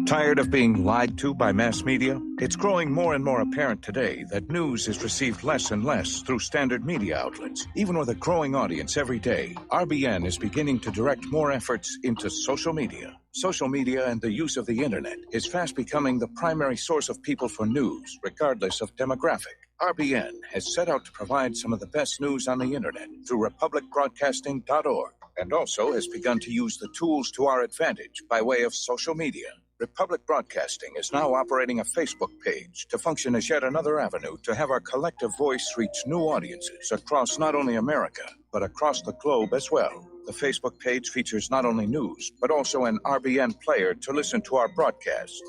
Tired of being lied to by mass media? It's growing more and more apparent today that news is received less and less through standard media outlets. Even with a growing audience every day, RBN is beginning to direct more efforts into social media. Social media and the use of the internet is fast becoming the primary source of people for news, regardless of demographic. RBN has set out to provide some of the best news on the internet through republicbroadcasting.org, and also has begun to use the tools to our advantage by way of social media. Republic Broadcasting is now operating a Facebook page to function as yet another avenue to have our collective voice reach new audiences across not only America, but across the globe as well. The Facebook page features not only news, but also an RBN player to listen to our broadcasts.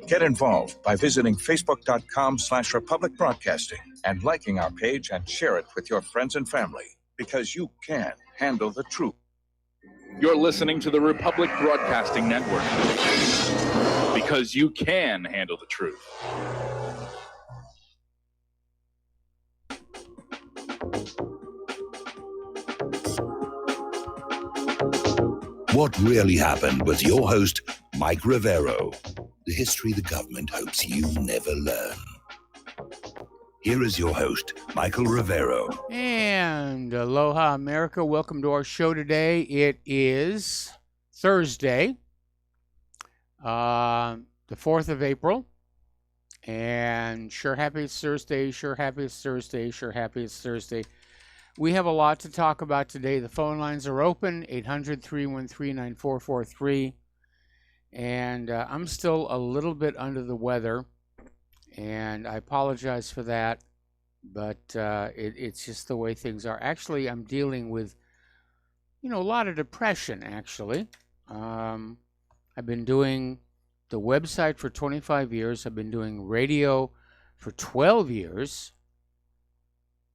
Get involved by visiting facebook.com/Republic Broadcasting and liking our page and share it with your friends and family, because you can handle the truth. You're listening to the Republic Broadcasting Network, because you can handle the truth. What Really Happened with your host, Mike Rivero. The history the government hopes you never learn. Here is your host, Michael Rivero. And aloha, America. Welcome to our show today. It is Thursday, the 4th of April. And sure happy it's Thursday, sure happy it's Thursday, sure happy it's Thursday. We have a lot to talk about today. The phone lines are open, 800-313-9443. And I'm still a little bit under the weather, and I apologize for that, but it's just the way things are. Actually, I'm dealing with, a lot of depression, actually. I've been doing the website for 25 years. I've been doing radio for 12 years,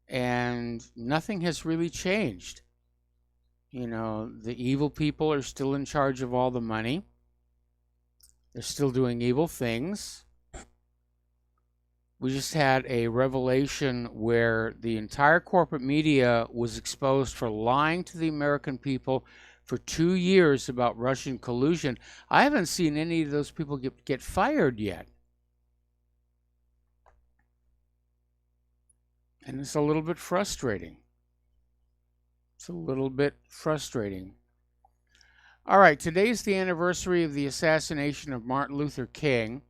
and nothing has really changed. The evil people are still in charge of all the money. They're still doing evil things. We just had a revelation where the entire corporate media was exposed for lying to the American people for 2 years about Russian collusion. I haven't seen any of those people get fired yet. And it's a little bit frustrating. All right, today's the anniversary of the assassination of Martin Luther King.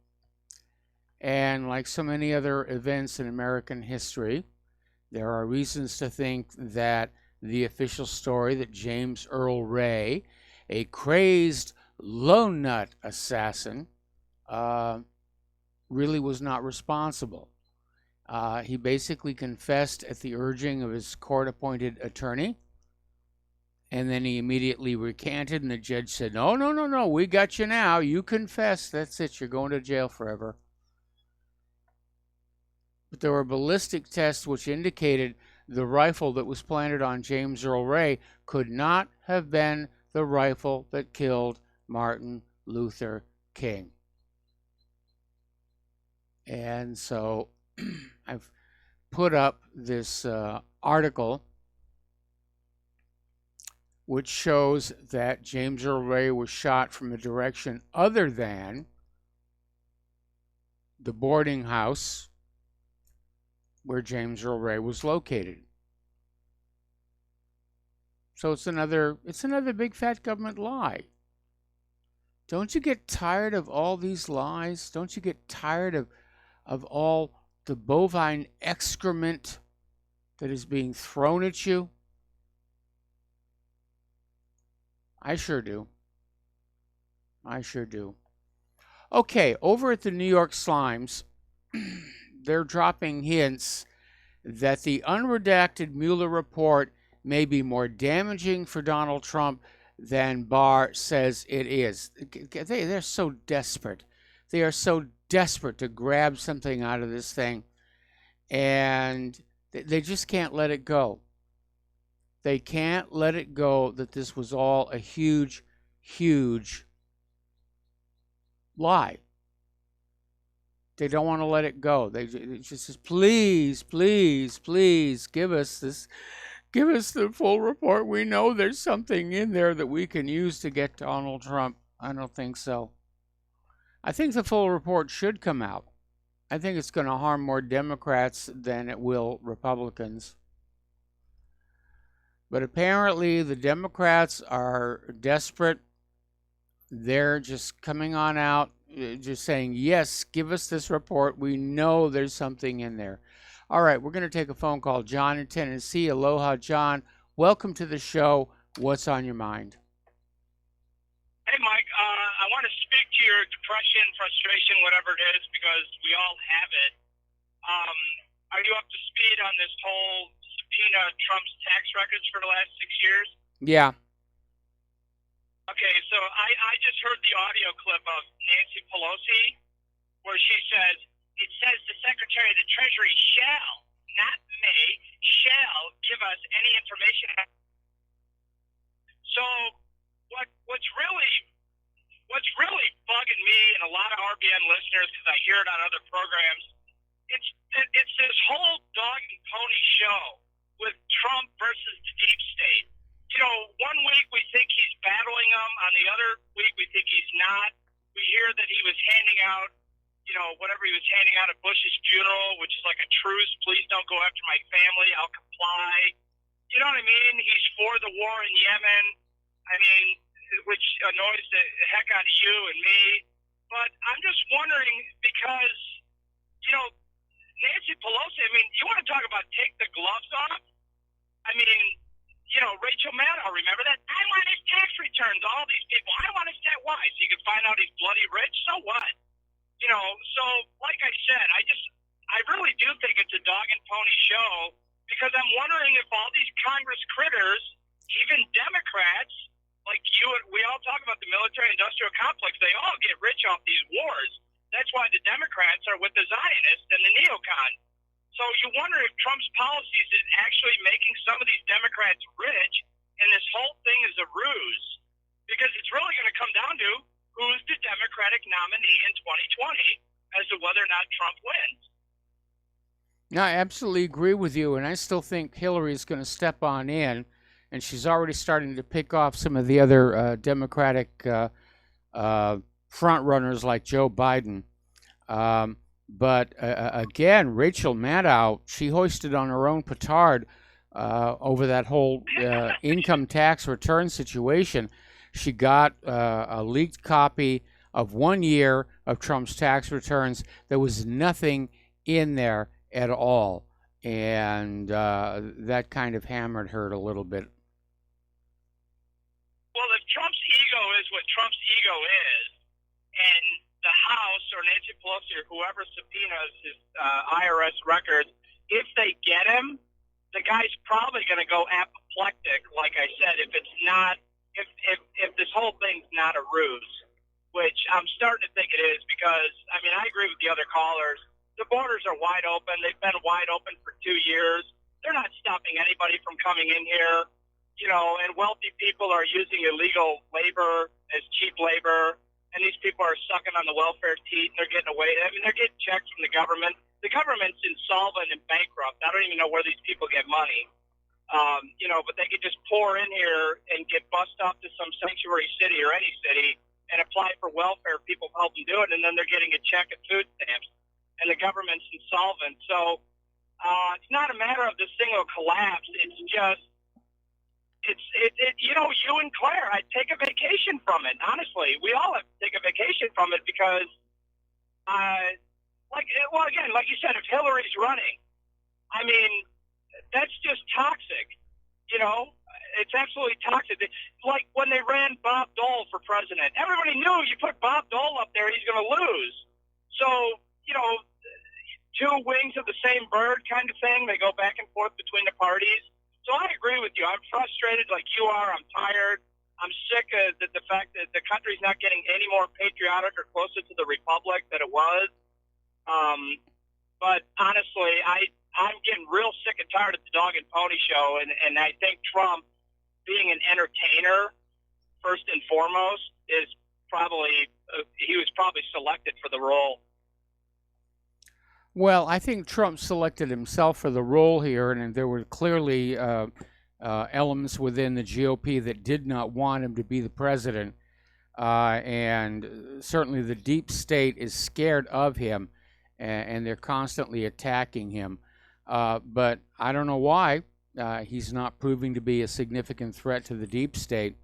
And like so many other events in American history, there are reasons to think that the official story that James Earl Ray, a crazed lone nut assassin, really was not responsible. He basically confessed at the urging of his court-appointed attorney, and then he immediately recanted, and the judge said, no, we got you now. You confess. That's it. You're going to jail forever. But there were ballistic tests which indicated the rifle that was planted on James Earl Ray could not have been the rifle that killed Martin Luther King. And so I've put up this article which shows that James Earl Ray was shot from a direction other than the boarding house where James Earl Ray was located. So it's another big fat government lie. Don't you get tired of all these lies? Don't you get tired of all the bovine excrement that is being thrown at you? I sure do. Okay, over at the New York Slimes, they're dropping hints that the unredacted Mueller report may be more damaging for Donald Trump than Barr says it is. They're so desperate. They are so desperate to grab something out of this thing, and they just can't let it go. They can't let it go that this was all a huge, huge lie. They don't want to let it go. They just says, please, please, please give us this. Give us the full report. We know there's something in there that we can use to get Donald Trump. I don't think so. I think the full report should come out. I think it's going to harm more Democrats than it will Republicans. But apparently the Democrats are desperate. They're just coming on out, just saying, yes, give us this report. We know there's something in there. All right, we're going to take a phone call. John in Tennessee. Aloha, John. Welcome to the show. What's on your mind? Hey, Mike. I want to speak to your depression, frustration, whatever it is, because we all have it. Are you up to speed on this whole subpoena Trump's tax records for the last 6 years? Yeah. Okay, so I just heard the audio clip of Nancy Pelosi where she says, it says the Secretary of the Treasury shall, not may, shall give us any information. So what's really bugging me and a lot of RBN listeners, because I hear it on other programs, it's this whole dog and pony show with Trump versus the deep state. You know, one week we think he's battling them, on the other week we think he's not. We hear that he was handing out, you know, whatever he was handing out at Bush's funeral, which is like a truce. Please don't go after my family. I'll comply. You know what I mean? He's for the war in Yemen. I mean, which annoys the heck out of you and me. But I'm just wondering because, you know, Nancy Pelosi, I mean, you want to talk about take the gloves off? I mean, you know, Rachel Maddow, remember that? I want his tax returns, all these people. I want his tax. Why? So you can find out he's bloody rich? So what? You know, so like I said, I really do think it's a dog and pony show because I'm wondering if all these Congress critters, even Democrats, like you, we all talk about the military-industrial complex. They all get rich off these wars. That's why the Democrats are with the Zionists and the neocons. So you wonder if Trump's policies is actually making some of these Democrats rich, and this whole thing is a ruse. Because it's really going to come down to who's the Democratic nominee in 2020 as to whether or not Trump wins. No, I absolutely agree with you, and I still think Hillary's going to step on in, and she's already starting to pick off some of the other Democratic front runners like Joe Biden. But again, Rachel Maddow, she hoisted on her own petard over that whole income tax return situation. She got a leaked copy of 1 year of Trump's tax returns. There was nothing in there at all. And that kind of hammered her a little bit. Well, if Trump's ego is what Trump's ego is, and the House or Nancy Pelosi or whoever subpoenas his IRS records, if they get him, the guy's probably going to go apoplectic. Like I said, if it's not, if this whole thing's not a ruse, which I'm starting to think it is, because I mean I agree with the other callers. The borders are wide open. They've been wide open for 2 years. They're not stopping anybody from coming in here. You know, and wealthy people are using illegal labor as cheap labor. And these people are sucking on the welfare teat, and they're getting away. I mean, they're getting checks from the government. The government's insolvent and bankrupt. I don't even know where these people get money. You know, but they could just pour in here and get bussed off to some sanctuary city or any city and apply for welfare. People help them do it, and then they're getting a check at food stamps. And the government's insolvent. So it's not a matter of this thing will collapse. It's just, you know, you and Claire, I'd take a vacation from it. Honestly, we all have to take a vacation from it because, like you said, if Hillary's running, I mean, that's just toxic. You know, it's absolutely toxic. It's like when they ran Bob Dole for president, everybody knew you put Bob Dole up there, he's going to lose. So, you know, two wings of the same bird kind of thing. They go back and forth between the parties. So I agree with you. I'm frustrated like you are. I'm tired. I'm sick of the fact that the country's not getting any more patriotic or closer to the republic that it was. But honestly, I'm getting real sick and tired of the dog and pony show. And I think Trump, being an entertainer, first and foremost, is probably he was probably selected for the role. Well, I think Trump selected himself for the role here, and there were clearly elements within the GOP that did not want him to be the president. And certainly the deep state is scared of him, and they're constantly attacking him. But I don't know why he's not proving to be a significant threat to the deep state,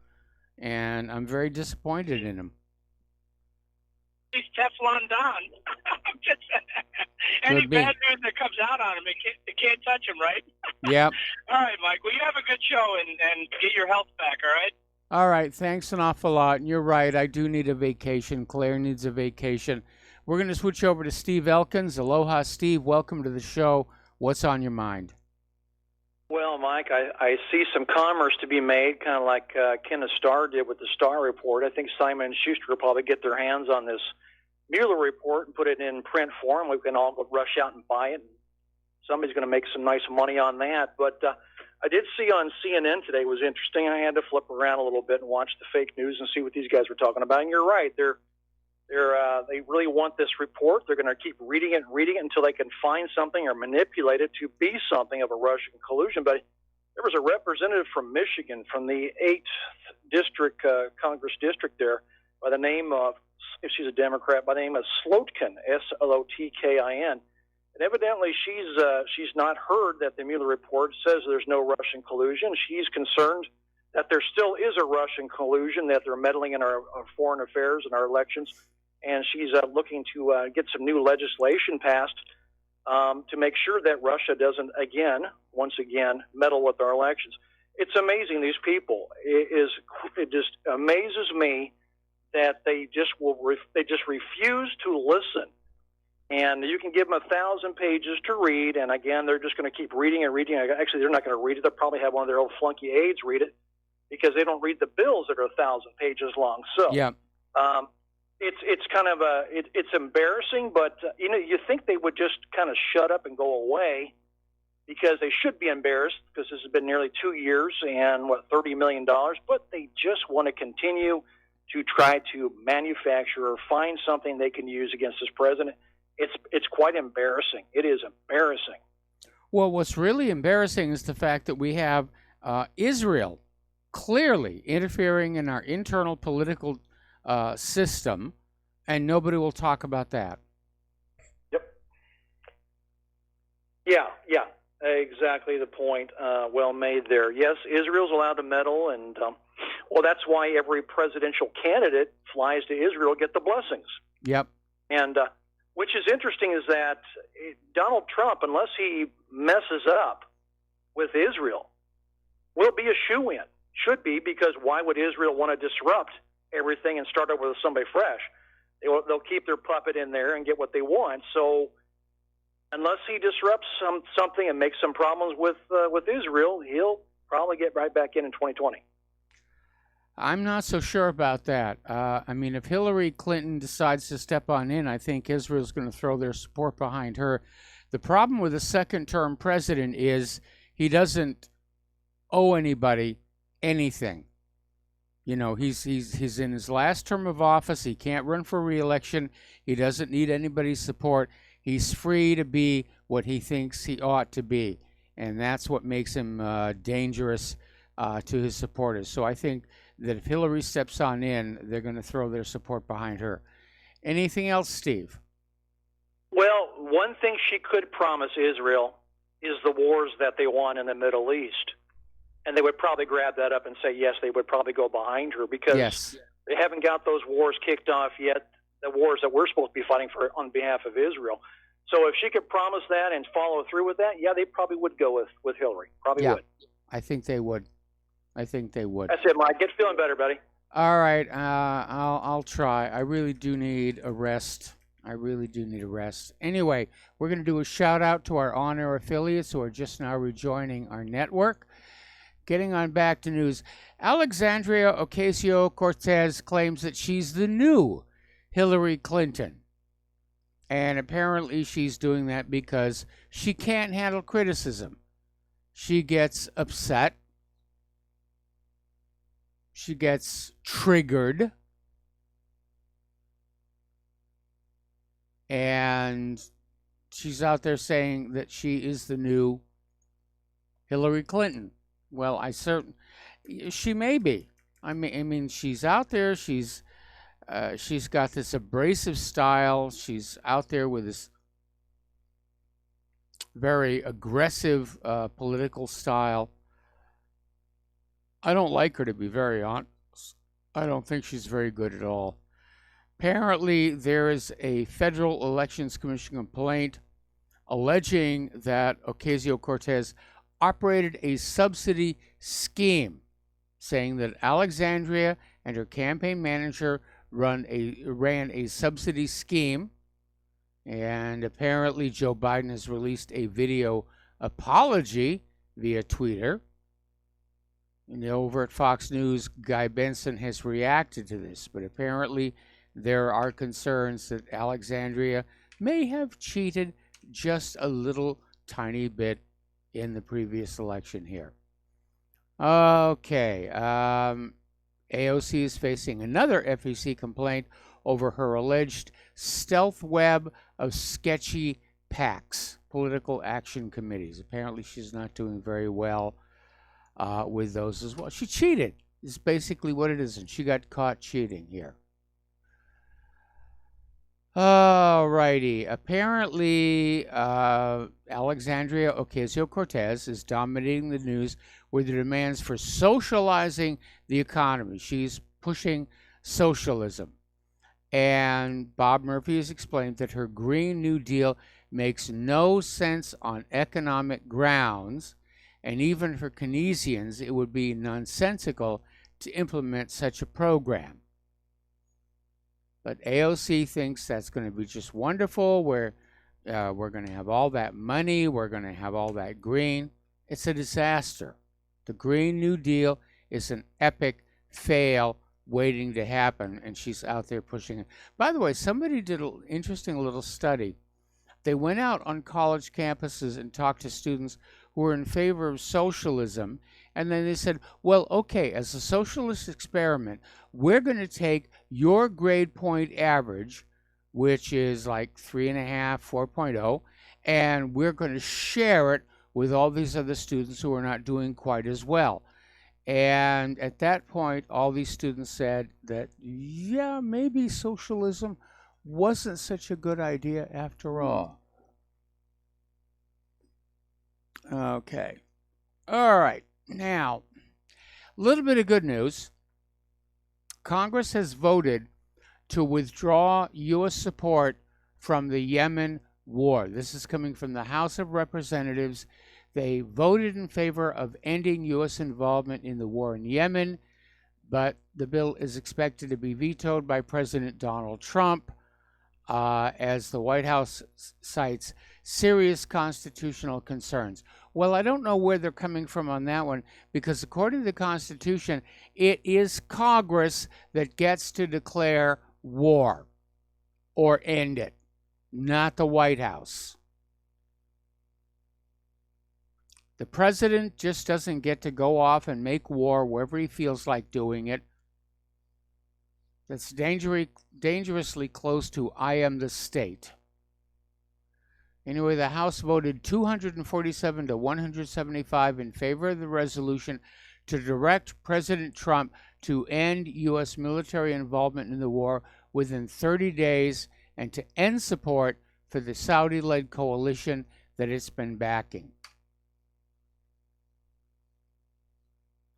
and I'm very disappointed in him. He's Teflon Don. Any bad news that comes out on him, it can't touch him, right? Yep. All right, Mike. Well, you have a good show and get your health back, all right? All right. Thanks an awful lot. And you're right. I do need a vacation. Claire needs a vacation. We're going to switch over to Steve Elkins. Aloha, Steve. Welcome to the show. What's on your mind? Well, Mike, I see some commerce to be made, kind of like Kenneth Starr did with the Starr Report. I think Simon & Schuster will probably get their hands on this Mueller report and put it in print form. We can all rush out and buy it. Somebody's going to make some nice money on that. But I did see on CNN today, it was interesting. I had to flip around a little bit and watch the fake news and see what these guys were talking about. And you're right. They really want this report. They're going to keep reading it until they can find something or manipulate it to be something of a Russian collusion. But there was a representative from Michigan, from the 8th District, Congress District there, by the name of, if she's a Democrat, by the name of Slotkin, Slotkin. And evidently she's not heard that the Mueller report says there's no Russian collusion. She's concerned that there still is a Russian collusion, that they're meddling in our foreign affairs and our elections. And she's looking to get some new legislation passed to make sure that Russia doesn't, once again, meddle with our elections. It's amazing, these people. It just amazes me that they just refuse to listen. And you can give them 1,000 pages to read, and again, they're just going to keep reading and reading. Actually, they're not going to read it. They'll probably have one of their old flunky aides read it because they don't read the bills that are 1,000 pages long. So, yeah. It's kind of it's embarrassing, but you think they would just kind of shut up and go away, because they should be embarrassed, because this has been nearly 2 years and $30 million, but they just want to continue to try to manufacture or find something they can use against this president. It's quite embarrassing. It is embarrassing. Well, what's really embarrassing is the fact that we have Israel clearly interfering in our internal political system, and nobody will talk about that. Yep. Yeah, exactly the point. Well made there. Yes, Israel's allowed to meddle, and that's why every presidential candidate flies to Israel to get the blessings. Yep. And which is interesting is that Donald Trump, unless he messes up with Israel, will be a shoo-in. Should be, because why would Israel want to disrupt everything and start over with somebody fresh? They'll keep their puppet in there and get what they want. So unless he disrupts something and makes some problems with Israel, he'll probably get right back in 2020. I'm not so sure about that. If Hillary Clinton decides to step on in, I think Israel's going to throw their support behind her. The problem with a second-term president is he doesn't owe anybody anything. He's in his last term of office. He can't run for re-election. He doesn't need anybody's support. He's free to be what he thinks he ought to be, and that's what makes him dangerous to his supporters. So I think that if Hillary steps on in, they're going to throw their support behind her. Anything else, Steve? Well, one thing she could promise Israel is the wars that they want in the Middle East. And they would probably grab that up and say, yes, they would probably go behind her, because they haven't got those wars kicked off yet, the wars that we're supposed to be fighting for on behalf of Israel. So if she could promise that and follow through with that, they probably would go with Hillary. Probably would. I think they would. That's it, Mike. Get feeling better, buddy. All right. I'll try. I really do need a rest. Anyway, we're going to do a shout-out to our on-air affiliates who are just now rejoining our network. Getting on back to news. Alexandria Ocasio-Cortez claims that she's the new Hillary Clinton. And apparently she's doing that because she can't handle criticism. She gets upset. She gets triggered. And she's out there saying that she is the new Hillary Clinton. Well, she may be. I mean, she's out there. She's got this abrasive style. She's out there with this very aggressive political style. I don't like her, to be very honest. I don't think she's very good at all. Apparently, there is a Federal Elections Commission complaint alleging that Ocasio-Cortez operated a subsidy scheme, saying that Alexandria and her campaign manager ran a subsidy scheme. And apparently Joe Biden has released a video apology via Twitter. And over at Fox News, Guy Benson has reacted to this. But apparently there are concerns that Alexandria may have cheated just a little tiny bit in the previous election here. Okay. AOC is facing another FEC complaint over her alleged stealth web of sketchy PACs, political action committees. Apparently she's not doing very well with those as well. She cheated, is basically what it is, and she got caught cheating here. Alrighty. Apparently, Alexandria Ocasio-Cortez is dominating the news with the demands for socializing the economy. She's pushing socialism. And Bob Murphy has explained that her Green New Deal makes no sense on economic grounds, and even for Keynesians, it would be nonsensical to implement such a program. But AOC thinks that's going to be just wonderful, where we're going to have all that money, we're going to have all that green. It's a disaster. The Green New Deal is an epic fail waiting to happen, and she's out there pushing it. By the way, somebody did an interesting little study. They went out on college campuses and talked to students who were in favor of socialism, and then they said, well, okay, as a socialist experiment, we're going to take your grade point average, which is like 3.5, 4.0, and we're going to share it with all these other students who are not doing quite as well. And at that point, all these students said that, yeah, maybe socialism wasn't such a good idea after all. Okay. All right. Now, a little bit of good news. Congress has voted to withdraw U.S. support from the Yemen war. This is coming from the House of Representatives. They voted in favor of ending U.S. involvement in the war in Yemen, but the bill is expected to be vetoed by President Donald Trump, as the White House cites serious constitutional concerns. Well, I don't know where they're coming from on that one, because according to the Constitution, it is Congress that gets to declare war or end it, not the White House. The president just doesn't get to go off and make war wherever he feels like doing it. That's dangerously close to I am the state. Anyway, the House voted 247 to 175 in favor of the resolution to direct President Trump to end U.S. military involvement in the war within 30 days and to end support for the Saudi-led coalition that it's been backing.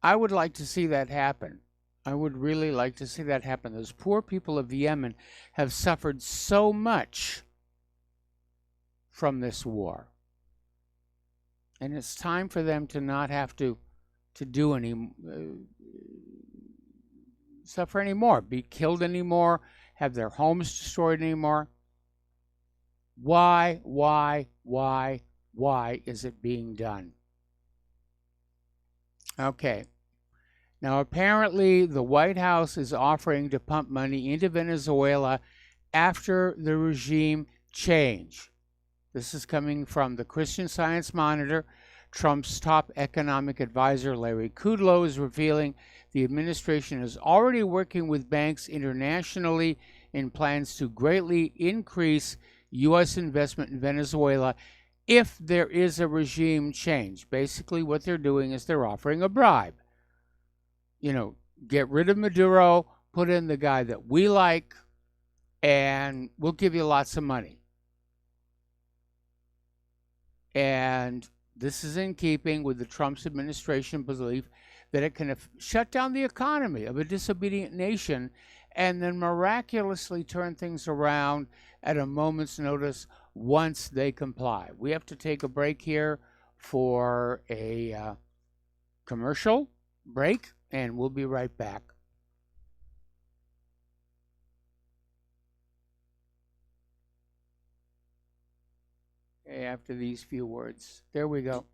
I would like to see that happen. I would really like to see that happen. Those poor people of Yemen have suffered so much from this war. And it's time for them to not have to do any suffer anymore, be killed anymore, have their homes destroyed anymore. Why is it being done? Okay. Now, apparently, the White House is offering to pump money into Venezuela after the regime change. This is coming from the Christian Science Monitor. Trump's top economic advisor, Larry Kudlow, is revealing the administration is already working with banks internationally in plans to greatly increase U.S. investment in Venezuela if there is a regime change. Basically, what they're doing is they're offering a bribe. Get rid of Maduro, put in the guy that we like, and we'll give you lots of money. And this is in keeping with the Trump administration belief that it can shut down the economy of a disobedient nation and then miraculously turn things around at a moment's notice once they comply. We have to take a break here for a commercial break, and we'll be right back. After these few words. There we go.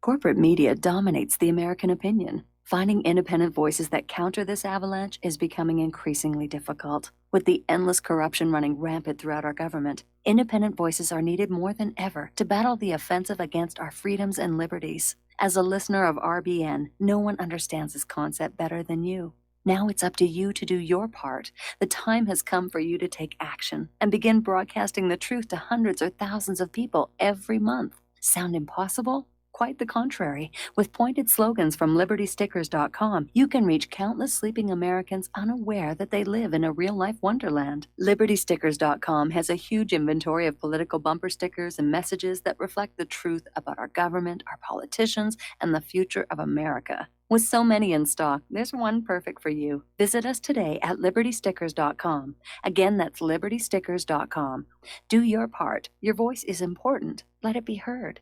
Corporate media dominates the American opinion. Finding independent voices that counter this avalanche is becoming increasingly difficult. With the endless corruption running rampant throughout our government, independent voices are needed more than ever to battle the offensive against our freedoms and liberties. As a listener of RBN, no one understands this concept better than you. Now it's up to you to do your part. The time has come for you to take action and begin broadcasting the truth to hundreds or thousands of people every month. Sound impossible? Quite the contrary. With pointed slogans from LibertyStickers.com, you can reach countless sleeping Americans unaware that they live in a real-life wonderland. LibertyStickers.com has a huge inventory of political bumper stickers and messages that reflect the truth about our government, our politicians, and the future of America. With so many in stock, there's one perfect for you. Visit us today at LibertyStickers.com. Again, that's LibertyStickers.com. Do your part. Your voice is important. Let it be heard.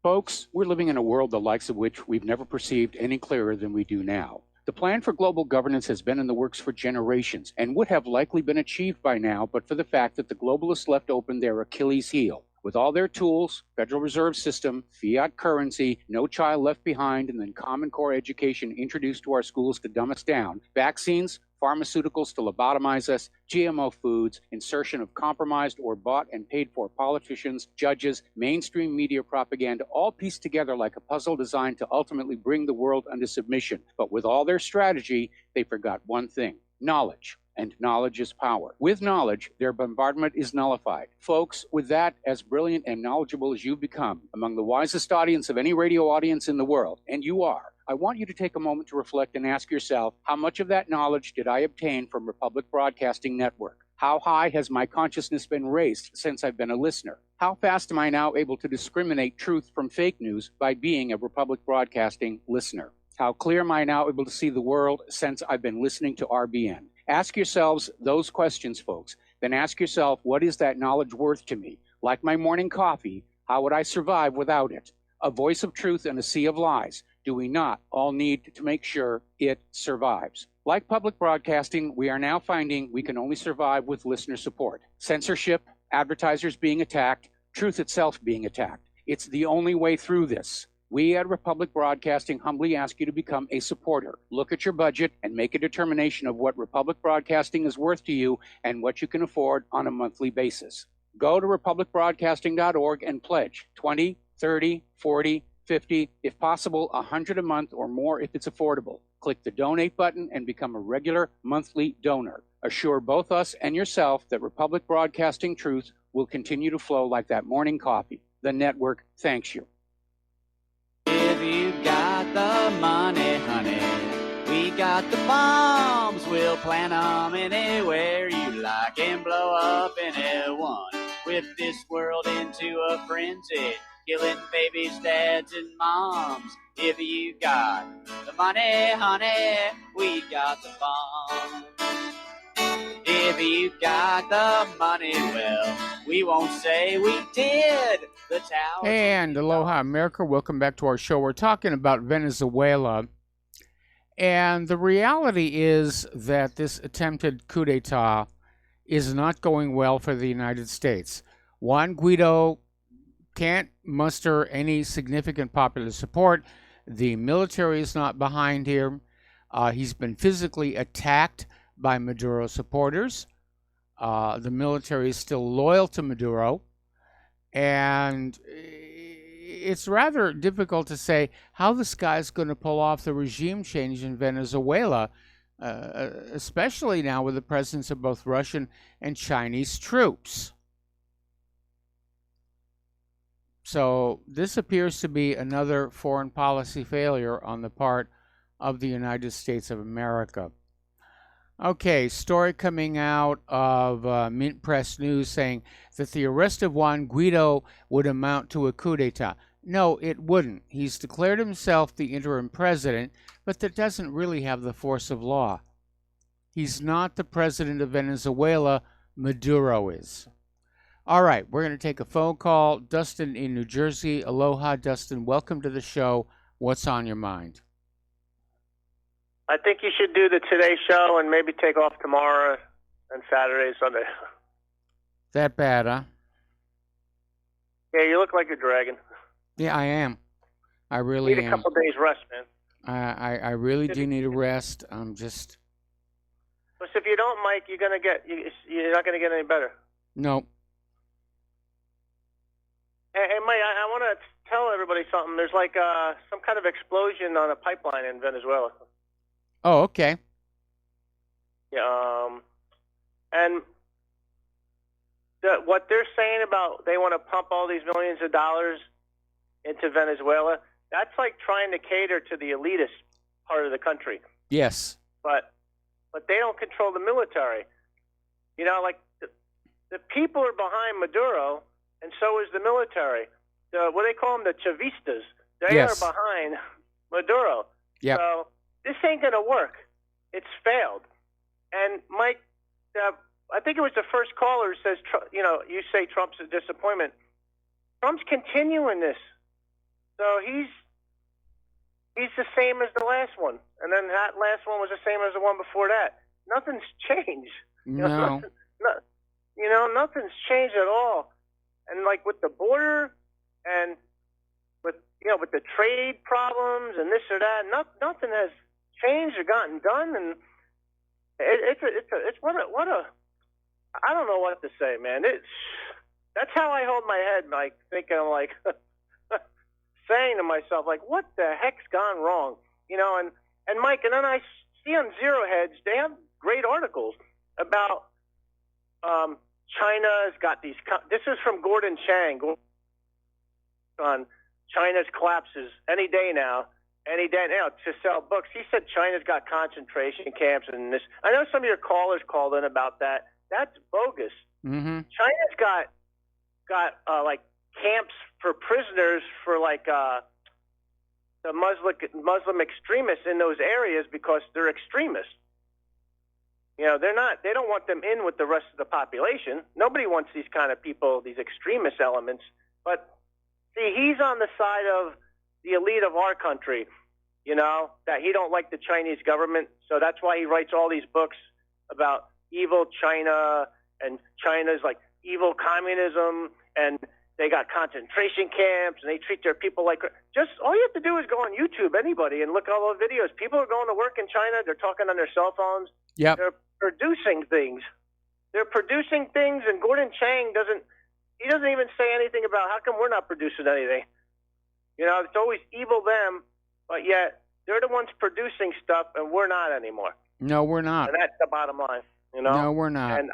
Folks, we're living in a world the likes of which we've never perceived any clearer than we do now. The plan for global governance has been in the works for generations and would have likely been achieved by now but for the fact that the globalists left open their Achilles heel. With all their tools, Federal Reserve System, fiat currency, no child left behind, and then Common Core education introduced to our schools to dumb us down, vaccines, pharmaceuticals to lobotomize us, GMO foods, insertion of compromised or bought and paid for politicians, judges, mainstream media propaganda, all pieced together like a puzzle designed to ultimately bring the world under submission. But with all their strategy, they forgot one thing: knowledge. And knowledge is power. With knowledge, their bombardment is nullified. Folks, with that, as brilliant and knowledgeable as you've become, among the wisest audience of any radio audience in the world, and you are, I want you to take a moment to reflect and ask yourself, how much of that knowledge did I obtain from Republic Broadcasting Network? How high has my consciousness been raised since I've been a listener? How fast am I now able to discriminate truth from fake news by being a Republic Broadcasting listener? How clear am I now able to see the world since I've been listening to RBN? Ask yourselves those questions, folks. Then ask yourself, what is that knowledge worth to me? Like my morning coffee, how would I survive without it? A voice of truth in a sea of lies. Do we not all need to make sure it survives? Like public broadcasting, we are now finding we can only survive with listener support. Censorship, advertisers being attacked, truth itself being attacked. It's the only way through this. We at Republic Broadcasting humbly ask you to become a supporter. Look at your budget and make a determination of what Republic Broadcasting is worth to you and what you can afford on a monthly basis. Go to republicbroadcasting.org and pledge 20, 30, 40, 50, if possible, 100 a month or more if it's affordable. Click the donate button and become a regular monthly donor. Assure both us and yourself that Republic Broadcasting truth will continue to flow like that morning coffee. The network thanks you. If you got the money, honey, we got the bombs. We'll plant 'em anywhere you like and blow up anyone. Whip this world into a frenzy, killing babies, dads, and moms. If you got the money, honey, we got the bombs. If you got the money, well, we won't say we did. The towers. And aloha, America. Welcome back to our show. We're talking about Venezuela. And the reality is that this attempted coup d'etat is not going well for the United States. Juan Guaido can't muster any significant popular support. The military is not behind him. He's been physically attacked by Maduro supporters. The military is still loyal to Maduro. And it's rather difficult to say how this guy's going to pull off the regime change in Venezuela, especially now with the presence of both Russian and Chinese troops. So this appears to be another foreign policy failure on the part of the United States of America. Okay, story coming out of Mint Press News saying that the arrest of Juan Guaido would amount to a coup d'etat. No, it wouldn't. He's declared himself the interim president, but that doesn't really have the force of law. He's not the president of Venezuela. Maduro is. All right, we're going to take a phone call. Dustin in New Jersey. Aloha, Dustin. Welcome to the show. What's on your mind? I think you should do the Today Show and maybe take off tomorrow and Saturday, Sunday. That bad, huh? Yeah, you look like a dragon. Yeah, I am. I really need a couple days rest, man. I really do need a rest. I'm just. But if you don't, Mike, you're not gonna get any better. No. Hey, Mike, I want to tell everybody something. There's like some kind of explosion on a pipeline in Venezuela. Oh, okay. Yeah, and what they're saying about they want to pump all these millions of dollars into Venezuela, that's like trying to cater to the elitist part of the country. Yes. But they don't control the military. You know, like the people are behind Maduro, and so is the military. What they call them, the Chavistas. They are behind Maduro. Yeah. So this ain't going to work. It's failed. And Mike, I think it was the first caller who says, you say Trump's a disappointment. Trump's continuing this. So he's the same as the last one. And then that last one was the same as the one before that. Nothing's changed. No. Nothing's changed at all. And like with the border and with the trade problems and this or that, nothing has changed or gotten done. And it's what a I don't know what to say, man. That's how I hold my head, Mike, thinking I'm like saying to myself, like, what the heck's gone wrong? And Mike, and then I see on Zero Hedge, they have great articles about China's got these. This is from Gordon Chang on China's collapses any day now to sell books. He said China's got concentration camps and this. I know some of your callers called in about that. That's bogus. Mm-hmm. China's got like camps for prisoners for like the Muslim extremists in those areas because they're extremists. They don't want them in with the rest of the population. Nobody wants these kind of people, these extremist elements. But see, he's on the side of the elite of our country, that he don't like the Chinese government. So that's why he writes all these books about evil China and China's like evil communism, and they got concentration camps and they treat their people like just all you have to do is go on YouTube, anybody, and look at all the videos. People are going to work in China. They're talking on their cell phones. Yep. They're producing things. And Gordon Chang doesn't even say anything about how come we're not producing anything. It's always evil them, but yet they're the ones producing stuff and we're not anymore. No, we're not. And that's the bottom line. No, we're not. And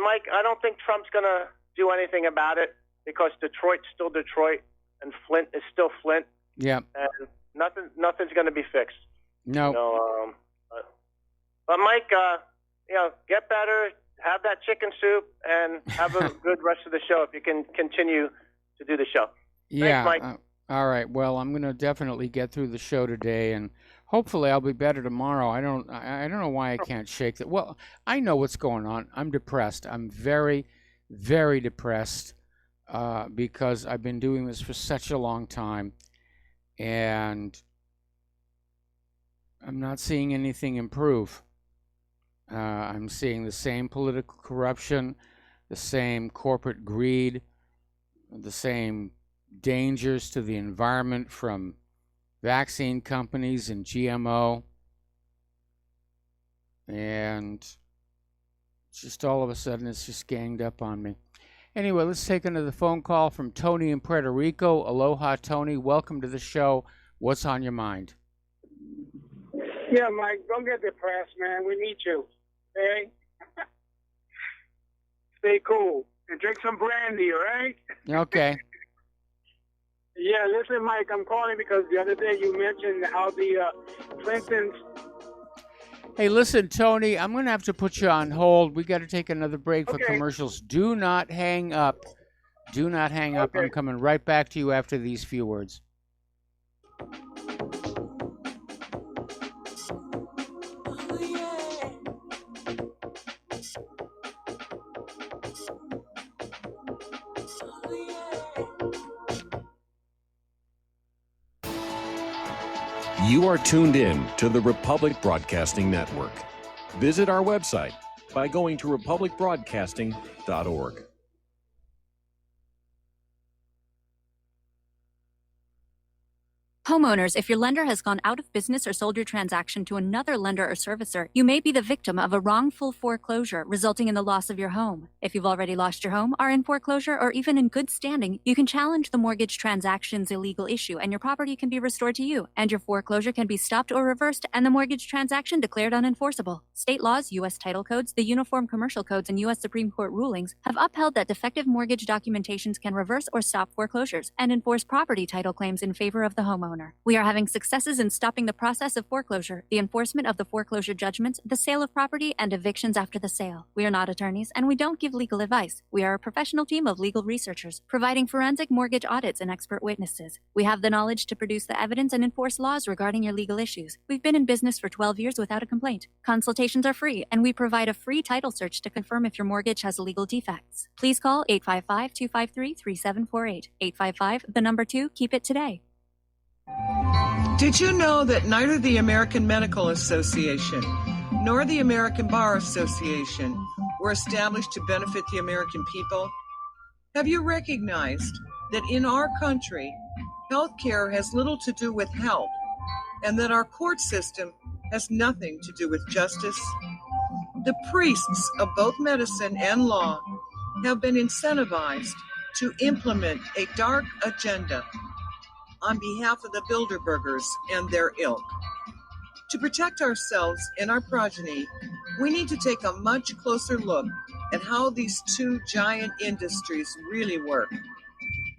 Mike, I don't think Trump's going to do anything about it because Detroit's still Detroit and Flint is still Flint. Yeah. And nothing's going to be fixed. No. But Mike, get better, have that chicken soup, and have a good rest of the show if you can continue to do the show. Yeah. Thanks, Mike. All right. Well, I'm going to definitely get through the show today, and hopefully I'll be better tomorrow. I don't know why I can't shake that. Well, I know what's going on. I'm depressed. I'm very, very depressed because I've been doing this for such a long time, and I'm not seeing anything improve. I'm seeing the same political corruption, the same corporate greed, the same dangers to the environment from vaccine companies and GMO. And just all of a sudden, it's just ganged up on me. Anyway, let's take another phone call from Tony in Puerto Rico. Aloha, Tony. Welcome to the show. What's on your mind? Yeah, Mike, don't get depressed, man. We need you. Okay? Stay cool. And drink some brandy, all right? Okay. Yeah, listen, Mike, I'm calling because the other day you mentioned how the Clintons... Hey, listen, Tony, I'm going to have to put you on hold. We got to take another break for commercials. Do not hang up. Do not hang up. I'm coming right back to you after these few words. You are tuned in to the Republic Broadcasting Network. Visit our website by going to republicbroadcasting.org. Homeowners, if your lender has gone out of business or sold your transaction to another lender or servicer, you may be the victim of a wrongful foreclosure resulting in the loss of your home. If you've already lost your home, are in foreclosure, or even in good standing, you can challenge the mortgage transaction's illegal issue and your property can be restored to you, and your foreclosure can be stopped or reversed and the mortgage transaction declared unenforceable. State laws, U.S. title codes, the Uniform Commercial Codes, and U.S. Supreme Court rulings have upheld that defective mortgage documentations can reverse or stop foreclosures and enforce property title claims in favor of the homeowner. We are having successes in stopping the process of foreclosure, the enforcement of the foreclosure judgments, the sale of property, and evictions after the sale. We are not attorneys, and we don't give legal advice. We are a professional team of legal researchers, providing forensic mortgage audits and expert witnesses. We have the knowledge to produce the evidence and enforce laws regarding your legal issues. We've been in business for 12 years without a complaint. Consultations are free, and we provide a free title search to confirm if your mortgage has legal defects. Please call 855-253-3748. 855, keep it today. Did you know that neither the American Medical Association nor the American Bar Association were established to benefit the American people? Have you recognized that in our country, healthcare has little to do with health, and that our court system has nothing to do with justice? The priests of both medicine and law have been incentivized to implement a dark agenda on behalf of the Bilderbergers and their ilk. To protect ourselves and our progeny, we need to take a much closer look at how these two giant industries really work.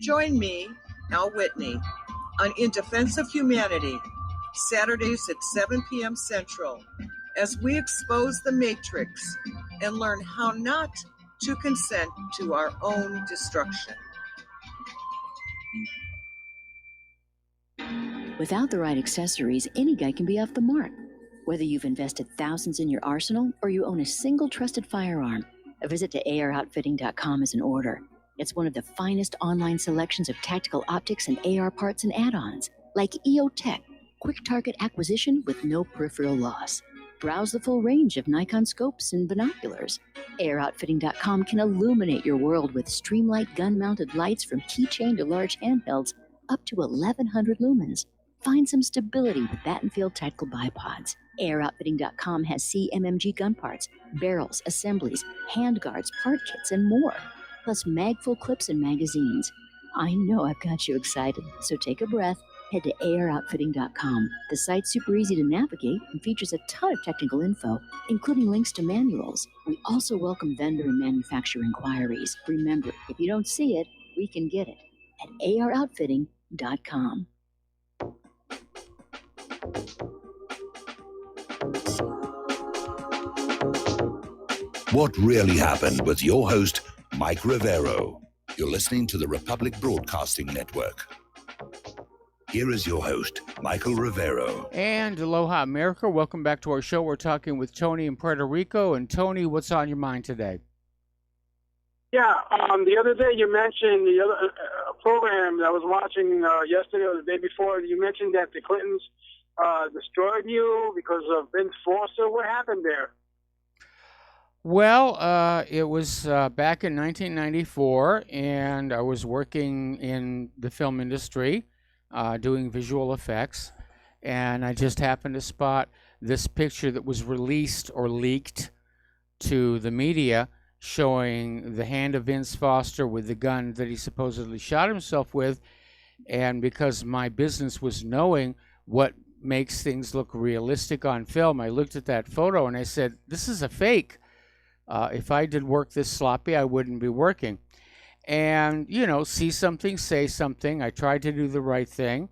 Join me, Al Whitney, on In Defense of Humanity, Saturdays at 7 p.m. Central, as we expose the matrix and learn how not to consent to our own destruction. Without the right accessories, any guy can be off the mark. Whether you've invested thousands in your arsenal or you own a single trusted firearm, a visit to AROutfitting.com is in order. It's one of the finest online selections of tactical optics and AR parts and add-ons, like EOTech, quick target acquisition with no peripheral loss. Browse the full range of Nikon scopes and binoculars. AROutfitting.com can illuminate your world with Streamlight gun-mounted lights from keychain to large handhelds, up to 1,100 lumens. Find some stability with Battenfield tactical bipods. AirOutfitting.com has CMMG gun parts, barrels, assemblies, handguards, part kits, and more. Plus mag-full clips and magazines. I know I've got you excited, so take a breath. Head to AirOutfitting.com. The site's super easy to navigate and features a ton of technical info, including links to manuals. We also welcome vendor and manufacturer inquiries. Remember, if you don't see it, we can get it at AirOutfitting.com. What really happened with your host, Mike Rivero. You're listening to the Republic Broadcasting Network. Here is your host, Michael Rivero. And aloha, America. Welcome back to our show. We're talking with Tony in Puerto Rico. And Tony, what's on your mind today? Yeah, the other day you mentioned the other program that I was watching yesterday or the day before. You mentioned that the Clintons destroyed you because of Vince Foster. What happened there? Well, it was back in 1994, and I was working in the film industry, doing visual effects, and I just happened to spot this picture that was released or leaked to the media showing the hand of Vince Foster with the gun that he supposedly shot himself with. And because my business was knowing what makes things look realistic on film, I looked at that photo and I said, this is a fake. If I did work this sloppy, I wouldn't be working. And, see something, say something. I tried to do the right thing.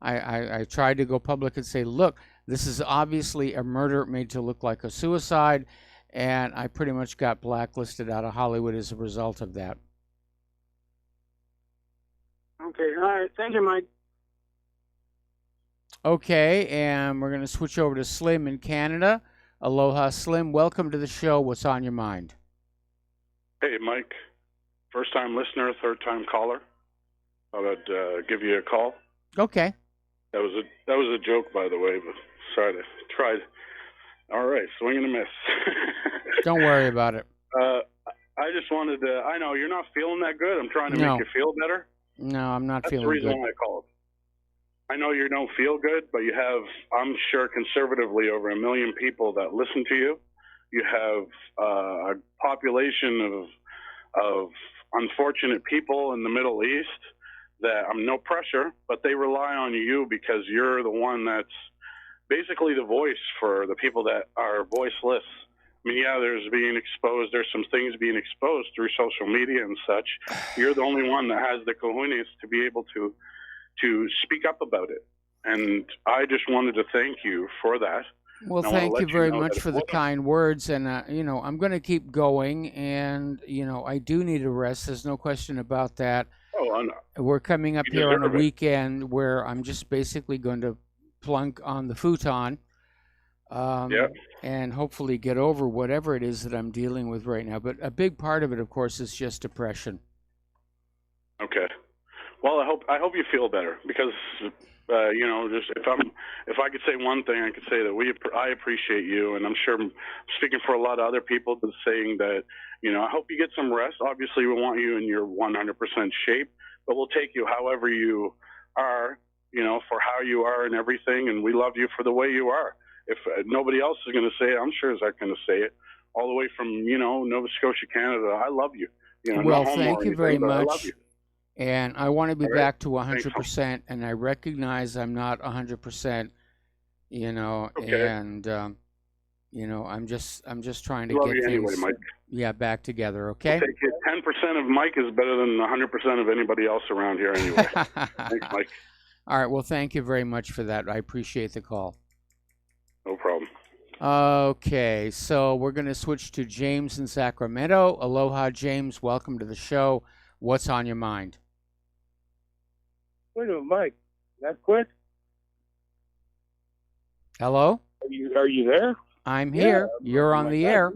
I tried to go public and say, look, this is obviously a murder made to look like a suicide. And I pretty much got blacklisted out of Hollywood as a result of that. Okay, all right. Thank you, Mike. Okay, and we're going to switch over to Slim in Canada. Aloha, Slim. Welcome to the show. What's on your mind? Hey, Mike. First-time listener, third-time caller. Thought I'd give you a call. Okay. That was a joke, by the way, but tried. All right, swing and a miss. Don't worry about it. I just wanted to. I know you're not feeling that good. I'm trying to make you feel better. No, I'm not That's feeling the reason good. why I called. I know you don't feel good, but you have, I'm sure, conservatively over 1 million people that listen to you. You have a population of unfortunate people in the Middle East that I'm no pressure, but they rely on you because you're the one that's basically the voice for the people that are voiceless. I mean, yeah, there's some things being exposed through social media and such. You're the only one that has the cojones to be able to speak up about it. And I just wanted to thank you for that. Well, thank you very much for the kind words. And, I'm going to keep going. And, I do need a rest. There's no question about that. Oh, I know. We're coming up You here on a deserve it. weekend where I'm just basically going to plunk on the futon and hopefully get over whatever it is that I'm dealing with right now. But a big part of it, of course, is just depression. Okay. Well, I hope you feel better because just if I could say one thing, I could say that I appreciate you, and I'm sure I'm speaking for a lot of other people that's saying that I hope you get some rest. Obviously, we want you in your 100% shape, but we'll take you however you are, for how you are and everything, and we love you for the way you are. If nobody else is going to say it, I'm sure Zach going to say it. All the way from Nova Scotia, Canada, I love you. Well, thank you very I love much. you. And I want to be All right. back to 100%, and I recognize I'm not 100%, Okay. and I'm just trying to Love get you things anyway, Mike. back together, okay? Take it. 10% of Mike is better than 100% of anybody else around here anyway. Thanks, Mike. All right, well, thank you very much for that. I appreciate the call. No problem. Okay, so we're going to switch to James in Sacramento. Aloha, James. Welcome to the show. What's on your mind? Wait a minute, Mike. That quick? Hello? Are you there? I'm here. You're on the air.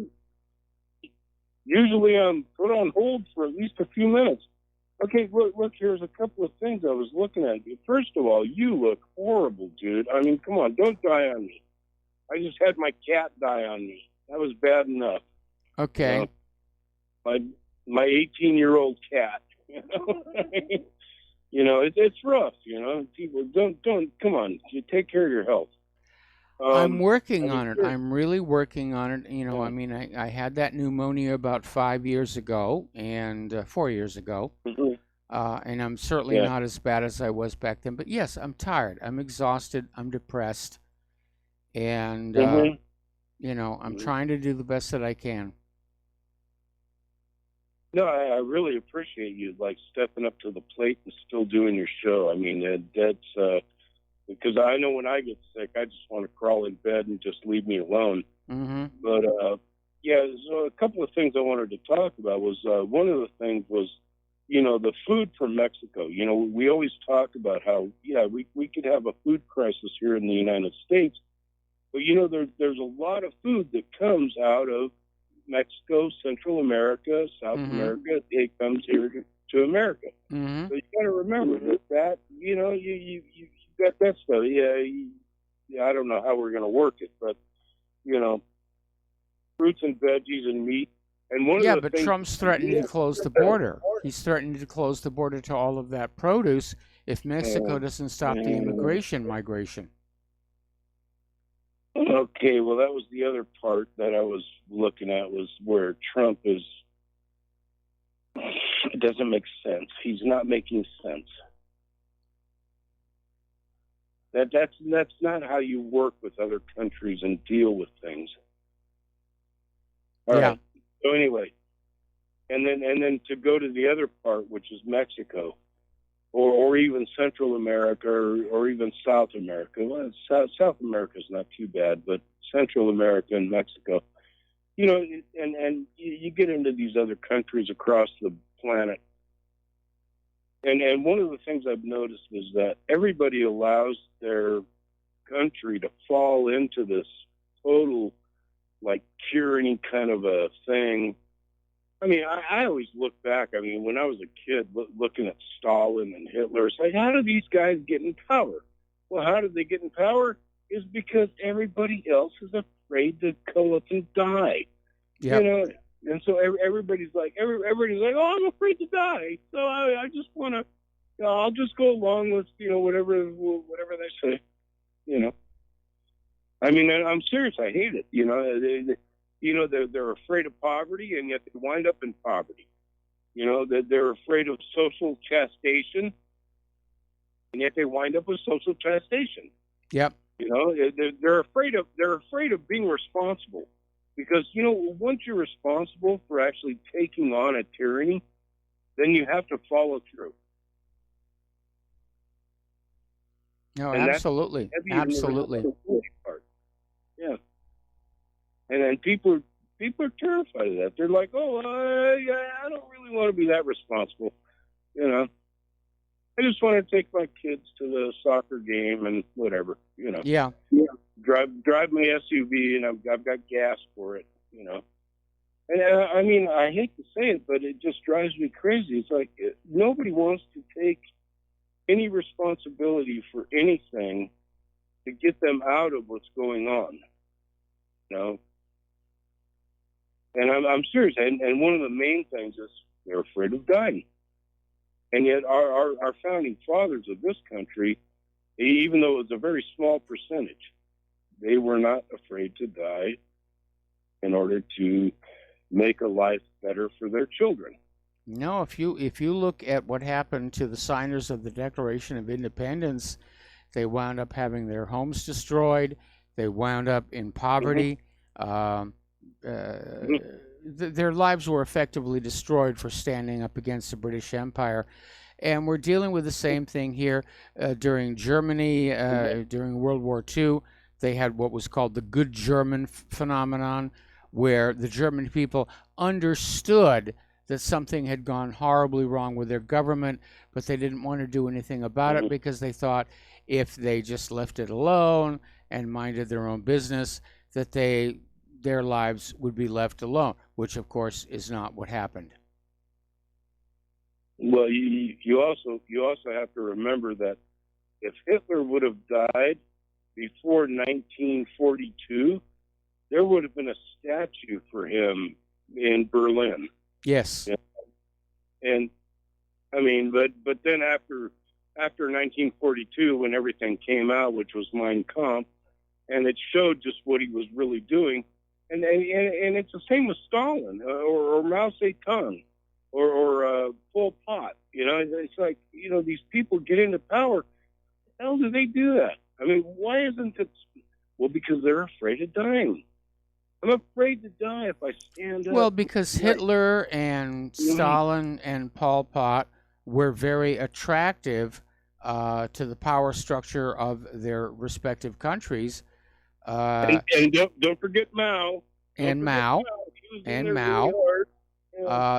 Usually I'm put on hold for at least a few minutes. Okay, look, here's a couple of things I was looking at. First of all, you look horrible, dude. I mean, come on, don't die on me. I just had my cat die on me. That was bad enough. Okay. My 18-year-old cat. It's rough. People don't come on. You take care of your health. I'm working on it. I'm really working on it. I mean, I had that pneumonia about 5 years ago and 4 years ago. And I'm certainly not as bad as I was back then. But yes, I'm tired. I'm exhausted. I'm depressed. And, I'm trying to do the best that I can. No, I really appreciate you, stepping up to the plate and still doing your show. I mean, that's because I know when I get sick, I just want to crawl in bed and just leave me alone. Mm-hmm. But, so a couple of things I wanted to talk about was one of the things was, the food from Mexico. We always talk about how, we could have a food crisis here in the United States. But, there's a lot of food that comes out of Mexico, Central America, South America. It comes here to America. Mm-hmm. So you got to remember that you got that stuff. Yeah, I don't know how we're going to work it, but fruits and veggies and meat. And one Yeah, of the but things Trump's threatening to close the border. He's threatening to close the border to all of that produce if Mexico doesn't stop the immigration migration. Okay, well, that was the other part that I was looking at, was where Trump is. It doesn't make sense. He's not making sense. That's not how you work with other countries and deal with things. All right. So anyway, and then to go to the other part, which is Mexico, or even Central America, or even South America. Well, South America is not too bad, but Central America and Mexico, you know, and you get into these other countries across the planet, and one of the things I've noticed is that everybody allows their country to fall into this total, like, tyranny kind of a thing. I mean, I always look back. I mean, when I was a kid, looking at Stalin and Hitler, it's like, how do these guys get in power? Well, how did they get in power? Is because everybody else is afraid to go up and die. Yep. You know, and so everybody's like, oh, I'm afraid to die, so I just want to, you know, I'll just go along with, you know, whatever they say. You know, I mean, I'm serious. I hate it. You know, you know, they're afraid of poverty, and yet they wind up in poverty. You know, they're afraid of social chastisement, and yet they wind up with social chastisement. Yep. You know, they're afraid of being responsible, because, you know, once you're responsible for actually taking on a tyranny, then you have to follow through. No, And absolutely, absolutely. Part. Yeah. And then people are terrified of that. They're like, oh, I don't really want to be that responsible. You know, I just want to take my kids to the soccer game and whatever. You know. Yeah. Drive my SUV, and I've got gas for it. You know. And I mean, I hate to say it, but it just drives me crazy. It's like nobody wants to take any responsibility for anything to get them out of what's going on. You know. And I'm serious. And one of the main things is they're afraid of dying. And yet our founding fathers of this country, even though it was a very small percentage, they were not afraid to die in order to make a life better for their children. No, if you look at what happened to the signers of the Declaration of Independence, they wound up having their homes destroyed. They wound up in poverty. Their lives were effectively destroyed for standing up against the British Empire. And we're dealing with the same thing here during Germany, during World War II. They had what was called the Good German phenomenon, where the German people understood that something had gone horribly wrong with their government, but they didn't want to do anything about it because they thought if they just left it alone and minded their own business, that their lives would be left alone, which of course is not what happened. Well, you also have to remember that if Hitler would have died before 1942, there would have been a statue for him in Berlin. Yes. And I mean, but then after 1942, when everything came out, which was Mein Kampf, and it showed just what he was really doing, and it's the same with Stalin or Mao Zedong or Pol Pot. You know, it's like, you know, these people get into power. How do they do that? I mean, why isn't it? Well, because they're afraid of dying. I'm afraid to die if I stand up. Well, because Hitler and Stalin and Pol Pot were very attractive to the power structure of their respective countries. And don't forget Mao. Mao.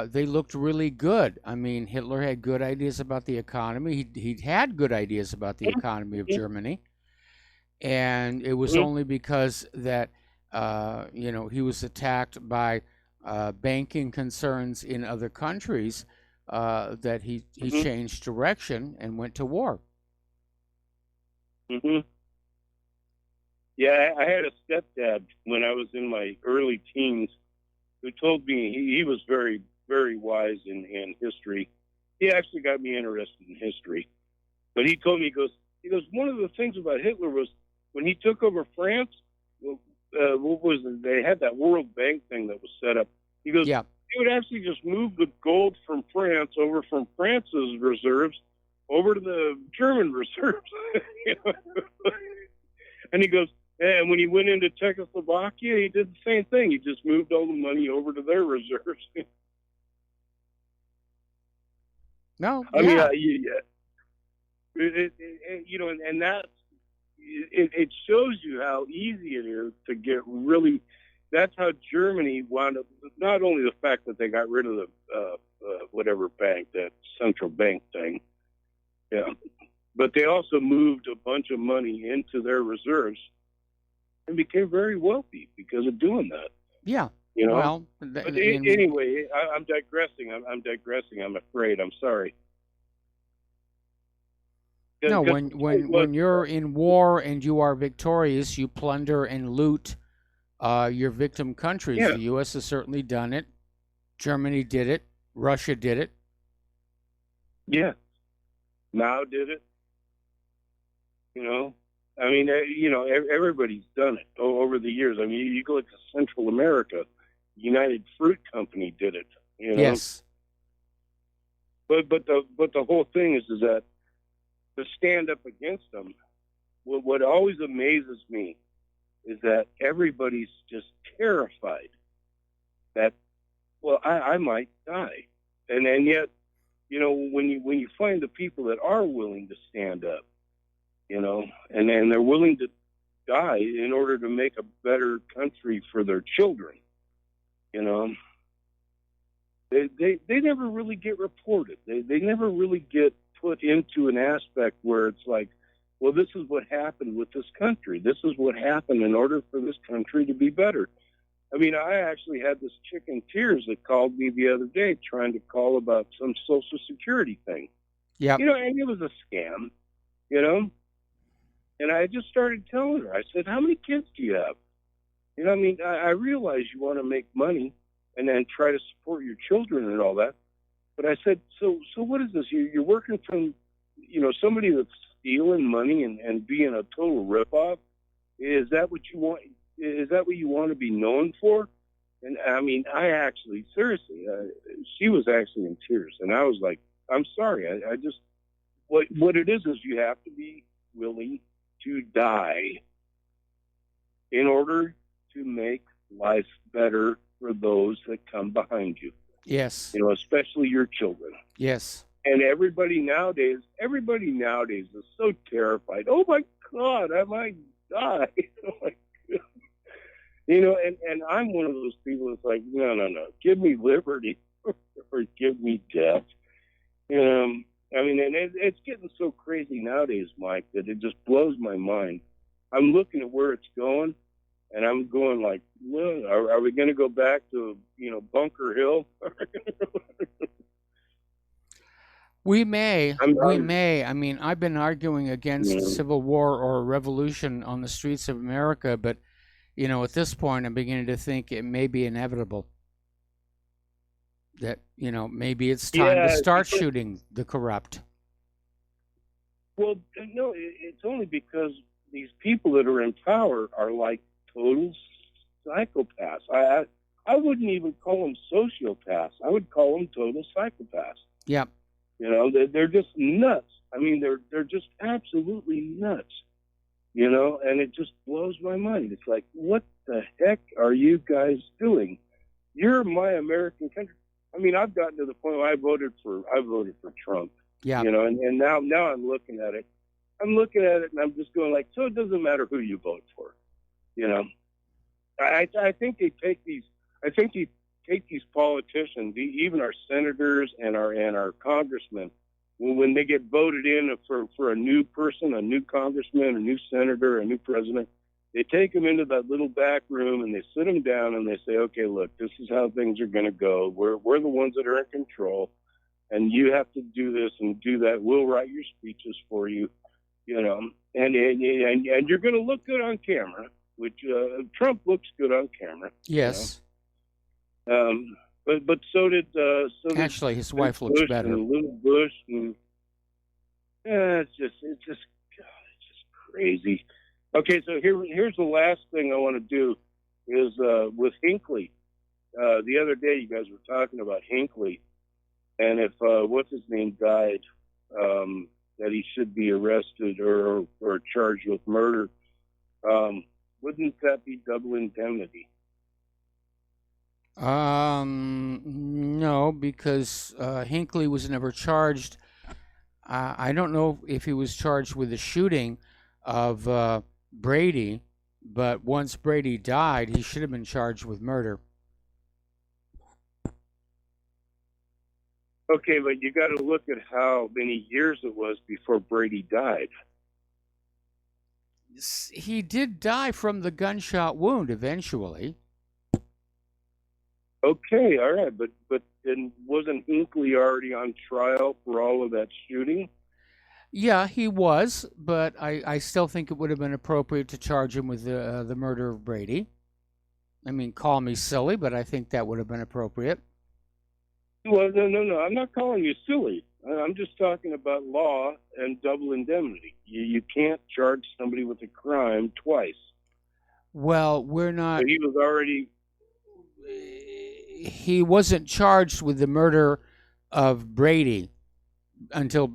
They looked really good. I mean, Hitler had good ideas about the economy. He had good ideas about the economy of Germany. And it was only because that you know, he was attacked by banking concerns in other countries that he changed direction and went to war. Yeah, I had a stepdad when I was in my early teens who told me he was very, very wise in history. He actually got me interested in history. But he told me, he goes, one of the things about Hitler was when he took over France, what was it? They had that World Bank thing that was set up. He goes, yeah. He would actually just move the gold from France over from France's reserves over to the German reserves. You know? And he goes, and when he went into Czechoslovakia, he did the same thing. He just moved all the money over to their reserves. No, I mean, you know, and that's it shows you how easy it is to get really. That's how Germany wound up. Not only the fact that they got rid of the whatever bank, that central bank thing, yeah, but they also moved a bunch of money into their reserves and became very wealthy because of doing that. Yeah. You know. Well, but anyway, I'm digressing. I'm digressing. I'm afraid. I'm sorry. No, when you're in war and you are victorious, you plunder and loot your victim countries. Yeah. The U.S. has certainly done it. Germany did it. Russia did it. Yeah. Mao did it. You know, I mean, you know, everybody's done it over the years. I mean, you go to Central America, United Fruit Company did it. You know? Yes. But the whole thing is that to stand up against them, what always amazes me is that everybody's just terrified that, well, I might die, and yet, you know, when you find the people that are willing to stand up, you know, and they're willing to die in order to make a better country for their children, you know, they never really get reported. They never really get put into an aspect where it's like, well, this is what happened with this country. This is what happened in order for this country to be better. I mean, I actually had this chick in tears that called me the other day trying to call about some Social Security thing. Yeah. You know, and it was a scam, you know. And I just started telling her, I said, how many kids do you have? You know, I mean, I realize you want to make money and then try to support your children and all that. But I said, so what is this? You're working from, you know, somebody that's stealing money and being a total ripoff? Is that what you want? Is that what you want to be known for? And I mean, I actually, seriously, she was actually in tears. And I was like, I'm sorry. I just, what it is you have to be willing to die in order to make life better for those that come behind you. Yes. You know, especially your children. Yes. And everybody nowadays is so terrified. Oh my God, I might die. Oh my God. You know, and I'm one of those people that's like, no. Give me liberty or give me death. I mean, and it's getting so crazy nowadays, Mike, that it just blows my mind. I'm looking at where it's going, and I'm going like, well, are we going to go back to, you know, Bunker Hill? We may. I mean, I've been arguing against civil war or a revolution on the streets of America, but, you know, at this point, I'm beginning to think it may be inevitable. That, you know, maybe it's time to start shooting the corrupt. Well, no, it's only because these people that are in power are like total psychopaths. I wouldn't even call them sociopaths. I would call them total psychopaths. Yeah. You know, they're just nuts. I mean, they're just absolutely nuts. You know, and it just blows my mind. It's like, what the heck are you guys doing? You're my American country. I mean, I've gotten to the point where I voted for Trump. Yeah. You know, and now I'm looking at it. I'm looking at it and I'm just going like, so it doesn't matter who you vote for. You know, I think they take these. I think you take these politicians, even our senators and our congressmen, when they get voted in for a new person, a new congressman, a new senator, a new president, they take them into that little back room and they sit them down and they say, okay, look, this is how things are going to go. We're the ones that are in control, and you have to do this and do that. We'll write your speeches for you, you know. and you're going to look good on camera, which Trump looks good on camera. Yes. You know? But so did Actually, his wife looks Bush better. And little Bush, and it's just crazy. Okay, so here's the last thing I want to do is with Hinckley. The other day, you guys were talking about Hinckley, and if what's his name died, that he should be arrested or charged with murder. Wouldn't that be double indemnity? No, because Hinckley was never charged. I don't know if he was charged with the shooting of Brady, but once Brady died, he should have been charged with murder. Okay, but you got to look at how many years it was before Brady died. He did die from the gunshot wound eventually. Okay, all right, but then wasn't Hinckley already on trial for all of that shooting? Yeah, he was, but I still think it would have been appropriate to charge him with the murder of Brady. I mean, call me silly, but I think that would have been appropriate. Well, no, I'm not calling you silly. I'm just talking about law and double indemnity. You can't charge somebody with a crime twice. Well, we're not... So he was already... He wasn't charged with the murder of Brady until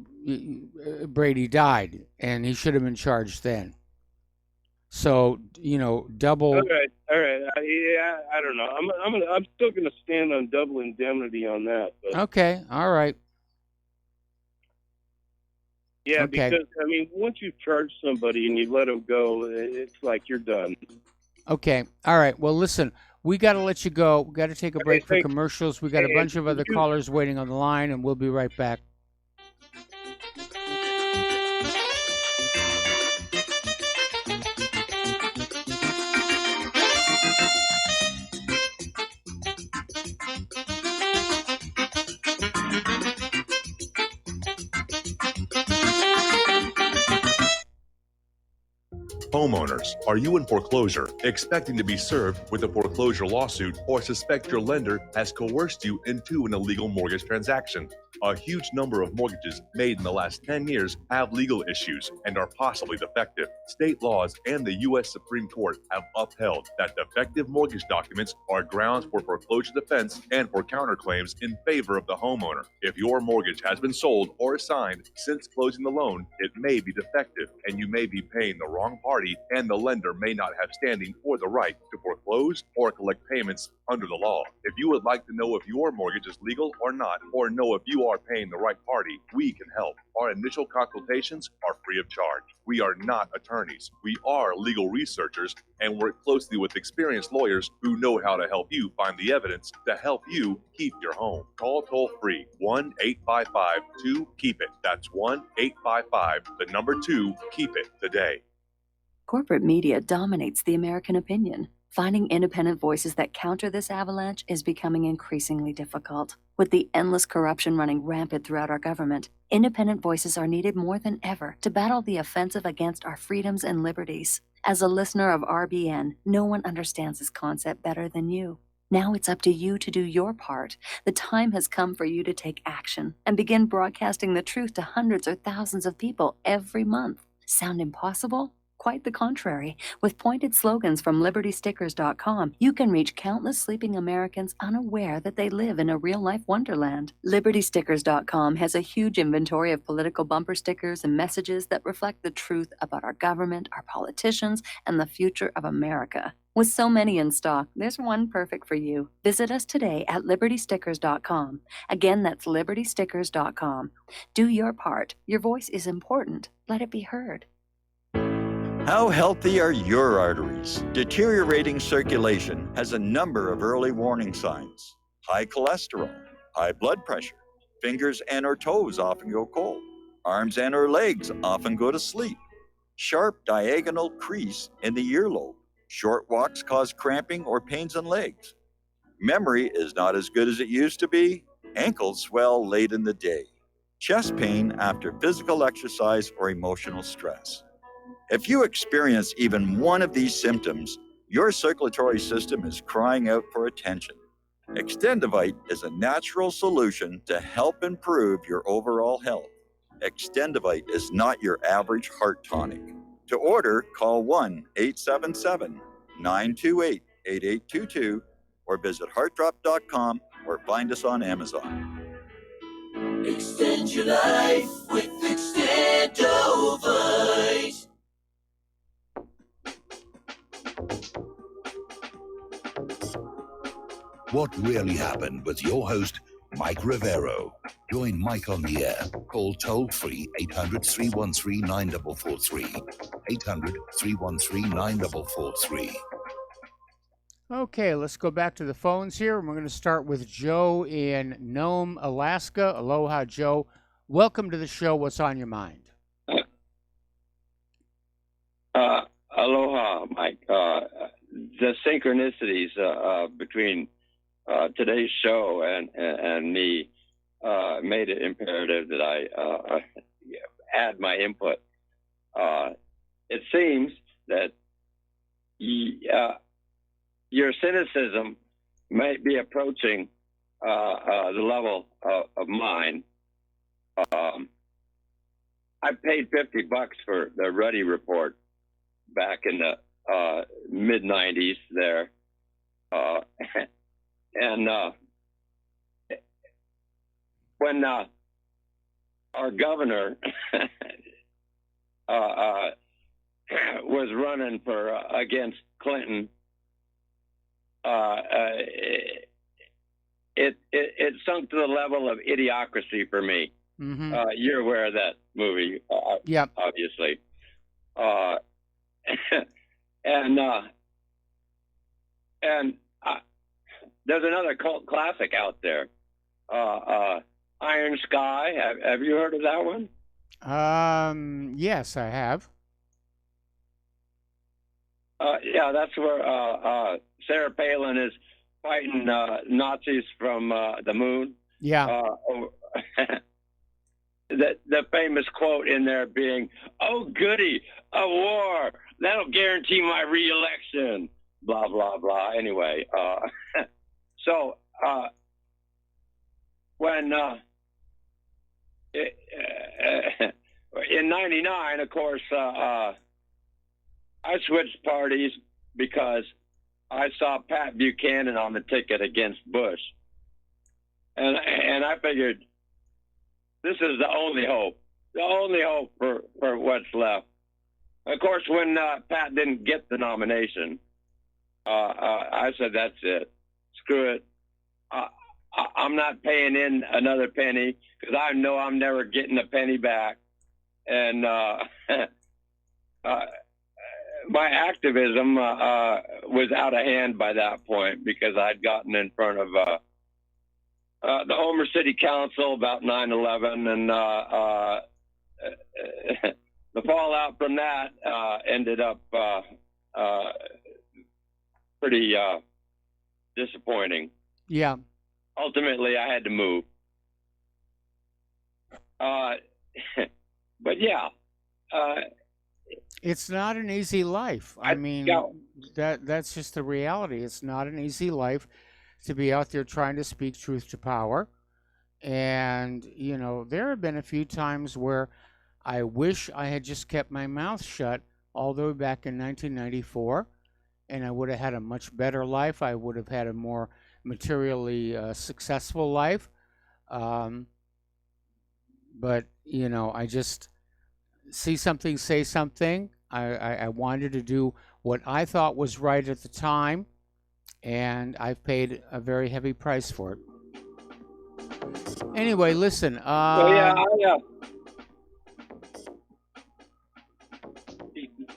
Brady died, and he should have been charged then. So, double... All right. I don't know. I'm still going to stand on double indemnity on that. But... Okay, all right. Yeah, Okay. Because, once you charge somebody and you let them go, it's like you're done. Okay, all right. Well, listen, we got to let you go. We got to take a break for commercials. We got a bunch of other callers waiting on the line, and we'll be right back. Homeowners, are you in foreclosure, expecting to be served with a foreclosure lawsuit, or suspect your lender has coerced you into an illegal mortgage transaction? A huge number of mortgages made in the last 10 years have legal issues and are possibly defective. State laws and the U.S. Supreme Court have upheld that defective mortgage documents are grounds for foreclosure defense and for counterclaims in favor of the homeowner. If your mortgage has been sold or assigned since closing the loan, it may be defective and you may be paying the wrong party, and the lender may not have standing or the right to foreclose or collect payments under the law. If you would like to know if your mortgage is legal or not, or know if you are paying the right party, we can help. Our initial consultations are free of charge. We are not attorneys. We are legal researchers and work closely with experienced lawyers who know how to help you find the evidence to help you keep your home. Call toll-free 1-855-2-KEEP-IT. That's 1-855-2-KEEP-IT today. Corporate media dominates the American opinion. Finding independent voices that counter this avalanche is becoming increasingly difficult. With the endless corruption running rampant throughout our government, independent voices are needed more than ever to battle the offensive against our freedoms and liberties. As a listener of RBN, no one understands this concept better than you. Now it's up to you to do your part. The time has come for you to take action and begin broadcasting the truth to hundreds or thousands of people every month. Sound impossible? Quite the contrary. With pointed slogans from LibertyStickers.com, you can reach countless sleeping Americans unaware that they live in a real-life wonderland. LibertyStickers.com has a huge inventory of political bumper stickers and messages that reflect the truth about our government, our politicians, and the future of America. With so many in stock, there's one perfect for you. Visit us today at LibertyStickers.com. Again, that's LibertyStickers.com. Do your part. Your voice is important. Let it be heard. How healthy are your arteries? Deteriorating circulation has a number of early warning signs. High cholesterol, high blood pressure, fingers and or toes often go cold, arms and or legs often go to sleep, sharp diagonal crease in the earlobe, short walks cause cramping or pains in legs, memory is not as good as it used to be, ankles swell late in the day, chest pain after physical exercise or emotional stress. If you experience even one of these symptoms, your circulatory system is crying out for attention. Extendivite is a natural solution to help improve your overall health. Extendivite is not your average heart tonic. To order, call 1-877-928-8822 or visit heartdrop.com or find us on Amazon. Extend your life with Extendovite. What Really Happened with your host, Mike Rivero. Join Mike on the air. Call toll-free 800-313-9443. 800-313-9443. Okay, let's go back to the phones here. We're going to start with Joe in Nome, Alaska. Aloha, Joe. Welcome to the show. What's on your mind? Aloha, Mike. The synchronicities between today's show and me made it imperative that I add my input. It seems that your cynicism might be approaching the level of mine. I paid $50 for the Ruddy Report back in the mid-'90s there. And when our governor was running for against Clinton, it sunk to the level of idiocracy for me. Mm-hmm. You're aware of that movie, yeah, obviously. There's another cult classic out there, Iron Sky. Have you heard of that one? Yes, I have. Yeah, that's where Sarah Palin is fighting Nazis from the moon. Yeah. The famous quote in there being, "Oh, goody, a war. That'll guarantee my re-election." Blah, blah, blah. Anyway, so when in '99, of course, I switched parties because I saw Pat Buchanan on the ticket against Bush, and I figured this is the only hope for what's left. Of course, when Pat didn't get the nomination, I said, that's it. Screw it. I'm not paying in another penny because I know I'm never getting a penny back. And my activism was out of hand by that point because I'd gotten in front of the Homer City Council about 9/11, and the fallout from that ended up pretty disappointing. Yeah. Ultimately, I had to move. But yeah. It's not an easy life. I mean, that's just the reality. It's not an easy life to be out there trying to speak truth to power. And, you know, there have been a few times where I wish I had just kept my mouth shut all the way back in 1994, and I would have had a much better life. I would have had a more materially successful life. But, you know, I just see something, say something. I wanted to do what I thought was right at the time, and I've paid a very heavy price for it. Anyway, listen.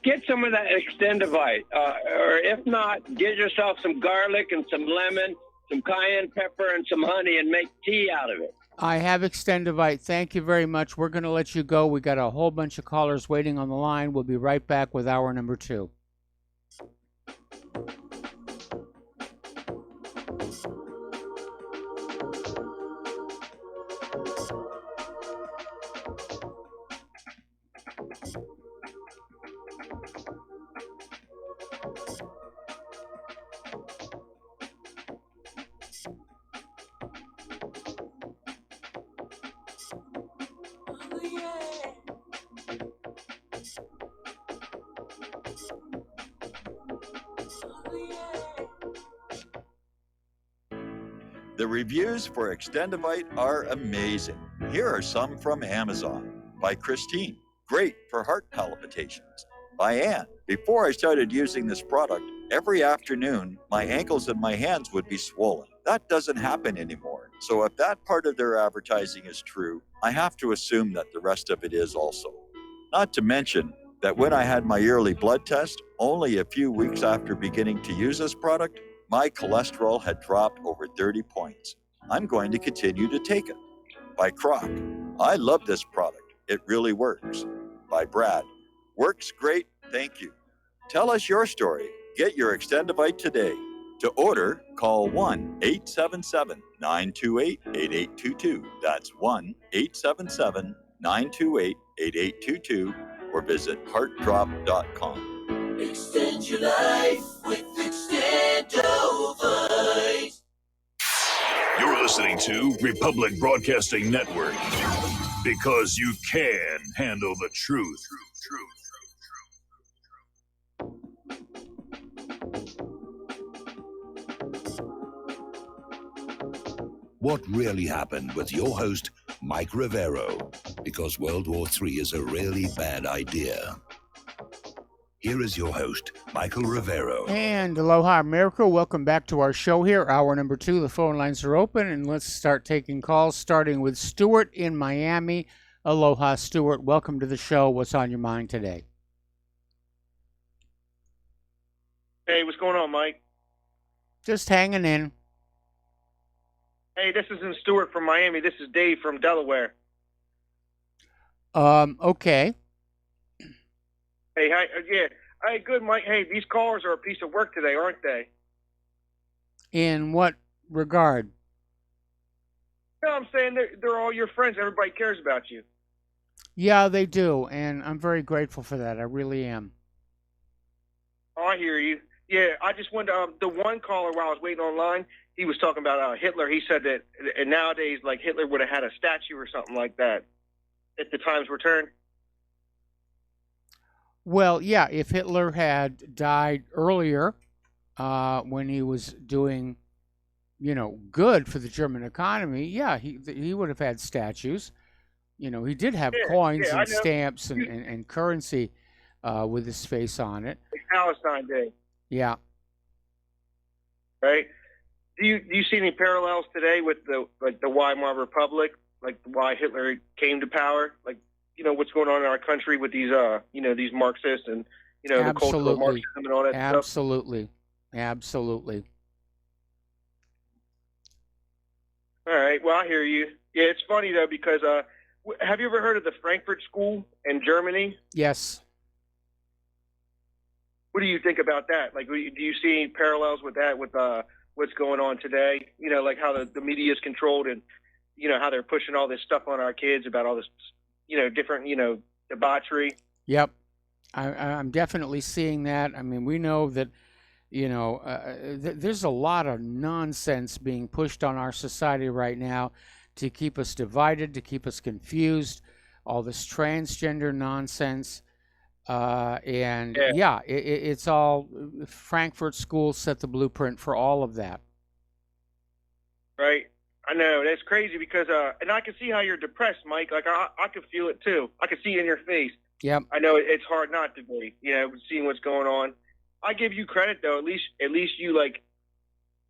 Get some of that Extendivite, or if not, get yourself some garlic and some lemon, some cayenne pepper, and some honey, and make tea out of it. I have Extendivite. Thank you very much. We're going to let you go. We got a whole bunch of callers waiting on the line. We'll be right back with hour number 2. The reviews for Extendivite are amazing. Here are some from Amazon. By Christine, great for heart palpitations. By Ann, before I started using this product, every afternoon my ankles and my hands would be swollen. That doesn't happen anymore. So if that part of their advertising is true, I have to assume that the rest of it is also. Not to mention that when I had my yearly blood test, only a few weeks after beginning to use this product, my cholesterol had dropped over 30 points. I'm going to continue to take it. By Croc, I love this product. It really works. By Brad, works great, thank you. Tell us your story. Get your Extendivite today. To order, call 1-877-928-8822. That's 1-877-928-8822 or visit heartdrop.com. Extend your life with Extendovite. You're listening to Republic Broadcasting Network because you can handle the truth. What really happened with your host, Mike Rivero, because World War III is a really bad idea. Here is your host, Michael Rivero. And aloha, America. Welcome back to our show here. Hour number 2. The phone lines are open, and let's start taking calls, starting with Stuart in Miami. Aloha, Stuart. Welcome to the show. What's on your mind today? Hey, what's going on, Mike? Just hanging in. Hey, this isn't Stuart from Miami. This is Dave from Delaware. Okay. Hey, hi, yeah. Hey, good, Mike. Hey, these callers are a piece of work today, aren't they? In what regard? No, I'm saying they're all your friends. Everybody cares about you. Yeah, they do, and I'm very grateful for that. I really am. Oh, I hear you. Yeah, I just wanted the one caller while I was waiting online, he was talking about Hitler. He said that and nowadays, like, Hitler would have had a statue or something like that if the times returned. Well, yeah, if Hitler had died earlier when he was doing, good for the German economy, yeah, he would have had statues. He did have coins and stamps and currency with his face on it. Like Palestine Day. Yeah. Right? Do you see any parallels today with the Weimar Republic, like why Hitler came to power? Like, what's going on in our country with these these Marxists and the cultural Marxism and all that stuff? Absolutely. All right. Well, I hear you. Yeah, it's funny though because have you ever heard of the Frankfurt School in Germany? Yes. What do you think about that? Like, do you see any parallels with that with what's going on today? Like how the media is controlled and how they're pushing all this stuff on our kids about all this different debauchery. Yep. I'm definitely seeing that. I mean, we know that there's a lot of nonsense being pushed on our society right now to keep us divided, to keep us confused, all this transgender nonsense. It's all Frankfurt School set the blueprint for all of that. Right. I know. That's crazy because, and I can see how you're depressed, Mike. Like, I can feel it too. I can see it in your face. Yep. I know it's hard not to be, seeing what's going on. I give you credit though. At least you you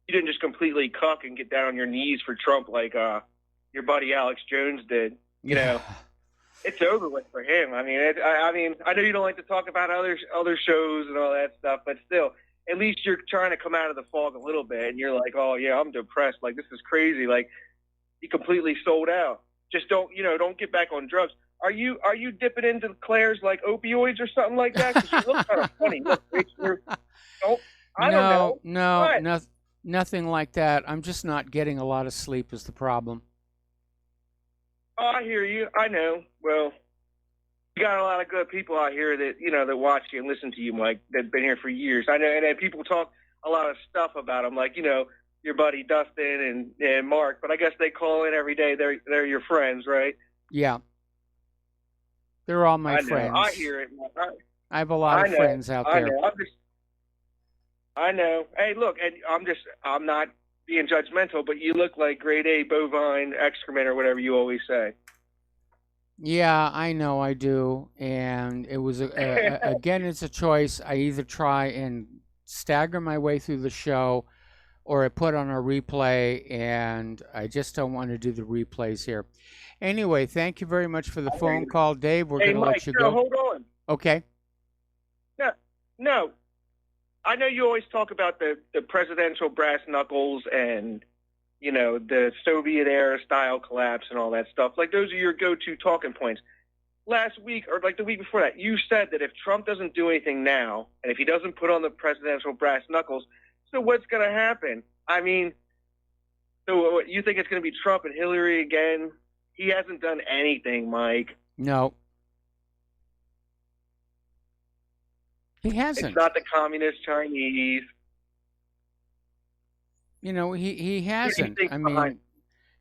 didn't just completely cuck and get down on your knees for Trump like your buddy Alex Jones did. It's over with for him. I mean, I know you don't like to talk about other shows and all that stuff, but still, at least you're trying to come out of the fog a little bit, and you're like, oh yeah, I'm depressed. Like, this is crazy. Like, you completely sold out. Just don't get back on drugs. Are you dipping into Claire's like opioids or something like that? Because you look kind of funny. Look, I don't know. No, nothing like that. I'm just not getting a lot of sleep is the problem. Oh, I hear you. I know. Well, you got a lot of good people out here that that watch you and listen to you, Mike. That've been here for years. I know, and then people talk a lot of stuff about them, like your buddy Dustin and Mark. But I guess they call in every day. They're your friends, right? Yeah. They're all my friends. I hear it. I have a lot of friends out there. I know. Hey, look, and I'm not being judgmental, but you look like grade A bovine excrement or whatever you always say. Yeah, I know I do, and it was again, it's a choice. I either try and stagger my way through the show, or I put on a replay, and I just don't want to do the replays here. Anyway, thank you very much for the phone call, Dave. We're going to let you go. Hold on. Okay. No. I know you always talk about the presidential brass knuckles and, you know, the Soviet era style collapse and all that stuff. Like, those are your go-to talking points. Last week, or like the week before that, you said that if Trump doesn't do anything now, and if he doesn't put on the presidential brass knuckles, so what's going to happen? I mean, so you think it's going to be Trump and Hillary again? He hasn't done anything, Mike. No. He hasn't. It's not the communist Chinese. You know, he hasn't. I mean,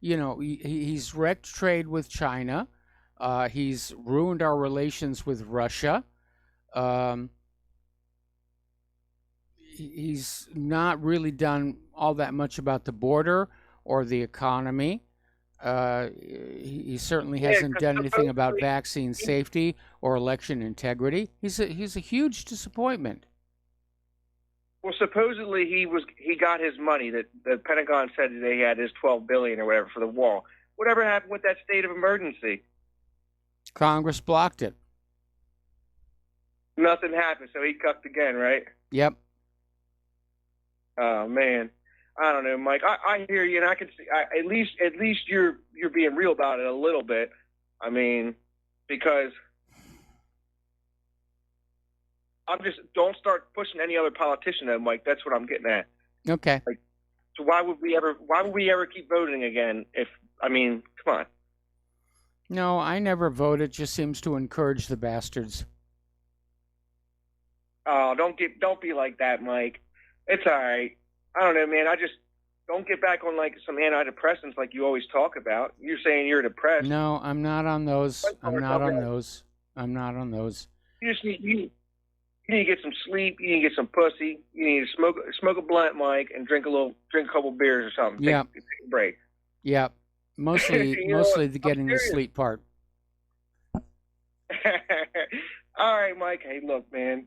you know, he's wrecked trade with China. He's ruined our relations with Russia. He's not really done all that much about the border or the economy. He certainly hasn't done anything about vaccine safety or election integrity. He's a huge disappointment. Well, supposedly he got his money that the Pentagon said that he had his $12 billion or whatever for the wall. Whatever happened with that state of emergency? Congress blocked it. Nothing happened, so he cucked again, right? Yep. Oh man, I don't know, Mike. I hear you, and I can see. At least you're being real about it a little bit. I mean, because I'm just don't start pushing any other politician, though, Mike. That's what I'm getting at. Okay. Like, so why would we ever keep voting again? If I mean, come on. No, I never vote. It just seems to encourage the bastards. Oh, don't be like that, Mike. It's all right. I don't know, man. I just don't get back on like some antidepressants like you always talk about. You're saying you're depressed. No, I'm not on those. I'm not on those. You just need to get some sleep. You need to get some pussy. You need to smoke a blunt, Mike, and drink a couple beers or something. Yeah. Take a break. Yeah. Mostly the getting the sleep part. All right, Mike. Hey, look, man.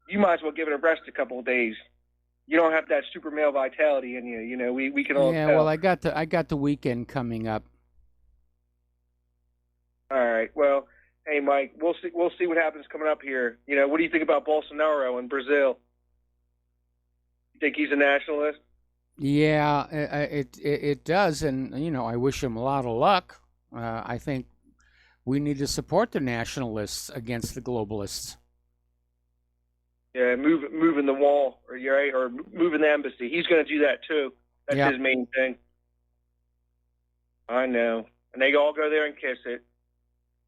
You might as well give it a rest a couple of days. You don't have that super male vitality in you. You know, we can all Yeah, tell. well, I got the weekend coming up. All right. Well, hey, Mike, we'll see what happens coming up here. You know, what do you think about Bolsonaro in Brazil? You think he's a nationalist? Yeah, it does, and you know, I wish him a lot of luck. I think we need to support the nationalists against the globalists. Yeah, moving the wall, or moving the embassy. He's going to do that too. That's his main thing. I know, and they all go there and kiss it.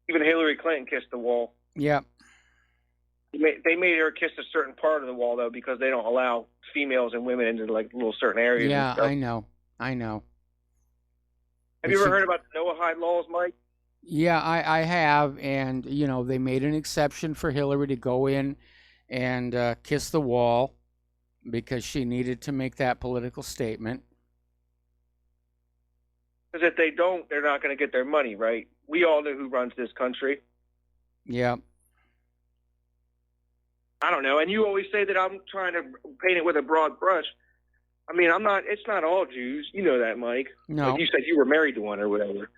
Even Hillary Clinton kissed the wall. Yeah. They made her kiss a certain part of the wall though, because they don't allow females and women into like little certain areas. Yeah, I know. Have you ever heard about the Noahide laws, Mike? Yeah, I have, and you know, they made an exception for Hillary to go in and kiss the wall because she needed to make that political statement. Because if they don't, they're not going to get their money, right? We all know who runs this country. Yeah. I don't know. And you always say that I'm trying to paint it with a broad brush. I mean, I'm not. It's not all Jews. You know that, Mike. No. Like you said, you were married to one or whatever.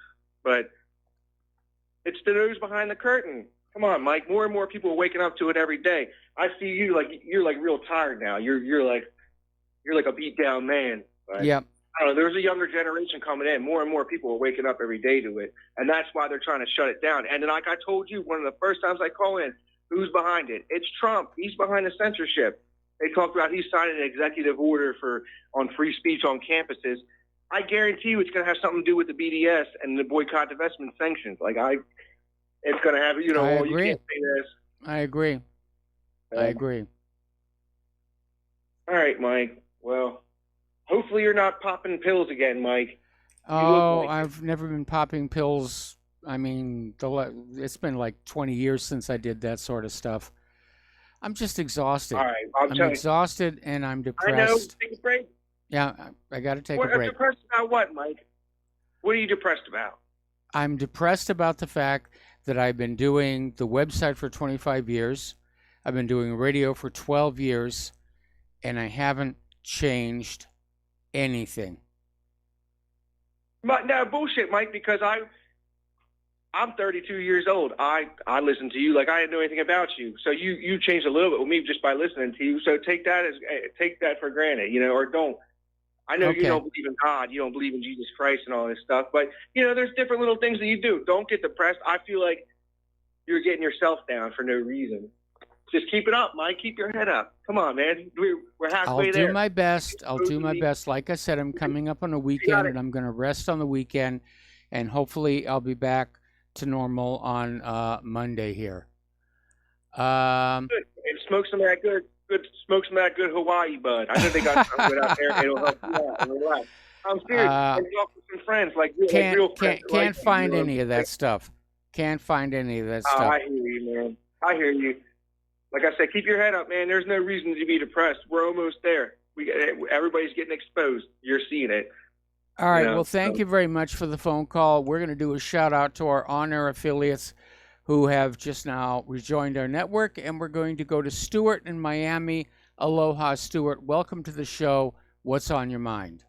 But it's the news behind the curtain. Come on, Mike. More and more people are waking up to it every day. I see you like you're like real tired now. You're like a beat down man. Right? Yep. I don't know. There's a younger generation coming in. More and more people are waking up every day to it, and that's why they're trying to shut it down. And then, like I told you, one of the first times I call in, who's behind it? It's Trump. He's behind the censorship. They talked about he's signing an executive order on free speech on campuses. I guarantee you, it's going to have something to do with the BDS and the boycott, divestment, sanctions. It's going to have, you know, you can't say this. I agree. I agree. All right, Mike. Well, hopefully you're not popping pills again, Mike. Oh, I've never been popping pills. I mean, it's been like 20 years since I did that sort of stuff. I'm just exhausted. All right, I'm exhausted and I'm depressed. I know. Take a break. Yeah, I got to take What, a break. depressed about what, Mike? What are you depressed about? I'm depressed about the fact that I've been doing the website for 25 years. I've been doing radio for 12 years, and I haven't changed anything. No, bullshit, Mike, because I'm 32 years old. I listen to you like I didn't know anything about you. So you changed a little bit with me just by listening to you. So take that for granted, or don't. I know you don't believe in God, you don't believe in Jesus Christ and all this stuff, but there's different little things that you do. Don't get depressed. I feel like you're getting yourself down for no reason. Just keep it up, Mike. Keep your head up. Come on, man. We're halfway there. I'll do my best. I'll do my best. Like I said, I'm coming up on a weekend, and I'm going to rest on the weekend, and hopefully I'll be back to normal on Monday here. Good. Smoke some of that good. Smoke some of that good Hawaii bud. I know they got some good out there. It'll help you out. Relax. I'm serious. And talk with some friends, like real friends. Can't find any of that stuff. Can't find any of that stuff. I hear you, man. I hear you. Like I said, keep your head up, man. There's no reason to be depressed. We're almost there. Everybody's getting exposed. You're seeing it. All right. Well, thank you very much for the phone call. We're going to do a shout out to our on-air affiliates who have just now rejoined our network, and we're going to go to Stuart in Miami. Aloha, Stuart. Welcome to the show. What's on your mind?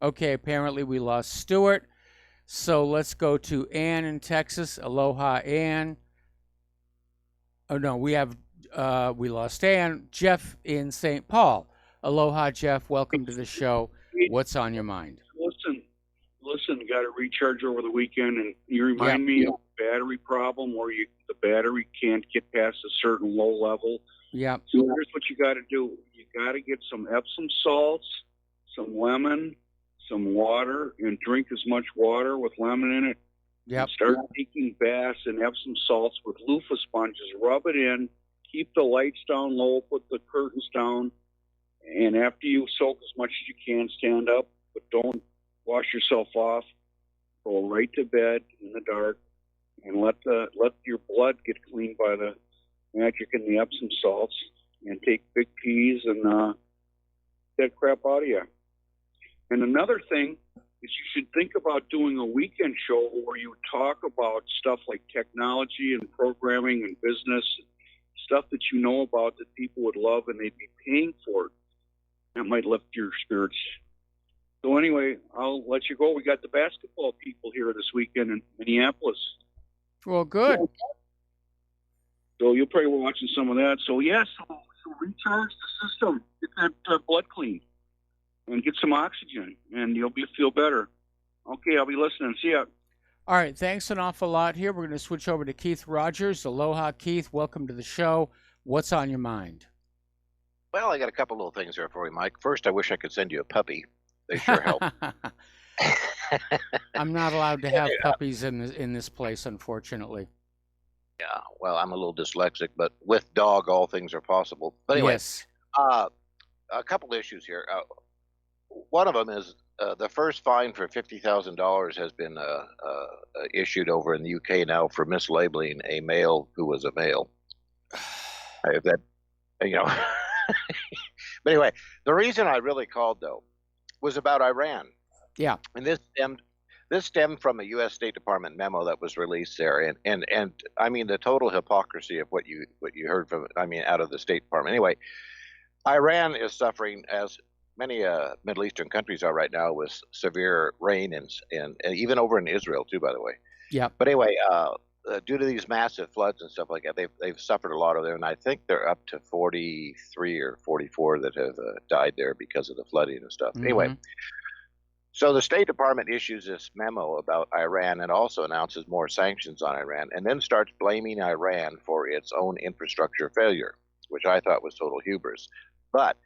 Okay, apparently we lost Stuart. So let's go to Ann in Texas. Aloha, Ann. Oh, no, we lost Ann. Jeff in St. Paul. Aloha, Jeff. Welcome to the show. What's on your mind? Listen, got to recharge over the weekend, and you remind me of a battery problem where the battery can't get past a certain low level. Yeah. So here's what you got to do. You got to get some Epsom salts, some lemon, some water, and drink as much water with lemon in it. Yep. Start taking baths in Epsom salts with loofah sponges. Rub it in. Keep the lights down low. Put the curtains down. And after you soak as much as you can, stand up, but don't wash yourself off. Go right to bed in the dark, and let your blood get cleaned by the magic in the Epsom salts. And take big peas and that crap out of you. And another thing is you should think about doing a weekend show where you talk about stuff like technology and programming and business, stuff that you know about that people would love and they'd be paying for it. That might lift your spirits. So anyway, I'll let you go. We got the basketball people here this weekend in Minneapolis. Well, good. So you'll probably be watching some of that. So yes, so recharge the system, get that blood clean, and get some oxygen, and you'll feel better. Okay, I'll be listening. See ya. All right, thanks an awful lot here. We're going to switch over to Keith Rogers. Aloha, Keith. Welcome to the show. What's on your mind? Well, I got a couple little things here for you, Mike. First, I wish I could send you a puppy. They sure help. I'm not allowed to have puppies in this place, unfortunately. Yeah, well, I'm a little dyslexic, but with dog, all things are possible. But anyway, yes. A couple issues here. One of them is the first fine for $50,000 has been issued over in the UK now for mislabeling a male who was a male. If that, But anyway, the reason I really called, though, was about Iran. Yeah. And this stemmed from a U.S. State Department memo that was released there, and I mean the total hypocrisy of what you heard from out of the State Department. Anyway, Iran is suffering, as many Middle Eastern countries are right now, with severe rain and even over in Israel too, by the way. Yeah. But anyway, due to these massive floods and stuff like that, they've suffered a lot of them, and I think they're up to 43 or 44 that have died there because of the flooding and stuff. Mm-hmm. Anyway. So the State Department issues this memo about Iran and also announces more sanctions on Iran, and then starts blaming Iran for its own infrastructure failure, which I thought was total hubris. But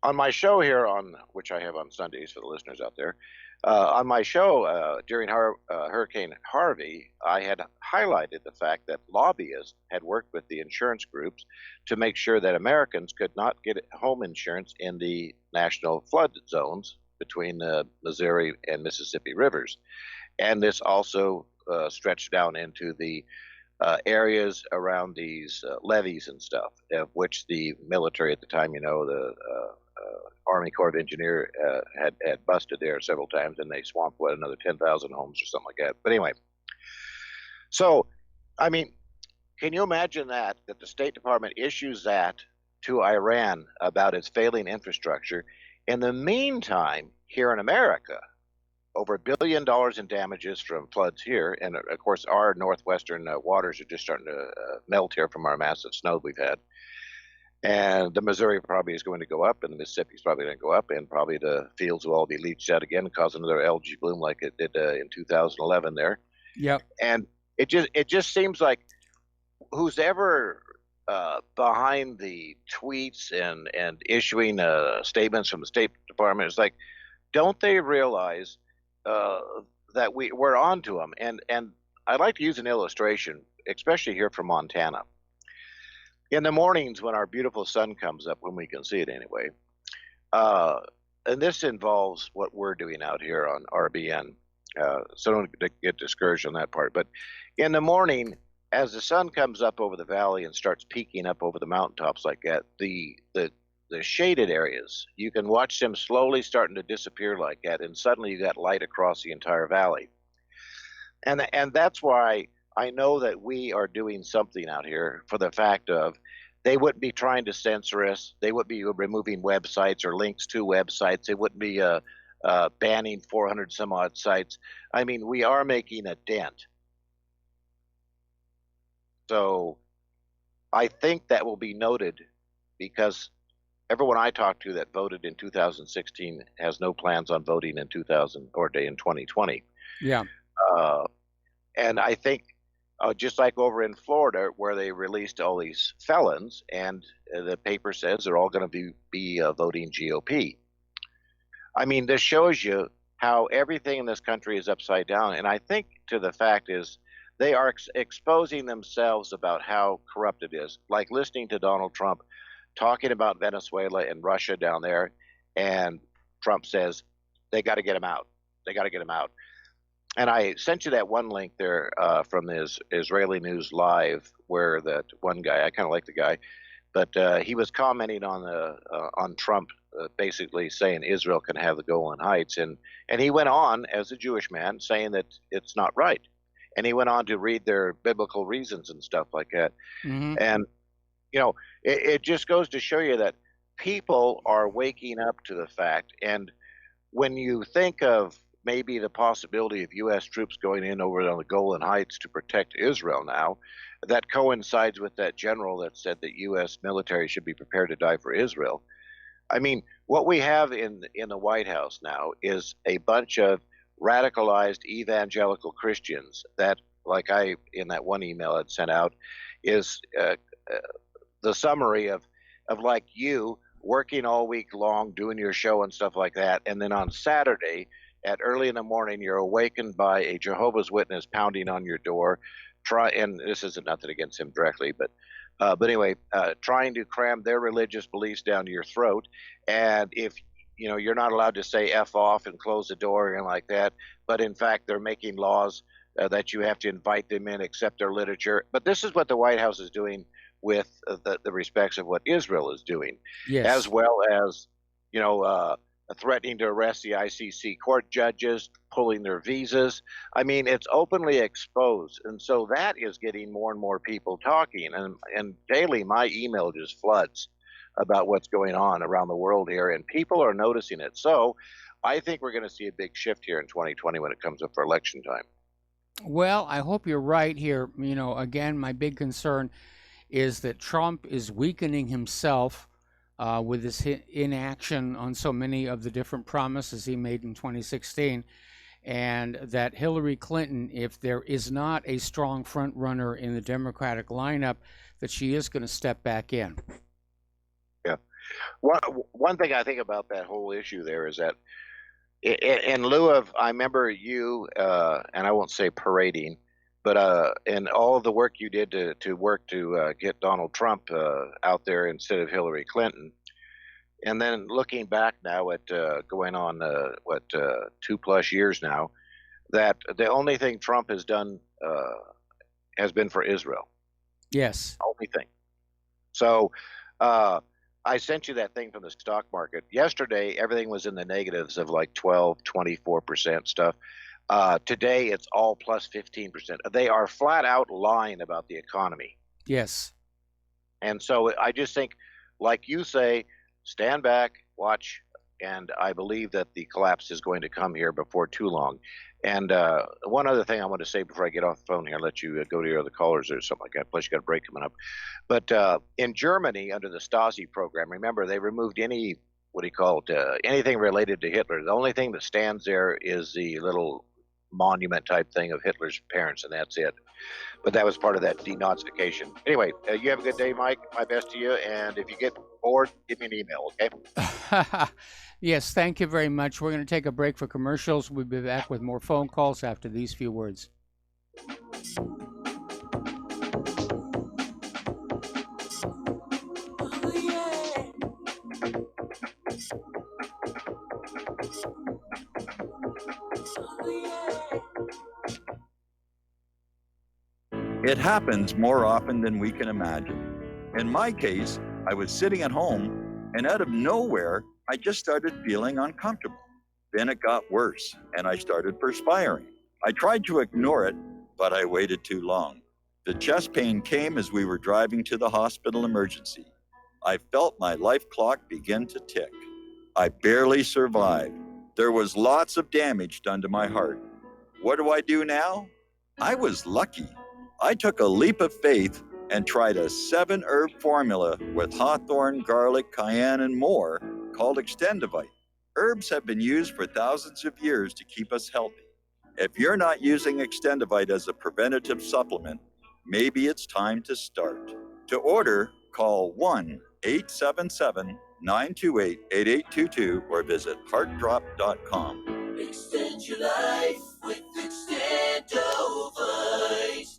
on my show here, which I have on Sundays for the listeners out there, on my show during Hurricane Harvey, I had highlighted the fact that lobbyists had worked with the insurance groups to make sure that Americans could not get home insurance in the national flood zones between the Missouri and Mississippi rivers. And this also stretched down into the areas around these levees and stuff, of which the military at the time, the Army Corps of Engineer had busted there several times, and they swamped another 10,000 homes or something like that. But anyway, so I mean, can you imagine that the State Department issues that to Iran about its failing infrastructure? In the meantime, here in America, over $1 billion in damages from floods here, and of course our northwestern waters are just starting to melt here from our massive snow we've had. And the Missouri probably is going to go up, and the Mississippi is probably going to go up, and probably the fields will all be leached out again and cause another algae bloom like it did in 2011 there. Yep. And it just seems like who's ever behind the tweets and issuing statements from the State Department is like, don't they realize that we're on to them? And I'd like to use an illustration, especially here from Montana. In the mornings when our beautiful sun comes up, when we can see it anyway, and this involves what we're doing out here on RBN, so don't get discouraged on that part. But in the morning, as the sun comes up over the valley and starts peeking up over the mountaintops like that, the shaded areas, you can watch them slowly starting to disappear like that, and suddenly you got light across the entire valley. And that's why I know that we are doing something out here, for the fact of they wouldn't be trying to censor us. They wouldn't be removing websites or links to websites. They wouldn't be banning 400 some odd sites. I mean, we are making a dent. So I think that will be noted, because everyone I talked to that voted in 2016 has no plans on voting in 2020. Yeah. And I think just like over in Florida, where they released all these felons, and the paper says they're all going to be voting GOP. I mean, this shows you how everything in this country is upside down. And I think to the fact is they are exposing themselves about how corrupt it is, like listening to Donald Trump talking about Venezuela and Russia down there, and Trump says they got to get them out. They got to get them out. And I sent you that one link there from this Israeli News Live, where that one guy, I kind of like the guy, but he was commenting on Trump, basically saying Israel can have the Golan Heights, and he went on as a Jewish man saying that it's not right, and he went on to read their biblical reasons and stuff like that. Mm-hmm. And it just goes to show you that people are waking up to the fact. And when you think of maybe the possibility of U.S. troops going in over on the Golan Heights to protect Israel now, that coincides with that general that said that U.S. military should be prepared to die for Israel. I mean, what we have in the White House now is a bunch of radicalized evangelical Christians that, like I, in that one email I'd sent out, is the summary of like you working all week long, doing your show and stuff like that, and then on Saturday at early in the morning, you're awakened by a Jehovah's Witness pounding on your door, and this isn't nothing against him directly, but anyway, trying to cram their religious beliefs down your throat. And if you're not allowed to say F off and close the door and like that, but in fact they're making laws that you have to invite them in, accept their literature. But this is what the White House is doing with the respects of what Israel is doing, yes, as well as threatening to arrest the ICC court judges, pulling their visas. I mean, it's openly exposed, and so that is getting more and more people talking. And daily, my email just floods about what's going on around the world here, and people are noticing it. So I think we're going to see a big shift here in 2020 when it comes up for election time. Well, I hope you're right here. Again, my big concern is that Trump is weakening himself with his inaction on so many of the different promises he made in 2016, and that Hillary Clinton, if there is not a strong front runner in the Democratic lineup, that she is going to step back in. Yeah. One thing I think about that whole issue there is that in lieu of, I remember you, and I won't say parading, but in all of the work you did to work to get Donald Trump out there instead of Hillary Clinton, and then looking back now at going on 2+ years now, that the only thing Trump has done has been for Israel. Yes. Only thing. So I sent you that thing from the stock market. Yesterday, everything was in the negatives of like 12, 24% stuff. Today, it's all plus 15%. They are flat out lying about the economy. Yes. And so I just think, like you say, stand back, watch, and I believe that the collapse is going to come here before too long. And one other thing I want to say before I get off the phone here, let you go to your other callers or something like that. Plus, you got a break coming up. But in Germany, under the Stasi program, remember, they removed any, what do you call it, anything related to Hitler. The only thing that stands there is the little monument type thing of Hitler's parents, and that's it. But that was part of that denazification. Anyway, you have a good day, Mike. My best to you. And if you get bored, give me an email, okay? Yes, thank you very much. We're going to take a break for commercials. We'll be back with more phone calls after these few words. It happens more often than we can imagine. In my case, I was sitting at home, and out of nowhere, I just started feeling uncomfortable. Then it got worse, and I started perspiring. I tried to ignore it, but I waited too long. The chest pain came as we were driving to the hospital emergency. I felt my life clock begin to tick. I barely survived. There was lots of damage done to my heart. What do I do now? I was lucky. I took a leap of faith and tried a 7-herb formula with hawthorn, garlic, cayenne, and more called Extendivite. Herbs have been used for thousands of years to keep us healthy. If you're not using Extendivite as a preventative supplement, maybe it's time to start. To order, call 1-877-928-8822 or visit heartdrop.com. Extend your life with Extendovite.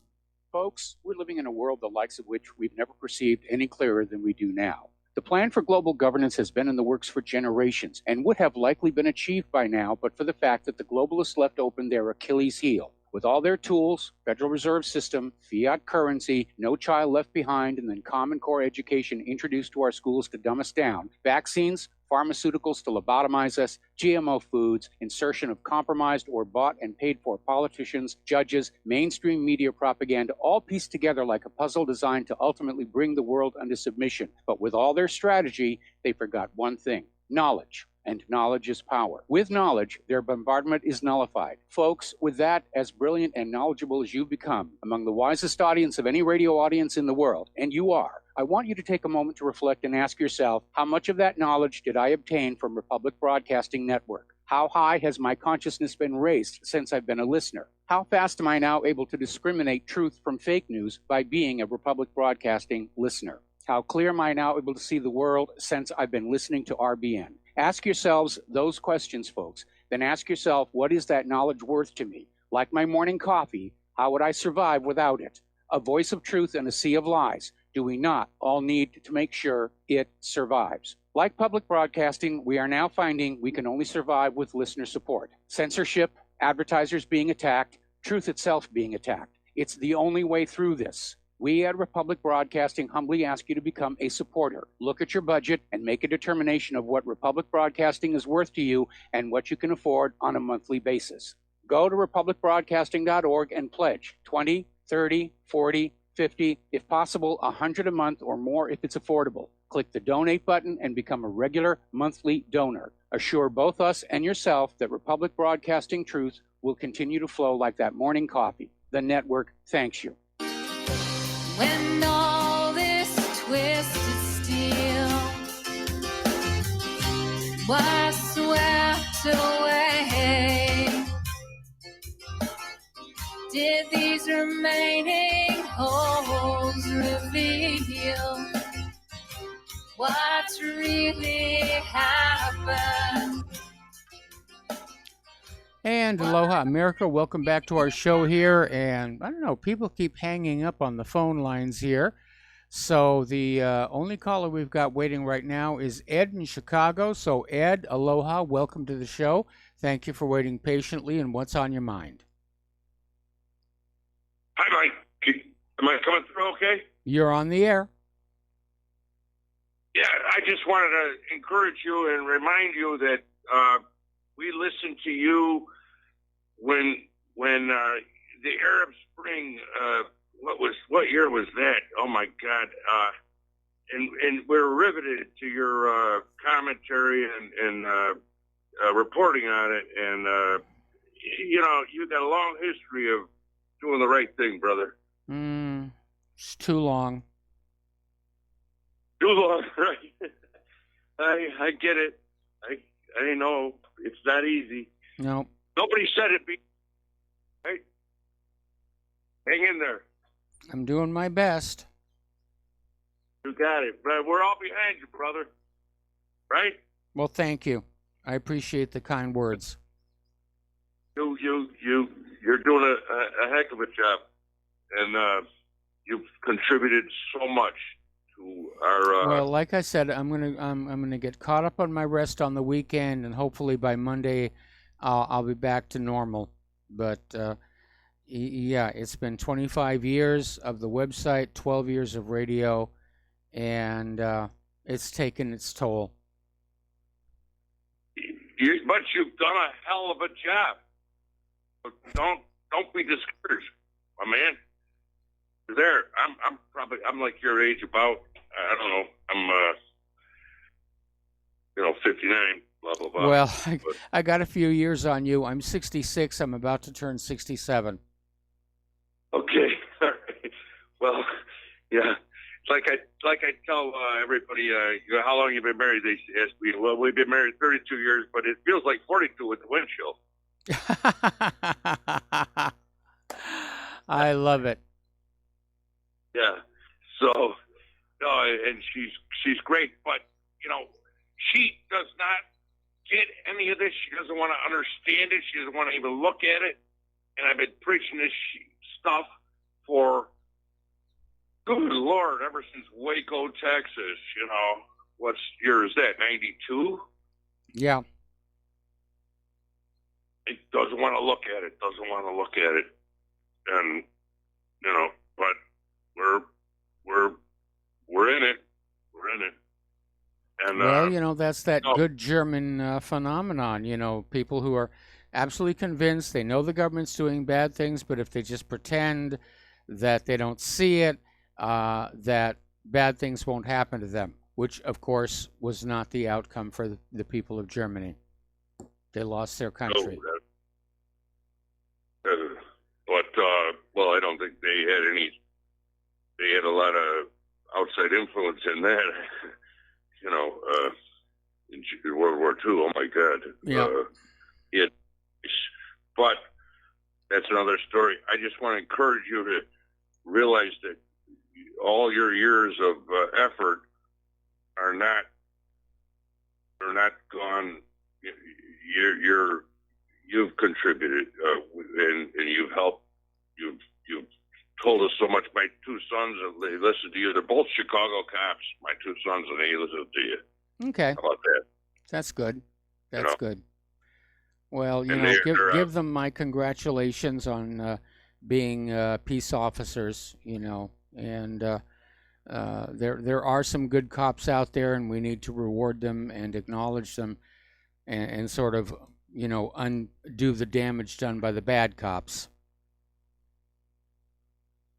Folks, we're living in a world the likes of which we've never perceived any clearer than we do now. The plan for global governance has been in the works for generations and would have likely been achieved by now, but for the fact that the globalists left open their Achilles heel. With all their tools, Federal Reserve System, fiat currency, no child left behind, and then Common Core education introduced to our schools to dumb us down, vaccines, pharmaceuticals to lobotomize us, GMO foods, insertion of compromised or bought and paid for politicians, judges, mainstream media propaganda, all pieced together like a puzzle designed to ultimately bring the world under submission. But with all their strategy, they forgot one thing: knowledge. And knowledge is power. With knowledge, their bombardment is nullified. Folks, with that, as brilliant and knowledgeable as you've become, among the wisest audience of any radio audience in the world, and you are, I want you to take a moment to reflect and ask yourself, how much of that knowledge did I obtain from Republic Broadcasting Network? How high has my consciousness been raised since I've been a listener? How fast am I now able to discriminate truth from fake news by being a Republic Broadcasting listener? How clear am I now able to see the world since I've been listening to RBN? Ask yourselves those questions, folks. Then ask yourself, what is that knowledge worth to me? Like my morning coffee, how would I survive without it? A voice of truth in a sea of lies. Do we not all need to make sure it survives? Like public broadcasting, we are now finding we can only survive with listener support. Censorship, advertisers being attacked, truth itself being attacked. It's the only way through this. We at Republic Broadcasting humbly ask you to become a supporter. Look at your budget and make a determination of what Republic Broadcasting is worth to you and what you can afford on a monthly basis. Go to republicbroadcasting.org and pledge $20, $30, $40, $50, if possible, $100 a month or more if it's affordable. Click the donate button and become a regular monthly donor. Assure both us and yourself that Republic Broadcasting truth will continue to flow like that morning coffee. The network thanks you. When all this twisted steel was swept away, did these remaining holes reveal what's really happened? And aloha, America. Welcome back to our show here. And I don't know, people keep hanging up on the phone lines here. So the only caller we've got waiting right now is Ed in Chicago. So Ed, aloha, welcome to the show. Thank you for waiting patiently. And what's on your mind? Hi, Mike. Am I coming through okay? You're on the air. Yeah, I just wanted to encourage you and remind you that we listened to you when the Arab Spring. What year was that? Oh my God! And we're riveted to your commentary and reporting on it. And you got a long history of doing the right thing, brother. It's too long. Too long, right? I get it. I know it's not easy. No. Nobody said it. Right? Hang in there. I'm doing my best. You got it. But we're all behind you, brother. Right? Well, thank you. I appreciate the kind words. You're doing a heck of a job, and you've contributed so much to our. Well, like I said, I'm gonna get caught up on my rest on the weekend, and hopefully by Monday, I'll be back to normal. But yeah, it's been 25 years of the website, 12 years of radio, and it's taken its toll. But you've done a hell of a job. Don't be discouraged, my man. You're there. I'm like your age about. I don't know. I'm 59. Blah blah blah. Well, I got a few years on you. I'm 66. I'm about to turn 67. Okay. All right. Well, yeah. Like I tell everybody, how long you been married? They ask me. Well, we've been married 32 years, but it feels like 42 with the windshield. I love it. Yeah. So, and she's great, but she does not get any of this. She doesn't want to understand it. She doesn't want to even look at it. And I've been preaching this stuff for, good Lord, ever since Waco, Texas. What year is that? 92? Yeah. It doesn't want to look at it. And but we're in it. And well, that's that good German phenomenon. People who are absolutely convinced they know the government's doing bad things, but if they just pretend that they don't see it, that bad things won't happen to them, which of course was not the outcome for the people of Germany. They lost their country. Well, I don't think they had any. They had a lot of outside influence in that. In World War II. Oh my God. Yeah. But that's another story. I just want to encourage you to realize that all your years of effort are not gone. You've contributed and you've helped. You've told us so much. My two sons, they listen to you. They're both Chicago cops. My two sons, and they listen to you. Okay. How about that? That's good. That's good. Well, give them my congratulations on being peace officers. And there are some good cops out there, and we need to reward them and acknowledge them, and sort of undo the damage done by the bad cops.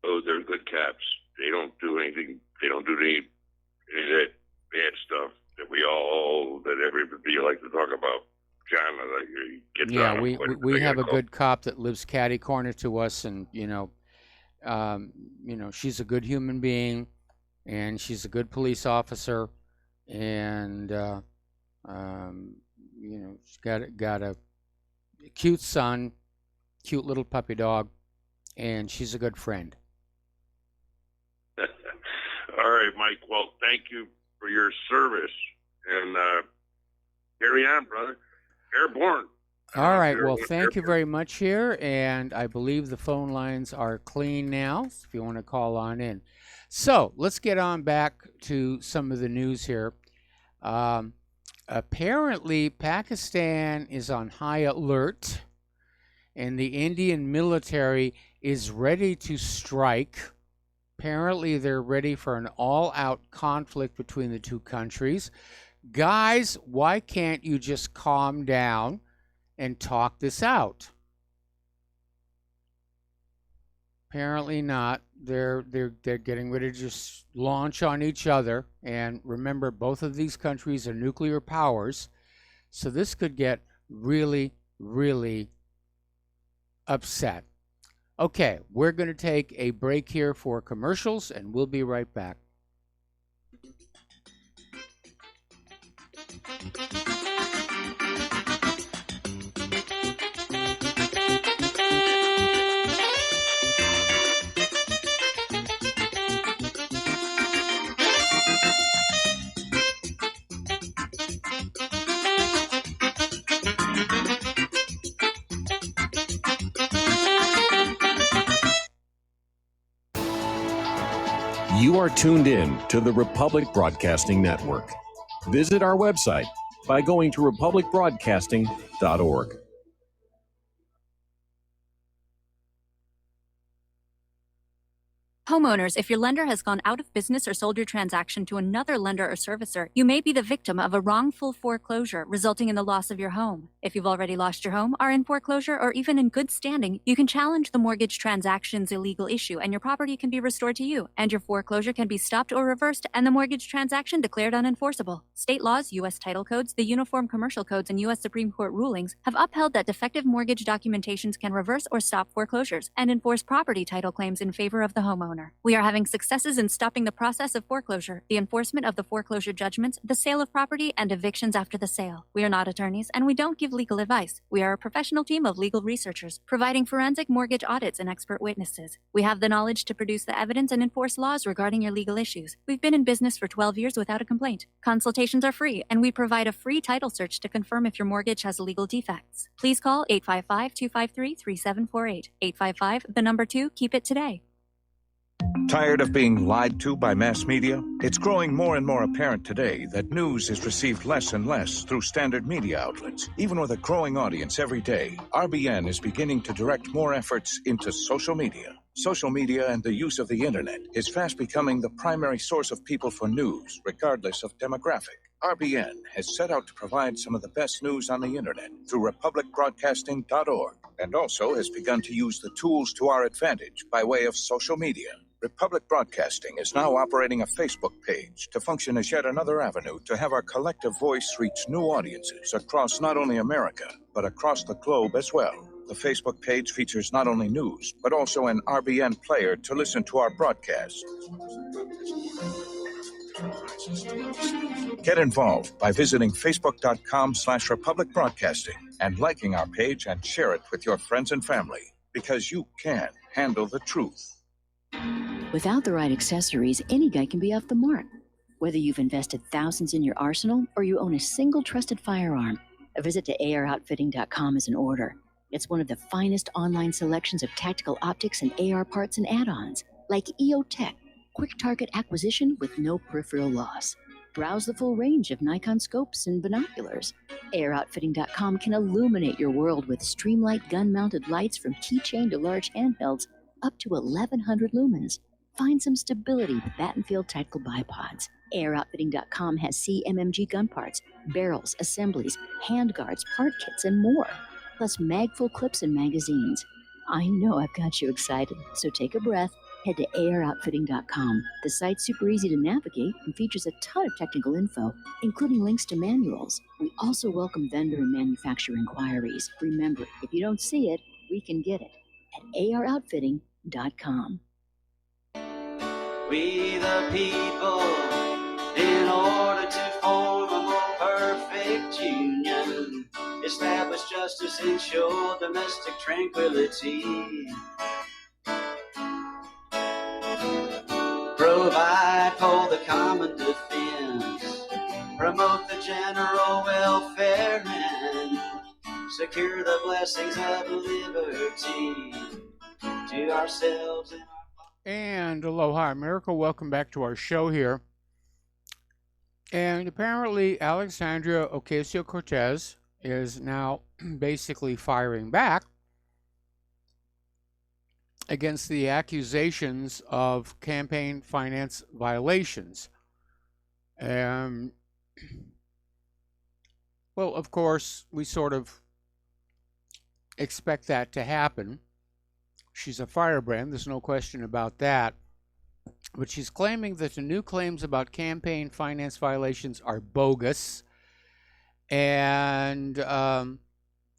Oh, they're good cops. They don't do anything. They don't do any of that bad stuff that everybody like to talk about. John, yeah, we have a good cop that lives catty corner to us, and she's a good human being, and she's a good police officer, and she's got a cute son, cute little puppy dog, and she's a good friend. All right, Mike. Well, thank you for your service, and carry on, brother. Airborne. All right. Well, thank you very much here, and I believe the phone lines are clean now, if you want to call on in. So let's get on back to some of the news here. Apparently, Pakistan is on high alert, and the Indian military is ready to strike Apparently, they're ready for an all-out conflict between the two countries. Guys, why can't you just calm down and talk this out? Apparently not. They're getting ready to just launch on each other. And remember, both of these countries are nuclear powers, so this could get really, really upset. Okay, we're going to take a break here for commercials, and we'll be right back. You are tuned in to the Republic Broadcasting Network. Visit our website by going to republicbroadcasting.org. Homeowners, if your lender has gone out of business or sold your transaction to another lender or servicer, you may be the victim of a wrongful foreclosure, resulting in the loss of your home. If you've already lost your home, are in foreclosure, or even in good standing, you can challenge the mortgage transaction's illegal issue, and your property can be restored to you, and your foreclosure can be stopped or reversed, and the mortgage transaction declared unenforceable. State laws, U.S. title codes, the Uniform Commercial Codes, and U.S. Supreme Court rulings have upheld that defective mortgage documentations can reverse or stop foreclosures and enforce property title claims in favor of the homeowner. We are having successes in stopping the process of foreclosure, the enforcement of the foreclosure judgments, the sale of property, and evictions after the sale. We are not attorneys, and we don't give legal advice. We are a professional team of legal researchers, providing forensic mortgage audits and expert witnesses. We have the knowledge to produce the evidence and enforce laws regarding your legal issues. We've been in business for 12 years without a complaint. Consultations are free, and we provide a free title search to confirm if your mortgage has legal defects. Please call 855-253-3748. 855, the number 2, keep it today. Tired of being lied to by mass media? It's growing more and more apparent today that news is received less and less through standard media outlets. Even with a growing audience every day, RBN is beginning to direct more efforts into social media. Social media and the use of the internet is fast becoming the primary source of people for news, regardless of demographic. RBN has set out to provide some of the best news on the internet through republicbroadcasting.org, and also has begun to use the tools to our advantage by way of social media. Republic Broadcasting is now operating a Facebook page to function as yet another avenue to have our collective voice reach new audiences across not only America, but across the globe as well. The Facebook page features not only news, but also an RBN player to listen to our broadcasts. Get involved by visiting facebook.com/Republic Broadcasting and liking our page and share it with your friends and family, because you can handle the truth. Without the right accessories, any guy can be off the mark. Whether you've invested thousands in your arsenal or you own a single trusted firearm, a visit to AROutfitting.com is in order. It's one of the finest online selections of tactical optics and AR parts and add-ons, like EOTech, quick target acquisition with no peripheral loss. Browse the full range of Nikon scopes and binoculars. AROutfitting.com can illuminate your world with Streamlight gun-mounted lights from keychain to large handhelds up to 1,100 lumens. Find some stability with Battenfield tactical bipods. AirOutfitting.com has CMMG gun parts, barrels, assemblies, handguards, part kits, and more. Plus magful clips and magazines. I know I've got you excited, so take a breath. Head to AirOutfitting.com. The site's super easy to navigate and features a ton of technical info, including links to manuals. We also welcome vendor and manufacturer inquiries. Remember, if you don't see it, we can get it at AROutfitting.com. We the people, in order to form a more perfect union, establish justice, ensure domestic tranquility, provide for the common defense, promote the general welfare, and secure the blessings of liberty to ourselves and aloha America. Welcome back to our show here. And apparently Alexandria Ocasio-Cortez is now basically firing back against the accusations of campaign finance violations. Well, of course, we sort of expect that to happen. She's a firebrand, there's no question about that. But she's claiming that the new claims about campaign finance violations are bogus and,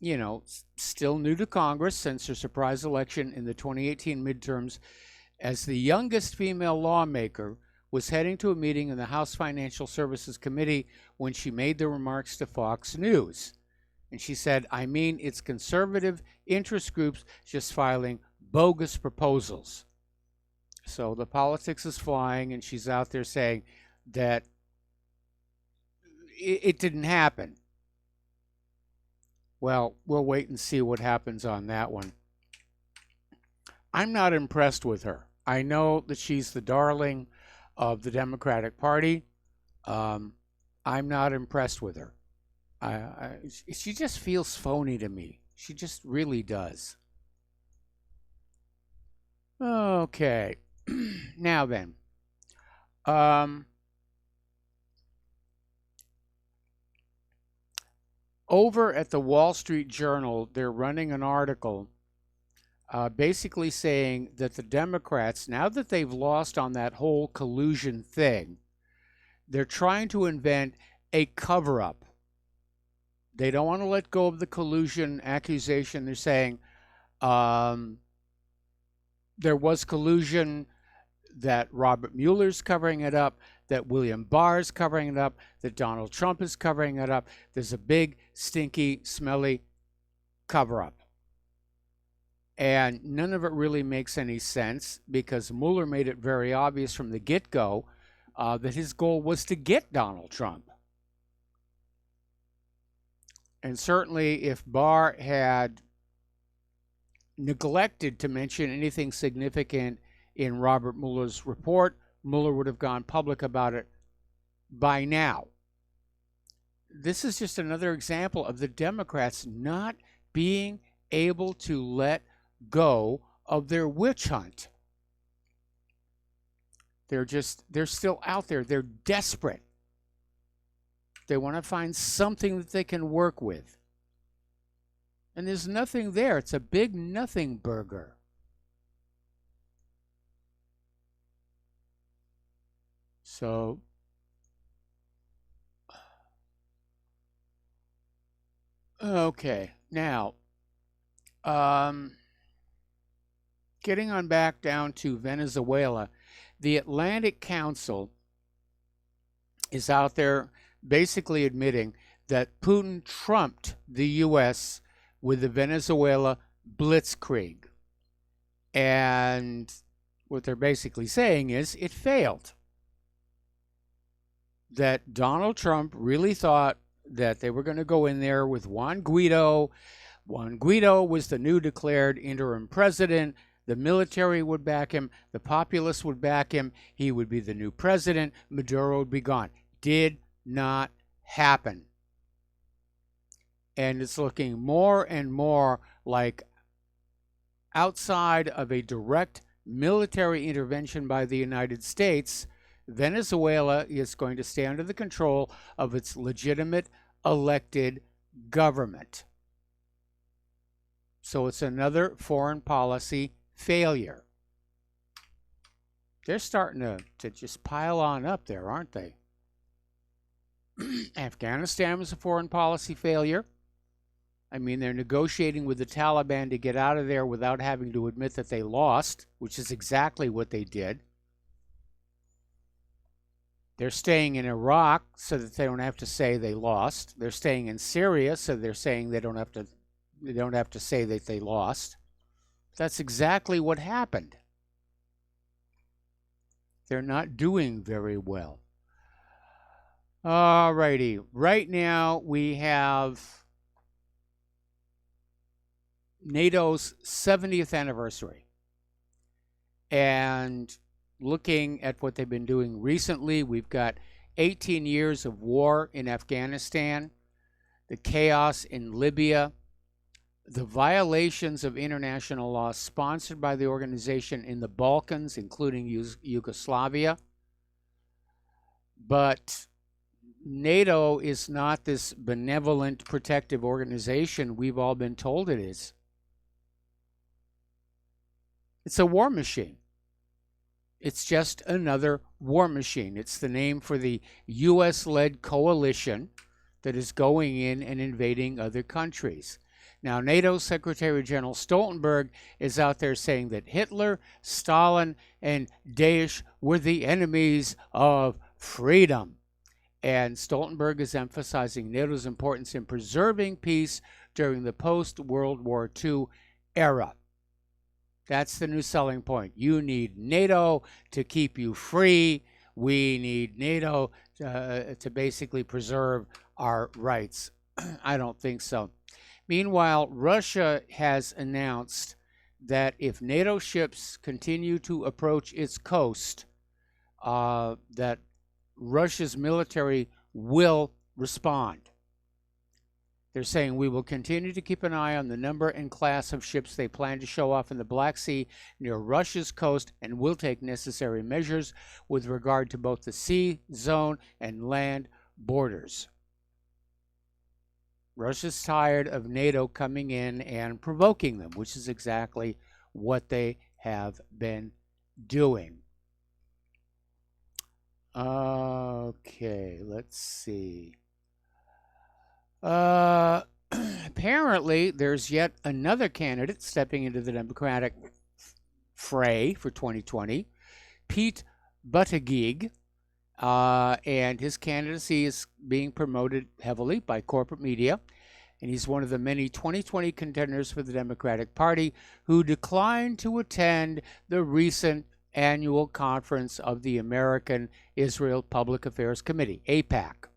you know, still new to Congress since her surprise election in the 2018 midterms. As the youngest female lawmaker, was heading to a meeting in the House Financial Services Committee when she made the remarks to Fox News. And she said, I mean, it's conservative interest groups just filing bogus proposals. So the politics is flying, and she's out there saying that it didn't happen. Well, we'll wait and see what happens on that one. I'm not impressed with her. I know that she's the darling of the Democratic Party. I'm not impressed with her. She just feels phony to me. She just really does. Okay. Now then. Over at the Wall Street Journal, they're running an article basically saying that the Democrats, now that they've lost on that whole collusion thing, they're trying to invent a cover-up. They don't want to let go of the collusion accusation. They're saying there was collusion, that Robert Mueller's covering it up, that William Barr's covering it up, that Donald Trump is covering it up. There's a big, stinky, smelly cover-up. And none of it really makes any sense because Mueller made it very obvious from the get-go that his goal was to get Donald Trump. And certainly if Barr had neglected to mention anything significant in Robert Mueller's report, Mueller would have gone public about it by now. This is just another example of the Democrats not being able to let go of their witch hunt. They're still out there. They're desperate. They want to find something that they can work with. And there's nothing there. It's a big nothing burger. So, okay, now, getting on back down to Venezuela, the Atlantic Council is out there basically admitting that Putin trumped the U.S. with the Venezuela blitzkrieg. And what they're basically saying is it failed. That Donald Trump really thought that they were going to go in there with Juan Guaido. Juan Guaido was the new declared interim president. The military would back him. The populace would back him. He would be the new president. Maduro would be gone. Did not happen. And it's looking more and more like outside of a direct military intervention by the United States, Venezuela is going to stay under the control of its legitimate elected government. So it's another foreign policy failure. They're starting to just pile on up there, aren't they? Afghanistan was a foreign policy failure. I mean, they're negotiating with the Taliban to get out of there without having to admit that they lost, which is exactly what they did. They're staying in Iraq so that they don't have to say they lost. They're staying in Syria so they're saying they don't have to say that they lost. That's exactly what happened. They're not doing very well. All righty. Right now we have NATO's 70th anniversary. And looking at what they've been doing recently, we've got 18 years of war in Afghanistan, the chaos in Libya, the violations of international law sponsored by the organization in the Balkans, including Yugoslavia. But NATO is not this benevolent, protective organization we've all been told it is. It's a war machine. It's just another war machine. It's the name for the U.S.-led coalition that is going in and invading other countries. Now, NATO Secretary General Stoltenberg is out there saying that Hitler, Stalin, and Daesh were the enemies of freedom. And Stoltenberg is emphasizing NATO's importance in preserving peace during the post-World War II era. That's the new selling point. You need NATO to keep you free. We need NATO to basically preserve our rights. I don't think so. Meanwhile, Russia has announced that if NATO ships continue to approach its coast, that Russia's military will respond. They're saying we will continue to keep an eye on the number and class of ships they plan to show off in the Black Sea near Russia's coast and will take necessary measures with regard to both the sea zone and land borders. Russia's tired of NATO coming in and provoking them, which is exactly what they have been doing. Okay, let's see. Apparently, there's yet another candidate stepping into the Democratic fray for 2020, Pete Buttigieg, and his candidacy is being promoted heavily by corporate media, and he's one of the many 2020 contenders for the Democratic Party who declined to attend the recent annual conference of the American Israel Public Affairs Committee, AIPAC.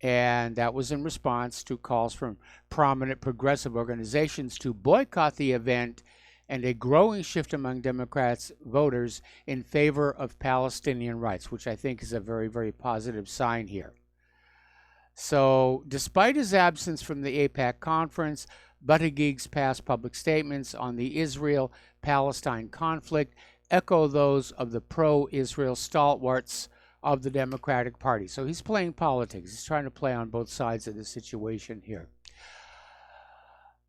And that was in response to calls from prominent progressive organizations to boycott the event and a growing shift among Democrats voters in favor of Palestinian rights, which I think is a very, very positive sign here. So despite his absence from the AIPAC conference, Buttigieg's past public statements on the Israel-Palestine conflict echo those of the pro-Israel stalwarts of the Democratic Party. So he's playing politics. He's trying to play on both sides of the situation here.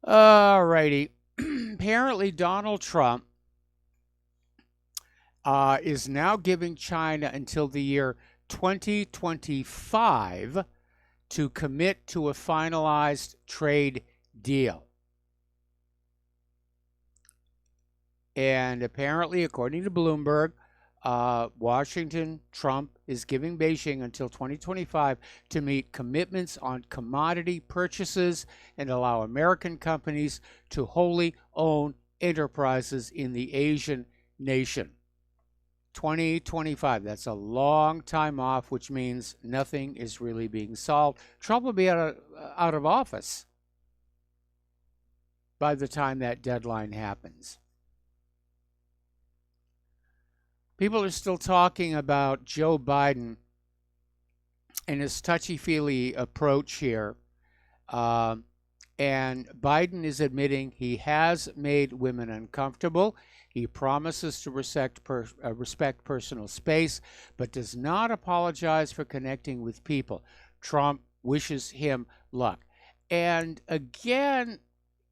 All righty. Apparently, Donald Trump is now giving China until the year 2025 to commit to a finalized trade deal. And apparently, according to Bloomberg, Washington, Trump is giving Beijing until 2025 to meet commitments on commodity purchases and allow American companies to wholly own enterprises in the Asian nation. 2025, that's a long time off, which means nothing is really being solved. Trump will be out of office by the time that deadline happens. People are still talking about Joe Biden and his touchy-feely approach here. And Biden is admitting he has made women uncomfortable. He promises to respect personal space, but does not apologize for connecting with people. Trump wishes him luck. And again,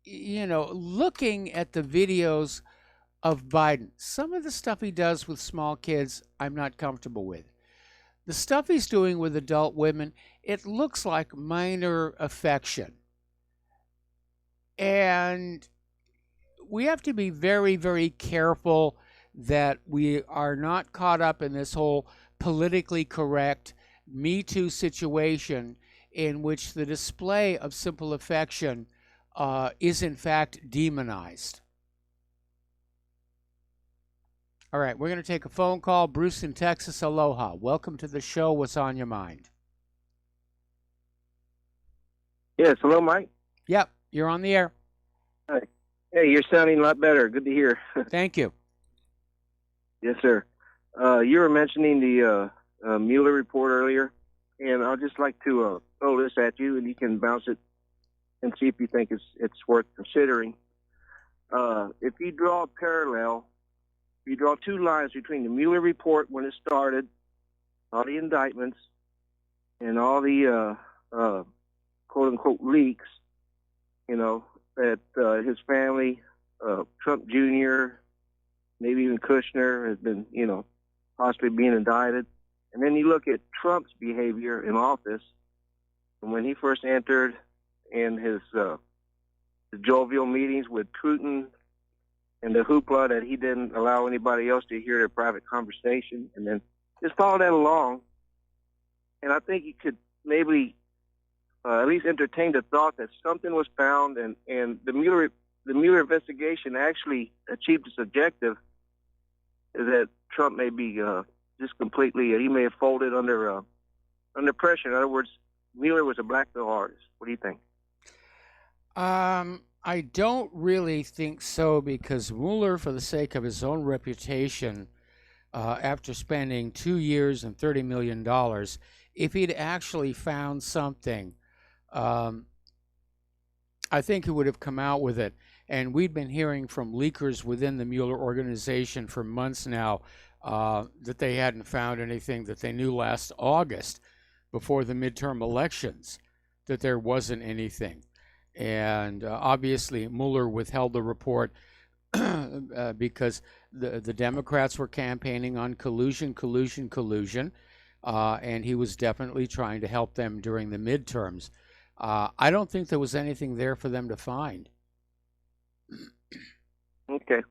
you know, looking at the videos of Biden, some of the stuff he does with small kids, I'm not comfortable with. The stuff he's doing with adult women, it looks like minor affection. And we have to be very, very careful that we are not caught up in this whole politically correct Me Too situation in which the display of simple affection is in fact demonized. All right, we're going to take a phone call. Bruce in Texas, aloha. Welcome to the show. What's on your mind? Yes, hello, Mike. Yep, you're on the air. Hi. Hey, you're sounding a lot better. Good to hear. Thank you. Yes, sir. You were mentioning the Mueller report earlier, and I'd just like to throw this at you, and you can bounce it and see if you think it's worth considering. If you draw a parallel, if you draw two lines between the Mueller report when it started, all the indictments, and all the quote-unquote leaks, that his family, Trump Jr., maybe even Kushner, has been, possibly being indicted. And then you look at Trump's behavior in office, and when he first entered in his jovial meetings with Putin, and the hoopla that he didn't allow anybody else to hear their private conversation, and then just follow that along. And I think you could maybe at least entertain the thought that something was found, and the Mueller investigation actually achieved its objective, is that Trump may be just completely, he may have folded under pressure. In other words, Mueller was a blackmail artist. What do you think? I don't really think so, because Mueller, for the sake of his own reputation, after spending 2 years and $30 million, if he'd actually found something, I think he would have come out with it. And we've been hearing from leakers within the Mueller organization for months now that they hadn't found anything, that they knew last August before the midterm elections that there wasn't anything. And obviously Mueller withheld the report because the Democrats were campaigning on collusion, and he was definitely trying to help them during the midterms. I don't think there was anything there for them to find. Okay.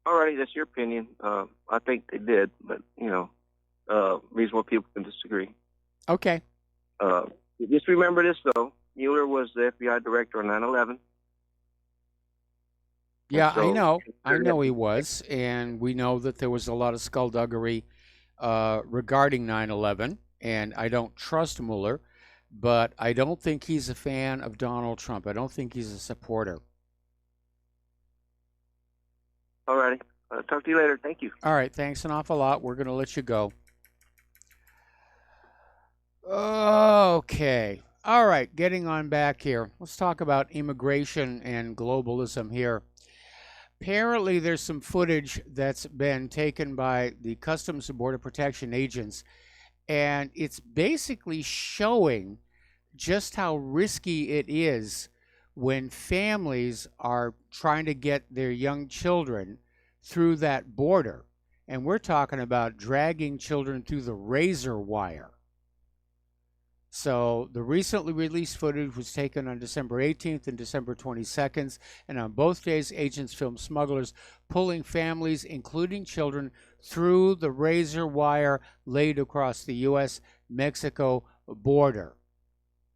All right, that's your opinion. I think they did, but, reasonable people can disagree. Okay. Just remember this, though. Mueller was the FBI director on 9/11. Yeah, So, I know he was, and we know that there was a lot of skullduggery regarding 9/11, and I don't trust Mueller, but I don't think he's a fan of Donald Trump. I don't think he's a supporter. All righty. Talk to you later. Thank you. All right, thanks an awful lot. We're going to let you go. Okay. All right, getting on back here. Let's talk about immigration and globalism here. Apparently, there's some footage that's been taken by the Customs and Border Protection agents, and it's basically showing just how risky it is when families are trying to get their young children through that border. And we're talking about dragging children through the razor wire. So the recently released footage was taken on December 18th and December 22nd, and on both days, agents filmed smugglers pulling families, including children, through the razor wire laid across the U.S.-Mexico border.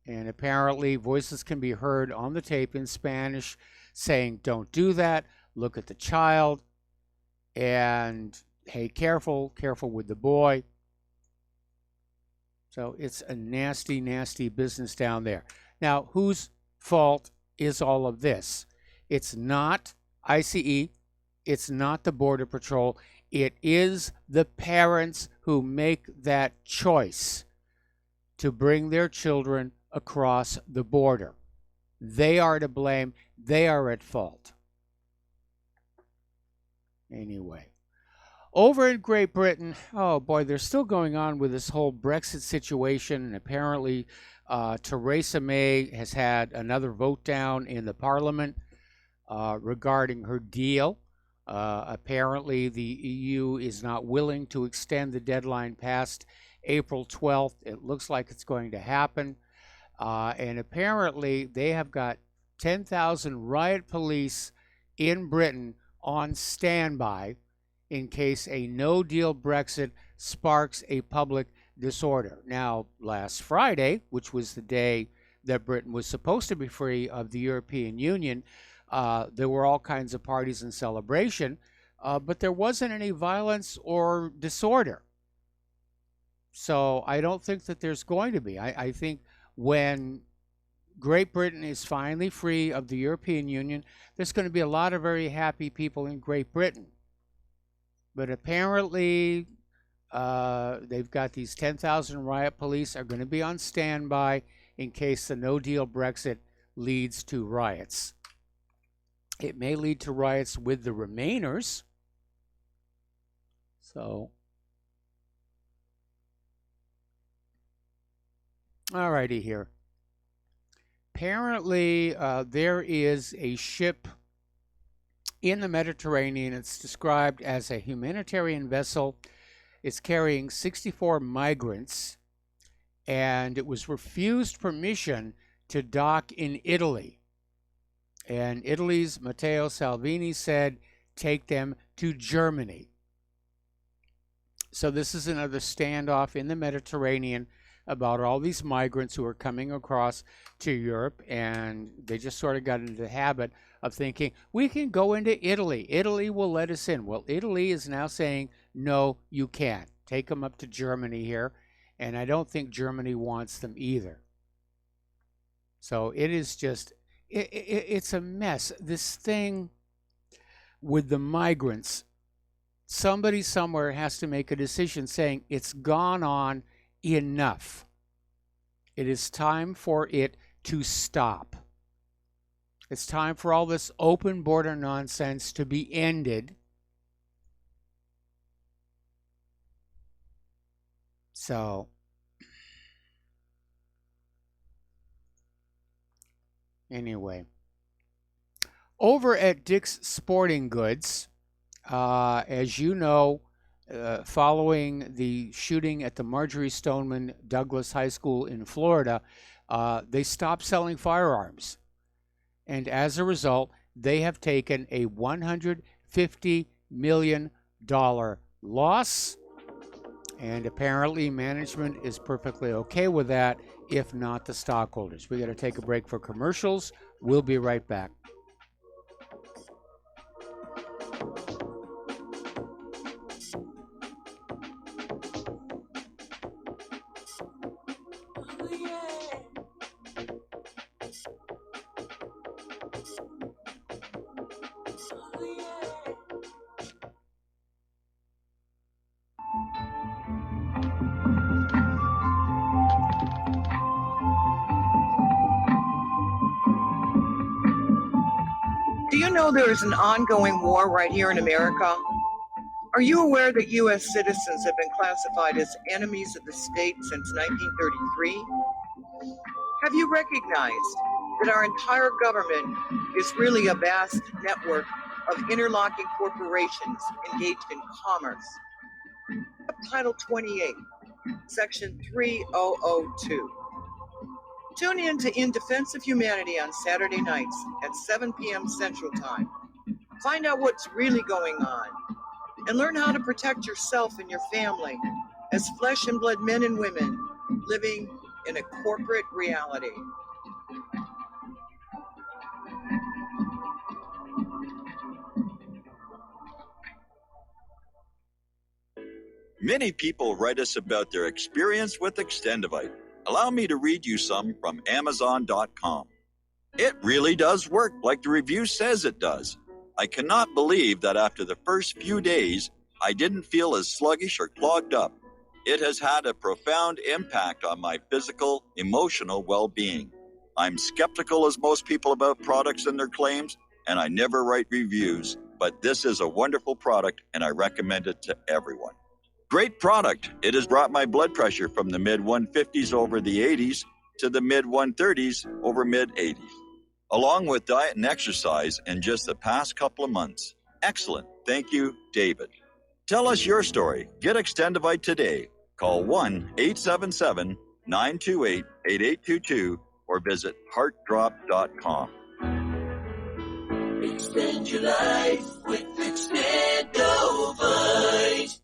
And apparently, voices can be heard on the tape in Spanish saying, "Don't do that, look at the child," and, "Hey, careful with the boy." So it's a nasty, nasty business down there. Now, whose fault is all of this? It's not ICE. It's not the Border Patrol. It is the parents who make that choice to bring their children across the border. They are to blame. They are at fault. Anyway. Over in Great Britain, oh boy, they're still going on with this whole Brexit situation, and apparently Theresa May has had another vote down in the Parliament regarding her deal. Apparently the EU is not willing to extend the deadline past April 12th. It looks like it's going to happen. And apparently they have got 10,000 riot police in Britain on standby in case a no-deal Brexit sparks a public disorder. Now, last Friday, which was the day that Britain was supposed to be free of the European Union, there were all kinds of parties and celebration, but there wasn't any violence or disorder. So I don't think that there's going to be. I think when Great Britain is finally free of the European Union, there's going to be a lot of very happy people in Great Britain. But apparently, they've got these 10,000 riot police are going to be on standby in case the no-deal Brexit leads to riots. It may lead to riots with the Remainers. So, all righty here. Apparently, there is a ship in the Mediterranean. It's described as a humanitarian vessel. It's carrying 64 migrants, and it was refused permission to dock in Italy. And Italy's Matteo Salvini said, take them to Germany. So this is another standoff in the Mediterranean about all these migrants who are coming across to Europe, and they just sort of got into the habit of thinking, we can go into Italy. Italy will let us in. Well, Italy is now saying, no, you can't. Take them up to Germany here, and I don't think Germany wants them either. So it is just, it's a mess. This thing with the migrants, somebody somewhere has to make a decision saying it's gone on enough. It is time for it to stop. It's time for all this open border nonsense to be ended. So, anyway, over at Dick's Sporting Goods, as you know, following the shooting at the Marjory Stoneman Douglas High School in Florida, they stopped selling firearms. And as a result, they have taken a $150 million loss. And apparently management is perfectly okay with that, if not the stockholders. We got to take a break for commercials. We'll be right back. Do you know there is an ongoing war right here in America? Are you aware that U.S. citizens have been classified as enemies of the state since 1933? Have you recognized that our entire government is really a vast network of interlocking corporations engaged in commerce? Title 28, Section 3002. Tune in to In Defense of Humanity on Saturday nights at 7 p.m. Central Time. Find out what's really going on and learn how to protect yourself and your family as flesh and blood men and women living in a corporate reality. Many people write us about their experience with Extendivite. Allow me to read you some from Amazon.com. It really does work like the review says it does. I cannot believe that after the first few days, I didn't feel as sluggish or clogged up. It has had a profound impact on my physical, emotional well-being. I'm skeptical as most people about products and their claims, and I never write reviews, but this is a wonderful product and I recommend it to everyone. Great product. It has brought my blood pressure from the mid-150s over the 80s to the mid-130s over mid-80s, along with diet and exercise in just the past couple of months. Excellent. Thank you, David. Tell us your story. Get Extendivite today. Call 1-877-928-8822 or visit heartdrop.com. Extend your life with Extendovite.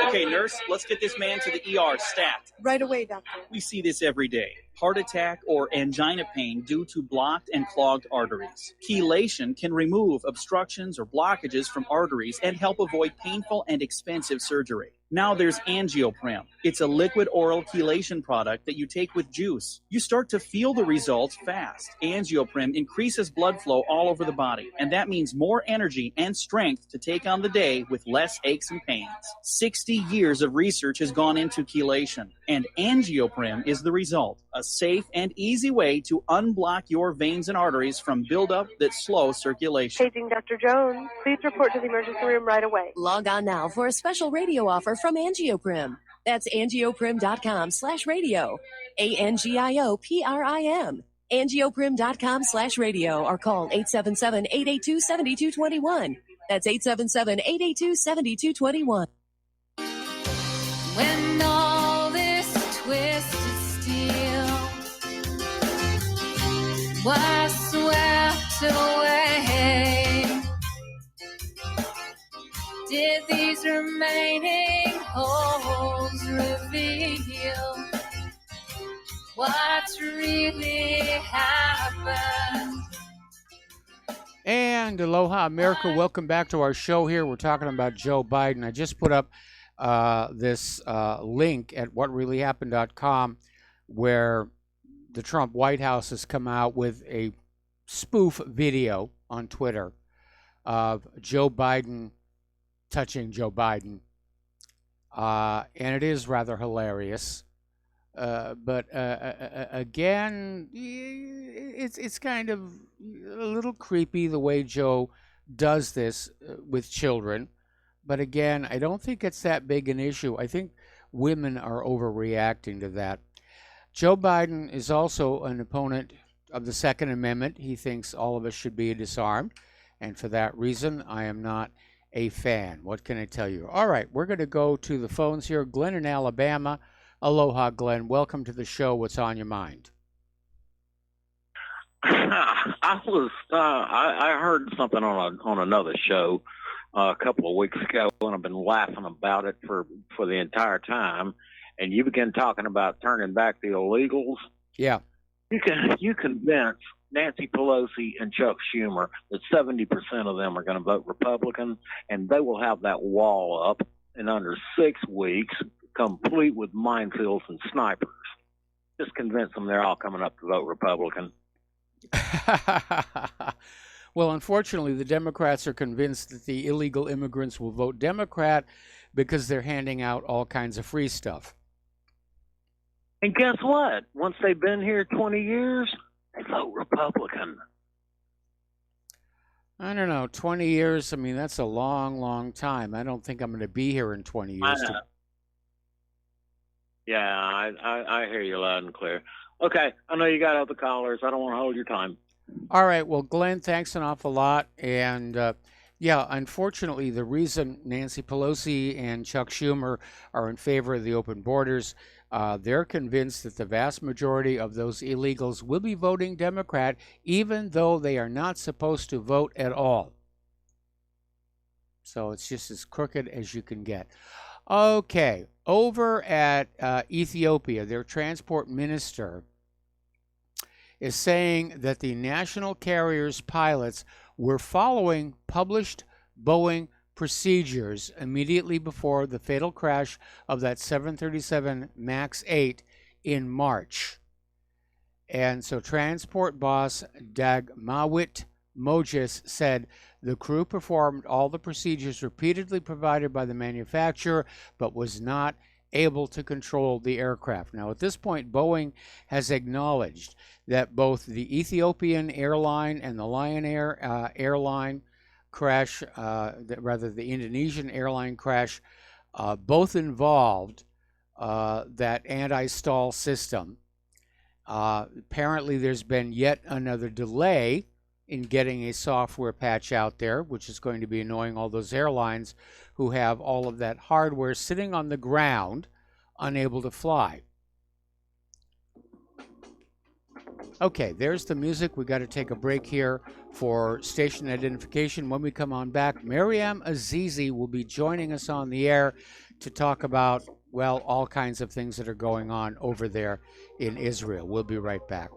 Okay, nurse, let's get this man to the ER stat. Right away, doctor. We see this every day. Heart attack or angina pain due to blocked and clogged arteries. Chelation can remove obstructions or blockages from arteries and help avoid painful and expensive surgery. Now there's Angioprim. It's a liquid oral chelation product that you take with juice. You start to feel the results fast. Angioprim increases blood flow all over the body, and that means more energy and strength to take on the day with less aches and pains. 60 years of research has gone into chelation, and Angioprim is the result. A safe and easy way to unblock your veins and arteries from buildup that slows circulation. Paging Dr. Jones. Please report to the emergency room right away. Log on now for a special radio offer from Angioprim. That's angioprim.com/radio. ANGIOPRIM. Angioprim.com/radio or call 877-882-7221. That's 877-882-7221. When all this twisted steel was swept away, did these remaining holes reveal what's really happened? And aloha, America. Welcome back to our show here. We're talking about Joe Biden. I just put up this link at whatreallyhappened.com where the Trump White House has come out with a spoof video on Twitter of Joe Biden touching Joe Biden. And it is rather hilarious. But again, it's kind of a little creepy the way Joe does this with children. But again, I don't think it's that big an issue. I think women are overreacting to that. Joe Biden is also an opponent of the Second Amendment. He thinks all of us should be disarmed. And for that reason, I am not a fan. What can I tell you? All right, we're going to go to the phones here. Glenn in Alabama. Aloha, Glenn. Welcome to the show. What's on your mind? I heard something on another show a couple of weeks ago, and I've been laughing about it for the entire time. And you began talking about turning back the illegals. Yeah. You convince Nancy Pelosi and Chuck Schumer that 70% of them are going to vote Republican, and they will have that wall up in under 6 weeks, complete with minefields and snipers. Just convince them they're all coming up to vote Republican. Well, unfortunately, the Democrats are convinced that the illegal immigrants will vote Democrat because they're handing out all kinds of free stuff. And guess what? Once they've been here 20 years, they vote Republican. I don't know, 20 years, I mean, that's a long, long time. I don't think I'm going to be here in 20 years. Yeah, I hear you loud and clear. Okay, I know you got other callers. I don't want to hold your time. All right, well, Glenn, thanks an awful lot. And, yeah, unfortunately, the reason Nancy Pelosi and Chuck Schumer are in favor of the open borders, they're convinced that the vast majority of those illegals will be voting Democrat, even though they are not supposed to vote at all. So it's just as crooked as you can get. Okay, over at Ethiopia, their transport minister is saying that the national carrier's pilots were following published Boeing procedures immediately before the fatal crash of that 737 MAX 8 in March. And so transport boss Dagmawit Moses said the crew performed all the procedures repeatedly provided by the manufacturer, but was not able to control the aircraft. Now, at this point, Boeing has acknowledged that both the Ethiopian airline and the Lion Air airline crash, the Indonesian airline crash, both involved that anti-stall system. Apparently, there's been yet another delay in getting a software patch out there, which is going to be annoying all those airlines who have all of that hardware sitting on the ground, unable to fly. Okay, there's the music. We got to take a break here for station identification. When we come on back, Mariam Azizi will be joining us on the air to talk about, well, all kinds of things that are going on over there in Israel. We'll be right back.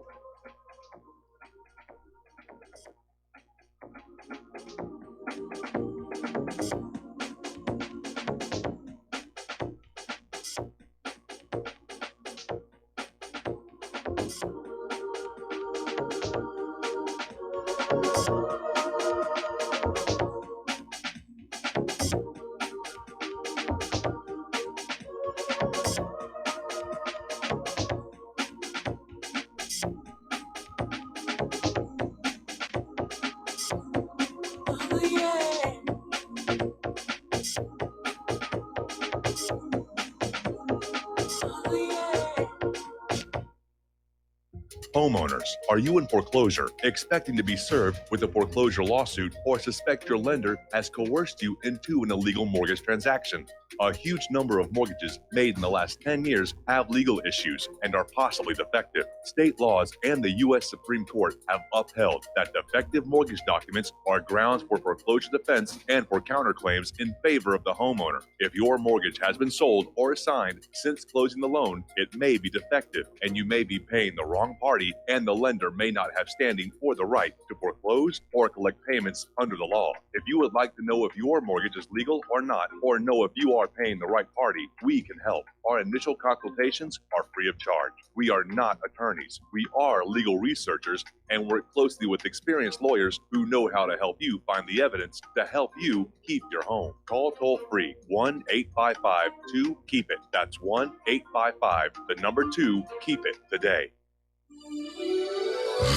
Homeowners, are you in foreclosure, expecting to be served with a foreclosure lawsuit, or suspect your lender has coerced you into an illegal mortgage transaction? A huge number of mortgages made in the last 10 years have legal issues and are possibly defective. State laws and the U.S. Supreme Court have upheld that defective mortgage documents are grounds for foreclosure defense and for counterclaims in favor of the homeowner. If your mortgage has been sold or assigned since closing the loan, it may be defective and you may be paying the wrong party, and the lender may not have standing or the right to foreclose or collect payments under the law. If you would like to know if your mortgage is legal or not, or know if you are paying the right party, we can help. Our initial consultations are free of charge. We are not attorneys. We are legal researchers and work closely with experienced lawyers who know how to help you find the evidence to help you keep your home. Call toll free 1-855-2-KEEP-IT. That's 1-855-2-KEEP-IT today.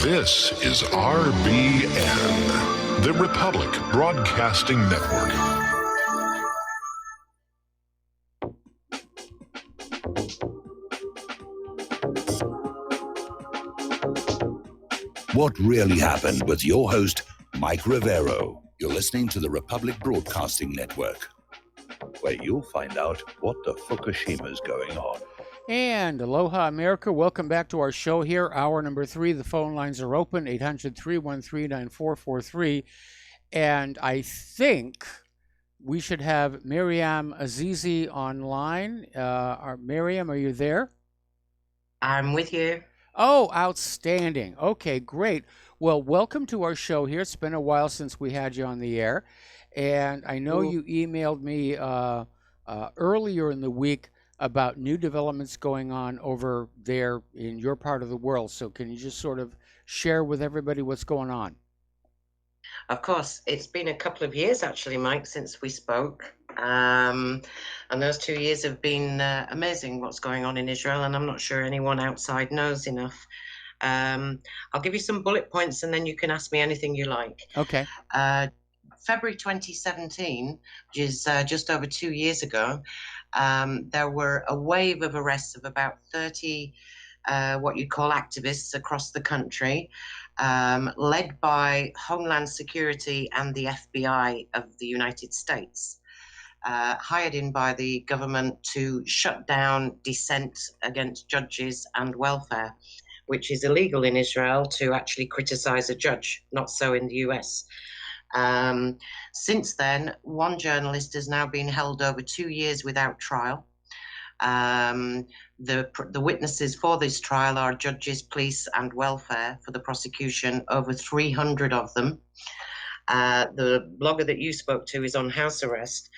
This is RBN, the Republic Broadcasting Network. What really happened with your host, Mike Rivero. You're listening to the Republic Broadcasting Network, where you'll find out what the Fukushima's going on. And aloha, America. Welcome back to our show here. Hour number 3. The phone lines are open, 800-313-9443. And I think we should have Miriam Azizi online. Miriam, are you there? I'm with you. Oh, outstanding. Okay, great. Well, welcome to our show here. It's been a while since we had you on the air. And I know you emailed me earlier in the week about new developments going on over there in your part of the world. So can you just sort of share with everybody what's going on? Of course. It's been a couple of years, actually, Mike, since we spoke. And those 2 years have been amazing, what's going on in Israel, and I'm not sure anyone outside knows enough. I'll give you some bullet points, and then you can ask me anything you like. Okay. February 2017, which is just over 2 years ago, there were a wave of arrests of about 30 what you call activists across the country, led by Homeland Security and the FBI of the United States, hired in by the government to shut down dissent against judges and welfare, which is illegal in Israel to actually criticize a judge, not so in the US. Since then, one journalist has now been held over 2 years without trial. The witnesses for this trial are judges, police, and welfare for the prosecution, over 300 of them. The blogger that you spoke to is on house arrest,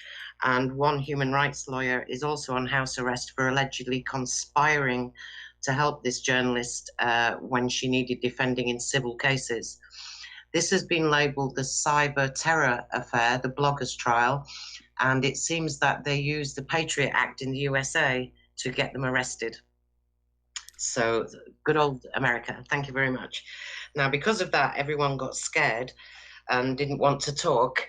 and one human rights lawyer is also on house arrest for allegedly conspiring to help this journalist when she needed defending in civil cases. This has been labeled the cyber terror affair, the bloggers trial, and it seems that they used the Patriot Act in the USA to get them arrested. So good old America. Thank you very much. Now, because of that, everyone got scared and didn't want to talk.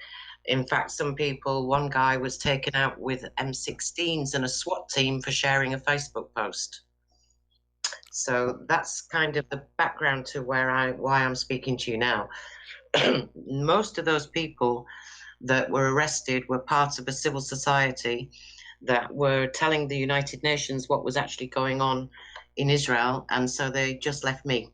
In fact, some people, one guy was taken out with M16s and a SWAT team for sharing a Facebook post. So that's kind of the background to why I'm speaking to you now. Most of those people that were arrested were parts of a civil society that were telling the United Nations what was actually going on in Israel, and so they just left me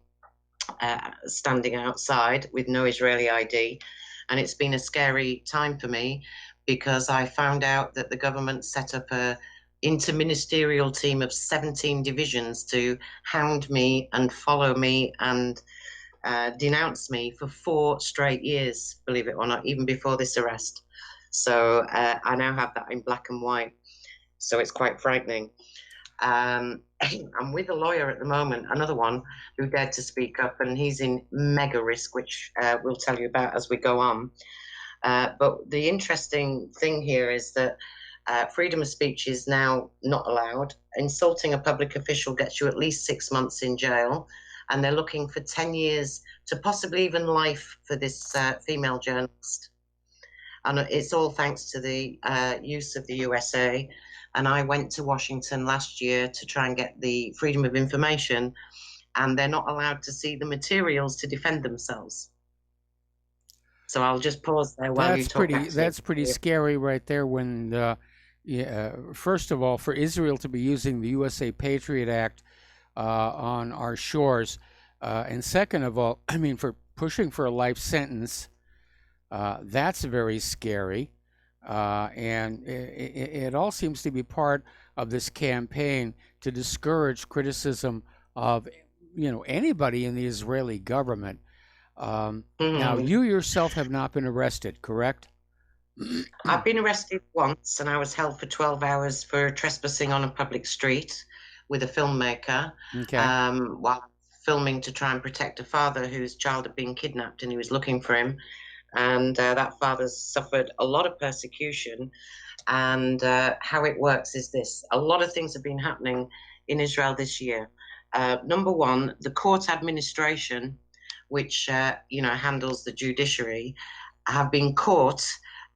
standing outside with no Israeli ID. And it's been a scary time for me because I found out that the government set up a interministerial team of 17 divisions to hound me and follow me and denounce me for 4 straight years, believe it or not, even before this arrest. So I now have that in black and white. So it's quite frightening. I'm with a lawyer at the moment, another one who dared to speak up, and he's in mega risk, which we'll tell you about as we go on. But the interesting thing here is that freedom of speech is now not allowed. Insulting a public official gets you at least 6 months in jail, and they're looking for 10 years to possibly even life for this female journalist. And it's all thanks to the use of the USA. And I went to Washington last year to try and get the freedom of information, and they're not allowed to see the materials to defend themselves. So I'll just pause there while you talk. That's pretty scary right there. When first of all, for Israel to be using the USA Patriot Act on our shores, and second of all, I mean, for pushing for a life sentence, that's very scary. And it all seems to be part of this campaign to discourage criticism of, anybody in the Israeli government. Now, you yourself have not been arrested, correct? I've been arrested once, and I was held for 12 hours for trespassing on a public street with a filmmaker, while filming to try and protect a father whose child had been kidnapped, and he was looking for him. And that father suffered a lot of persecution. And how it works is this. A lot of things have been happening in Israel this year. Number one, the court administration, which handles the judiciary, have been caught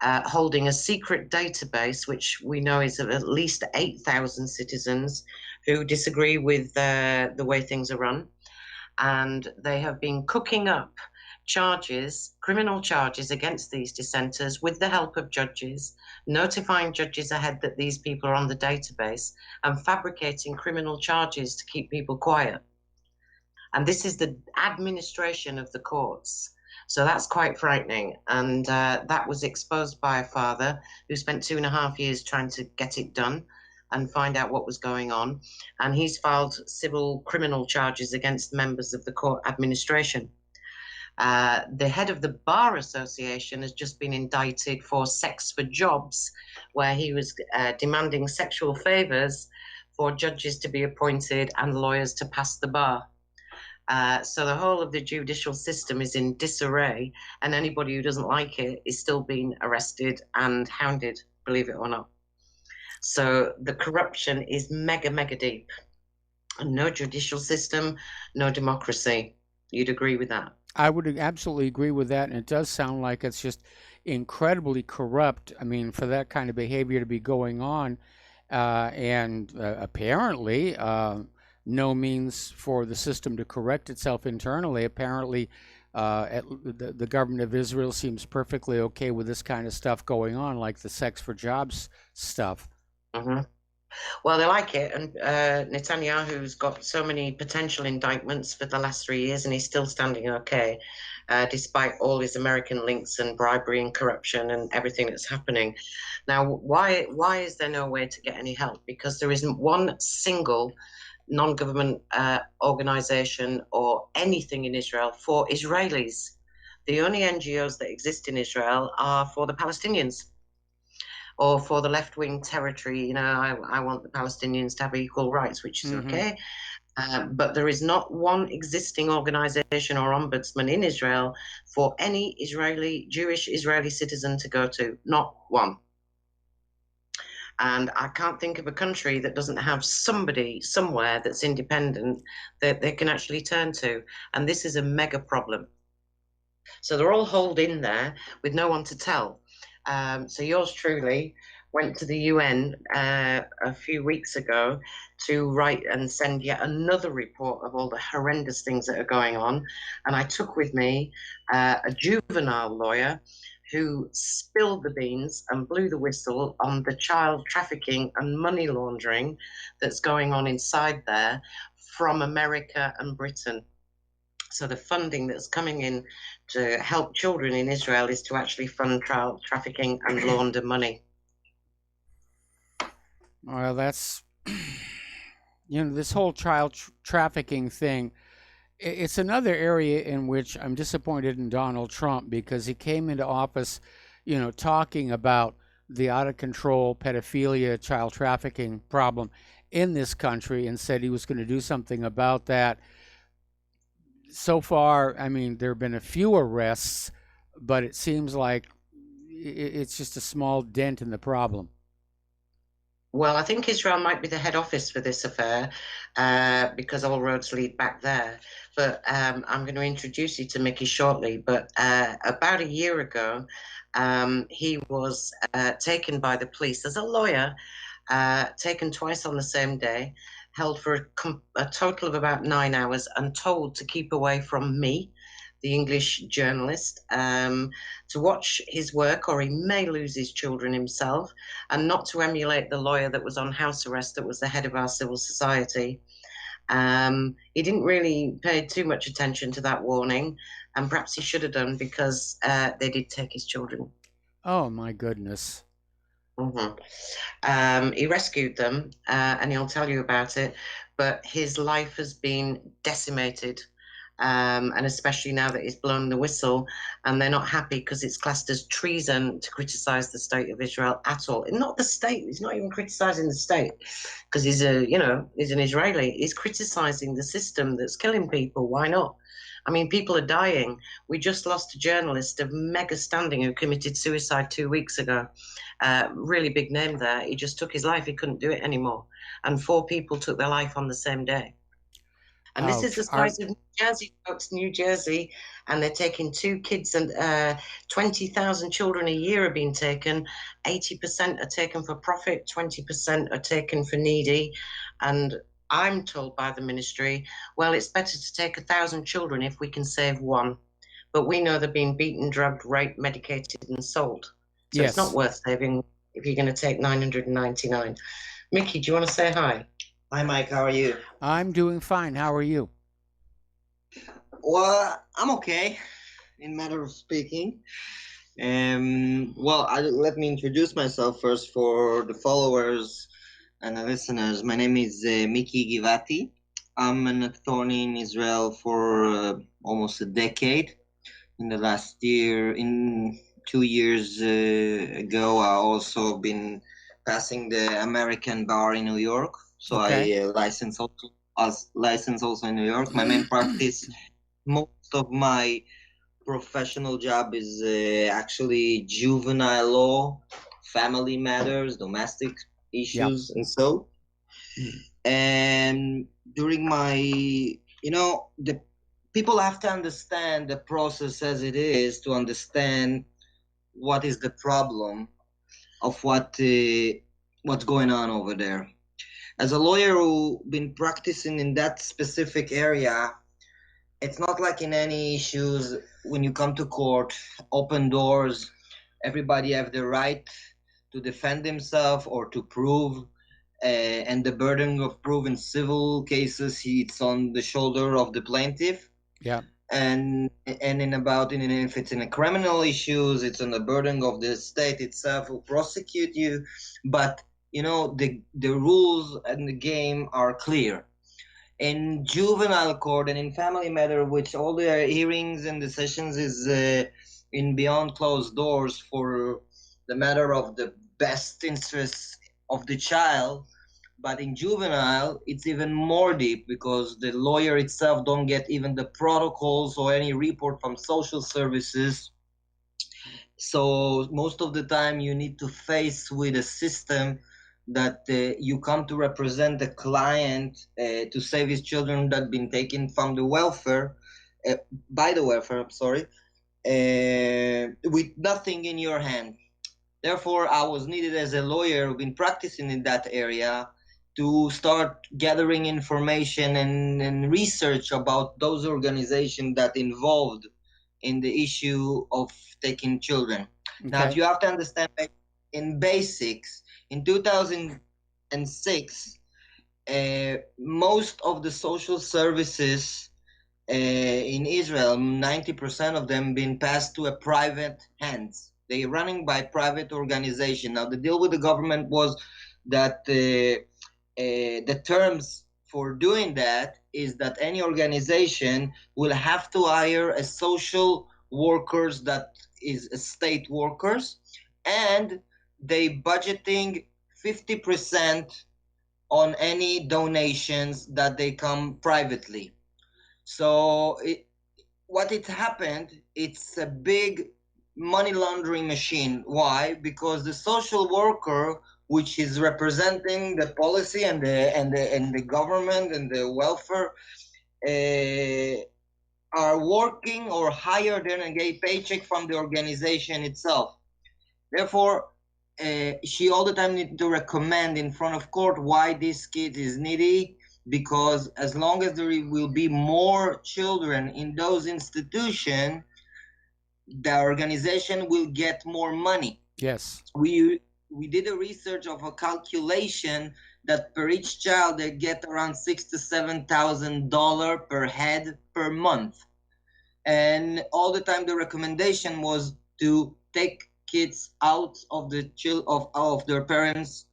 holding a secret database, which we know is of at least 8,000 citizens who disagree with the way things are run. And they have been cooking up criminal charges against these dissenters with the help of judges, notifying judges ahead that these people are on the database, and fabricating criminal charges to keep people quiet. And this is the administration of the courts. So that's quite frightening. And that was exposed by a father who spent 2.5 years trying to get it done and find out what was going on. And he's filed civil criminal charges against members of the court administration. The head of the Bar Association has just been indicted for sex for jobs, where he was demanding sexual favors for judges to be appointed and lawyers to pass the bar. So the whole of the judicial system is in disarray, and anybody who doesn't like it is still being arrested and hounded, believe it or not. So the corruption is mega, mega deep. And no judicial system, no democracy. You'd agree with that? I would absolutely agree with that, and it does sound like it's just incredibly corrupt. I mean, for that kind of behavior to be going on, and apparently no means for the system to correct itself internally. Apparently, the government of Israel seems perfectly okay with this kind of stuff going on, like the sex for jobs stuff. Mm-hmm. Well, they like it, and Netanyahu's got so many potential indictments for the last 3 years, and he's still standing okay, despite all his American links and bribery and corruption and everything that's happening. Now, why is there no way to get any help? Because there isn't one single non-government organization or anything in Israel for Israelis. The only NGOs that exist in Israel are for the Palestinians, or for the left-wing territory. I want the Palestinians to have equal rights, which is okay. But there is not one existing organization or ombudsman in Israel for any Jewish Israeli citizen to go to. Not one. And I can't think of a country that doesn't have somebody somewhere that's independent that they can actually turn to. And this is a mega problem. So they're all holed in there with no one to tell. So yours truly went to the UN a few weeks ago to write and send yet another report of all the horrendous things that are going on. And I took with me a juvenile lawyer who spilled the beans and blew the whistle on the child trafficking and money laundering that's going on inside there from America and Britain. So the funding that's coming in to help children in Israel is to actually fund child trafficking and launder money. Well, that's, this whole child trafficking thing, it's another area in which I'm disappointed in Donald Trump, because he came into office, talking about the out-of-control pedophilia, child trafficking problem. in this country and said he was going to do something about that. So far, I mean, there have been a few arrests, but it seems like it's just a small dent in the problem. Well, I think Israel might be the head office for this affair because all roads lead back there. But I'm going to introduce you to Mickey shortly. But about a year ago, he was taken by the police as a lawyer, taken twice on the same day, held for a total of about 9 hours and told to keep away from me, the English journalist, to watch his work or he may lose his children himself, and not to emulate the lawyer that was on house arrest that was the head of our civil society. He didn't really pay too much attention to that warning, and perhaps he should have done because they did take his children. Oh, my goodness. He rescued them, and he'll tell you about it, but his life has been decimated. And especially now that he's blown the whistle, and they're not happy because it's classed as treason to criticize the state of Israel at all. And not the state. He's not even criticizing the state because he's an Israeli. He's criticizing the system that's killing people. Why not? I mean, people are dying. We just lost a journalist of mega standing who committed suicide 2 weeks ago. Really big name there. He just took his life. He couldn't do it anymore. And 4 people took their life on the same day. And this is the size of New Jersey, folks, New Jersey, and they're taking 2 kids, and 20,000 children a year are being taken. 80% are taken for profit, 20% are taken for needy. And I'm told by the ministry, well, it's better to take 1,000 children if we can save 1. But we know they're being beaten, drugged, raped, medicated, and sold. So Yes. It's not worth saving if you're going to take 999. Mickey, do you want to say hi? Hi, Mike. How are you? I'm doing fine. How are you? Well, I'm okay, in matter of speaking. Let me introduce myself first for the followers and the listeners. My name is Miki Givati. I'm an attorney in Israel for almost a decade. In the last year, 2 years ago, I also been passing the American bar in New York. So Okay. I license also in New York. My main practice, most of my professional job is actually juvenile law, family matters, domestic issues, and so. And during my, the people have to understand the process as it is to understand what is the problem of what's going on over there. As a lawyer who's been practicing in that specific area, it's not like in any issues when you come to court, open doors, everybody have the right to defend himself or to prove, and the burden of proof in civil cases, it's on the shoulder of the plaintiff. Yeah. And if it's in a criminal issues, it's on the burden of the state itself who prosecute you. But the rules and the game are clear. In juvenile court and in family matter, which all the hearings and the sessions is in beyond closed doors for the matter of the best interests of the child. But in juvenile, it's even more deep because the lawyer itself don't get even the protocols or any report from social services. So most of the time you need to face with a system that you come to represent the client to save his children that been taken from the welfare, by the welfare, I'm sorry, with nothing in your hand. Therefore, I was needed as a lawyer who've been practicing in that area to start gathering information and research about those organizations that involved in the issue of taking children. Now, Okay. if you have to understand in basics, in 2006, most of the social services in Israel, 90% of them been passed to a private hands. They're running by private organization. Now, the deal with the government was that the terms for doing that is that any organization will have to hire a social workers that is a state workers, and they budgeting 50% on any donations that they come privately. So what it happened, it's a big money laundering machine. Why? Because the social worker, which is representing the policy and the government and the welfare, are working or higher than a paycheck from the organization itself. Therefore, she all the time needs to recommend in front of court why this kid is needy, because as long as there will be more children in those institutions, the organization will get more money. Yes. We did a research of a calculation that per each child they get around $6,000 to $7,000 per head per month, and all the time the recommendation was to take kids out of the of their parents'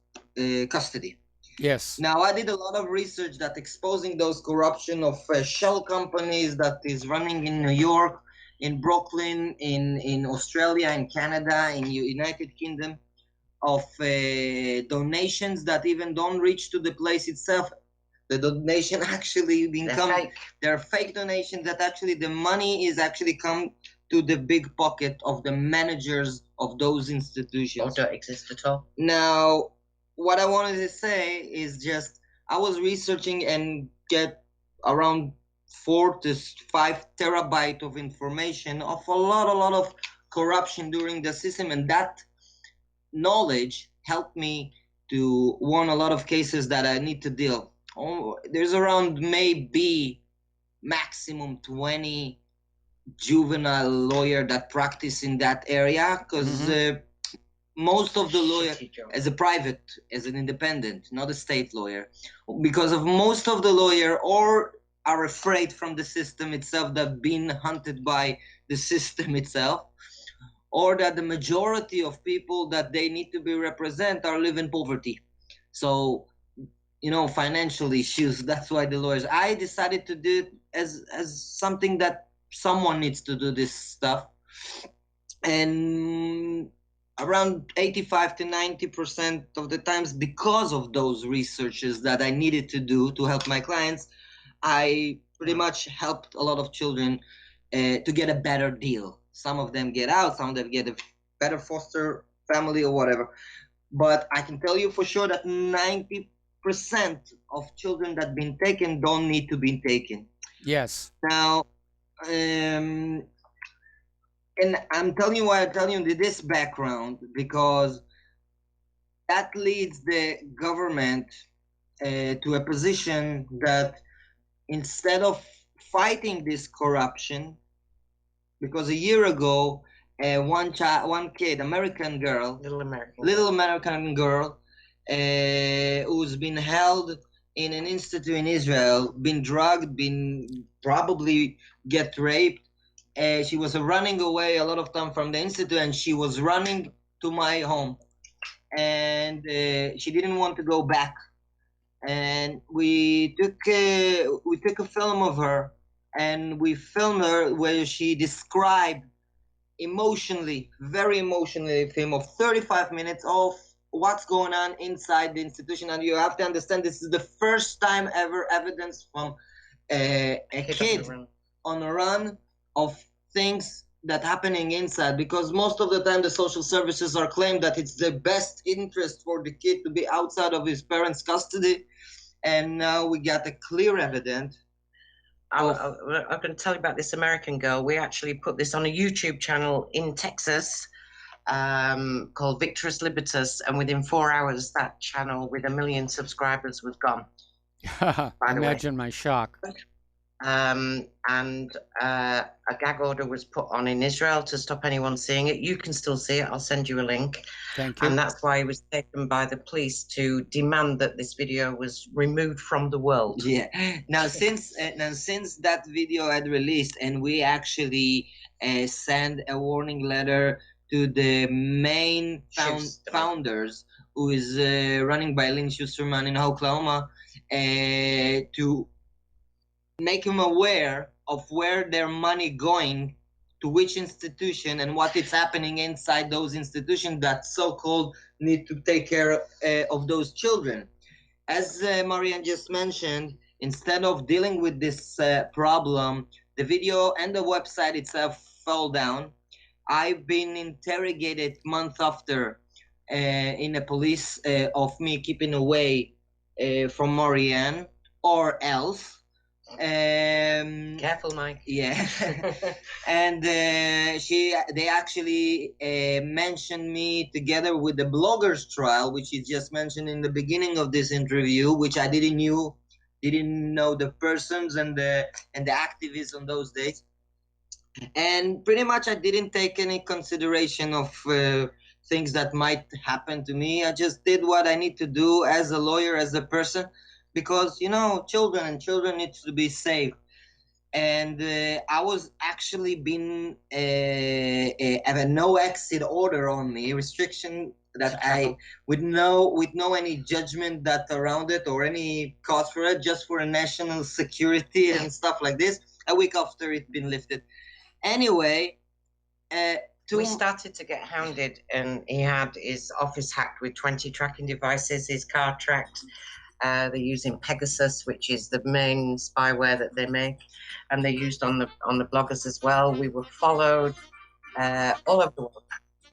custody. Yes. Now, I did a lot of research that exposing those corruption of shell companies that is running in New York, in Brooklyn, in Australia, in Canada, in United Kingdom, of donations that even don't reach to the place itself. The donation actually become they're fake donations that actually the money is actually come to the big pocket of the managers of those institutions. Or don't exist at all. Now, what I wanted to say is just I was researching and get around 4 to 5 terabyte of information of a lot of corruption during the system, and that knowledge helped me to won a lot of cases that I need to deal. There's around maybe maximum 20 juvenile lawyer that practice in that area, because most of the lawyer as a private, as an independent, not a state lawyer, because of most of the lawyer or are afraid from the system itself, that been hunted by the system itself, or that the majority of people that they need to be represent are live in poverty. So, financial issues, that's why the lawyers, I decided to do it as something that someone needs to do this stuff. And around 85 to 90% of the times, because of those researches that I needed to do to help my clients, I pretty much helped a lot of children to get a better deal. Some of them get out, some of them get a better foster family or whatever. But I can tell you for sure that 90% of children that been taken don't need to be taken. Yes. Now, and I'm telling you why I'm telling you this background, because that leads the government to a position that instead of fighting this corruption, because a year ago, one kid, American girl, little American girl, who's been held in an institute in Israel, been drugged, been probably get raped. She was running away a lot of time from the institute, and she was running to my home, and she didn't want to go back. And we took a film of her, and we filmed her where she described emotionally, very emotionally, a film of 35 minutes of what's going on inside the institution. And you have to understand, this is the first time ever evidence from a kid on a run of things that happening inside, because most of the time the social services are claimed that it's the best interest for the kid to be outside of his parents' custody, and now we got a clear evidence. I'm going to tell you about this American girl. We actually put this on a YouTube channel in Texas called Victorious Libertas, and within 4 hours that channel with 1 million subscribers was gone. Imagine my shock. And a gag order was put on in Israel to stop anyone seeing it. You can still see it. I'll send you a link. Thank you. And that's why it was taken by the police to demand that this video was removed from the world. Yeah. Now, since that video had released, and we actually sent a warning letter to the main founders, who is running by Lynn Schusterman in Oklahoma, to make them aware of where their money going, to which institution, and what is happening inside those institutions that so-called need to take care of those children. as Marianne just mentioned, instead of dealing with this problem, the video and the website itself fell down. I've been interrogated month after in a police of me keeping away from Marianne, or else. Careful, Mike. Yeah. And they actually mentioned me together with the bloggers trial, which is just mentioned in the beginning of this interview, which I didn't know the persons and the activists on those days. And pretty much I didn't take any consideration of things that might happen to me. I just did what I need to do as a lawyer, as a person, because, children need to be safe. And I was actually being have a no exit order on me, restriction that with no any judgment that around it or any cause for it, just for a national security and stuff like this. A week after it's been lifted. Anyway, we started to get hounded, and he had his office hacked with 20 tracking devices, his car tracked. They're using Pegasus, which is the main spyware that they make, and they're used on the bloggers as well. We were followed all over the world.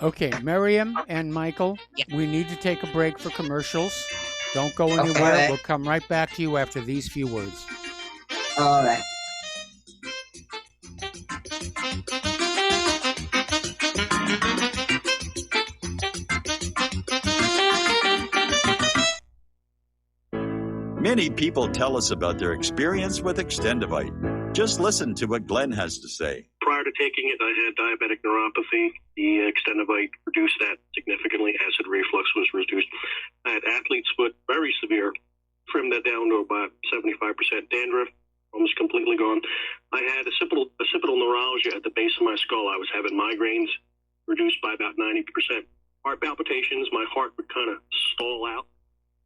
Okay, Miriam and Michael, we need to take a break for commercials. Don't go anywhere. Okay. We'll come right back to you after these few words. All right. Many people tell us about their experience with Extendivite. Just listen to what Glenn has to say. Prior to taking it, I had diabetic neuropathy. The Extendivite reduced that significantly. Acid reflux was reduced. I had athlete's foot, very severe. Trimmed that down to about 75%. Dandruff, almost completely gone. I had occipital neuralgia at the base of my skull. I was having migraines, reduced by about 90%. Heart palpitations, my heart would kind of stall out.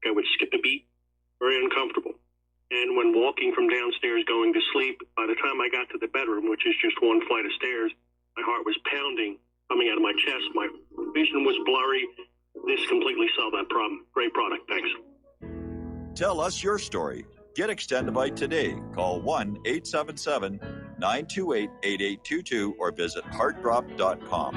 I would skip a beat. Very uncomfortable. And when walking from downstairs going to sleep, by the time I got to the bedroom, which is just one flight of stairs, my heart was pounding, coming out of my chest. My vision was blurry. This completely solved that problem. Great product. Thanks. Tell us your story. Get Extendivite today. Call 1-877-928-8822 or visit heartdrop.com.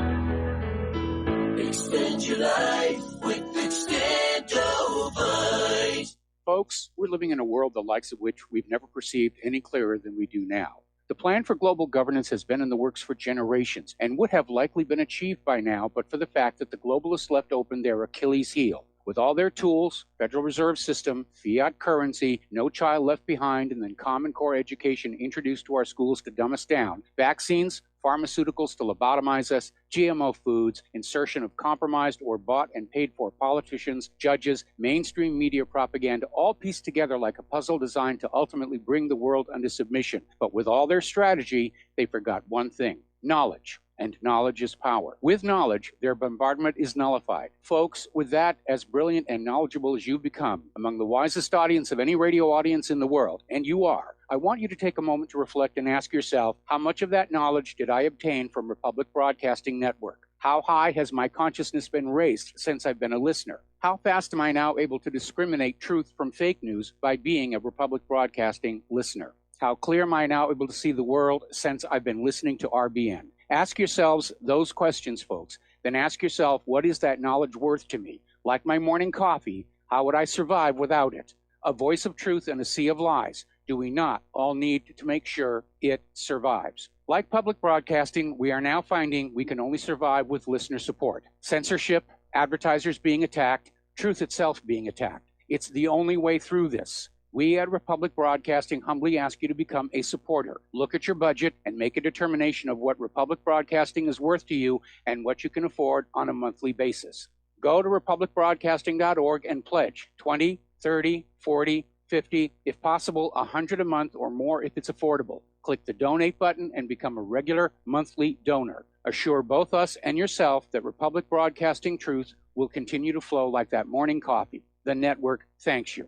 Extend your life with Extendivite. Folks, we're living in a world the likes of which we've never perceived any clearer than we do now. The plan for global governance has been in the works for generations and would have likely been achieved by now, but for the fact that the globalists left open their Achilles heel. With all their tools, Federal Reserve System, fiat currency, no child left behind, and then Common Core education introduced to our schools to dumb us down, vaccines, pharmaceuticals to lobotomize us, GMO foods, insertion of compromised or bought and paid for politicians, judges, mainstream media propaganda, all pieced together like a puzzle designed to ultimately bring the world under submission. But with all their strategy, they forgot one thing: knowledge. And knowledge is power. With knowledge, their bombardment is nullified. Folks, with that, as brilliant and knowledgeable as you've become, among the wisest audience of any radio audience in the world, and you are, I want you to take a moment to reflect and ask yourself, how much of that knowledge did I obtain from Republic Broadcasting Network? How high has my consciousness been raised since I've been a listener? How fast am I now able to discriminate truth from fake news by being a Republic Broadcasting listener? How clear am I now able to see the world since I've been listening to RBN? Ask yourselves those questions, folks. Then ask yourself, what is that knowledge worth to me? Like my morning coffee, how would I survive without it? A voice of truth in a sea of lies. Do we not all need to make sure it survives? Like public broadcasting, we are now finding we can only survive with listener support. Censorship, advertisers being attacked, truth itself being attacked. It's the only way through this. We at Republic Broadcasting humbly ask you to become a supporter. Look at your budget and make a determination of what Republic Broadcasting is worth to you and what you can afford on a monthly basis. Go to republicbroadcasting.org and pledge $20, $30, $40, $50, if possible, $100 a month or more if it's affordable. Click the donate button and become a regular monthly donor. Assure both us and yourself that Republic Broadcasting truth will continue to flow like that morning coffee. The network thanks you.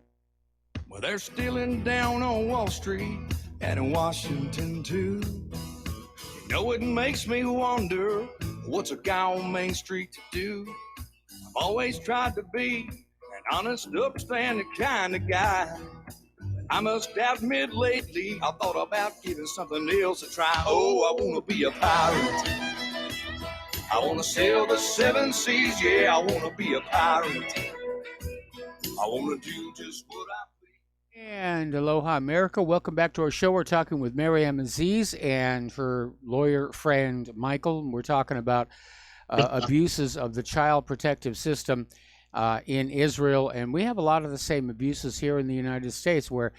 Well, they're stealing down on Wall Street and in Washington, too. You know, it makes me wonder, what's a guy on Main Street to do? I've always tried to be an Honest, upstanding kind of guy. I must admit lately I thought about giving something else a try. Oh, I wanna be a pirate. I wanna sail the seven seas, yeah, I wanna be a pirate. I wanna do just what I And aloha, America. Welcome back to our show. We're talking with Mariam Aziz and her lawyer friend, Michael. We're talking about abuses of the child protective system in Israel. And we have a lot of the same abuses here in the United States where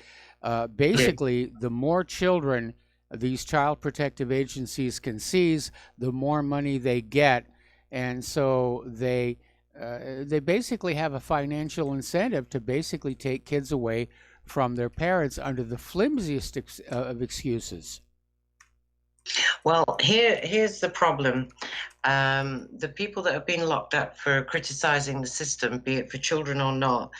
basically the more children these child protective agencies can seize, the more money they get. And so they basically have a financial incentive to basically take kids away from their parents under the flimsiest of excuses. Well, here's the problem. The people that have been locked up for criticizing the system, be it for children or not,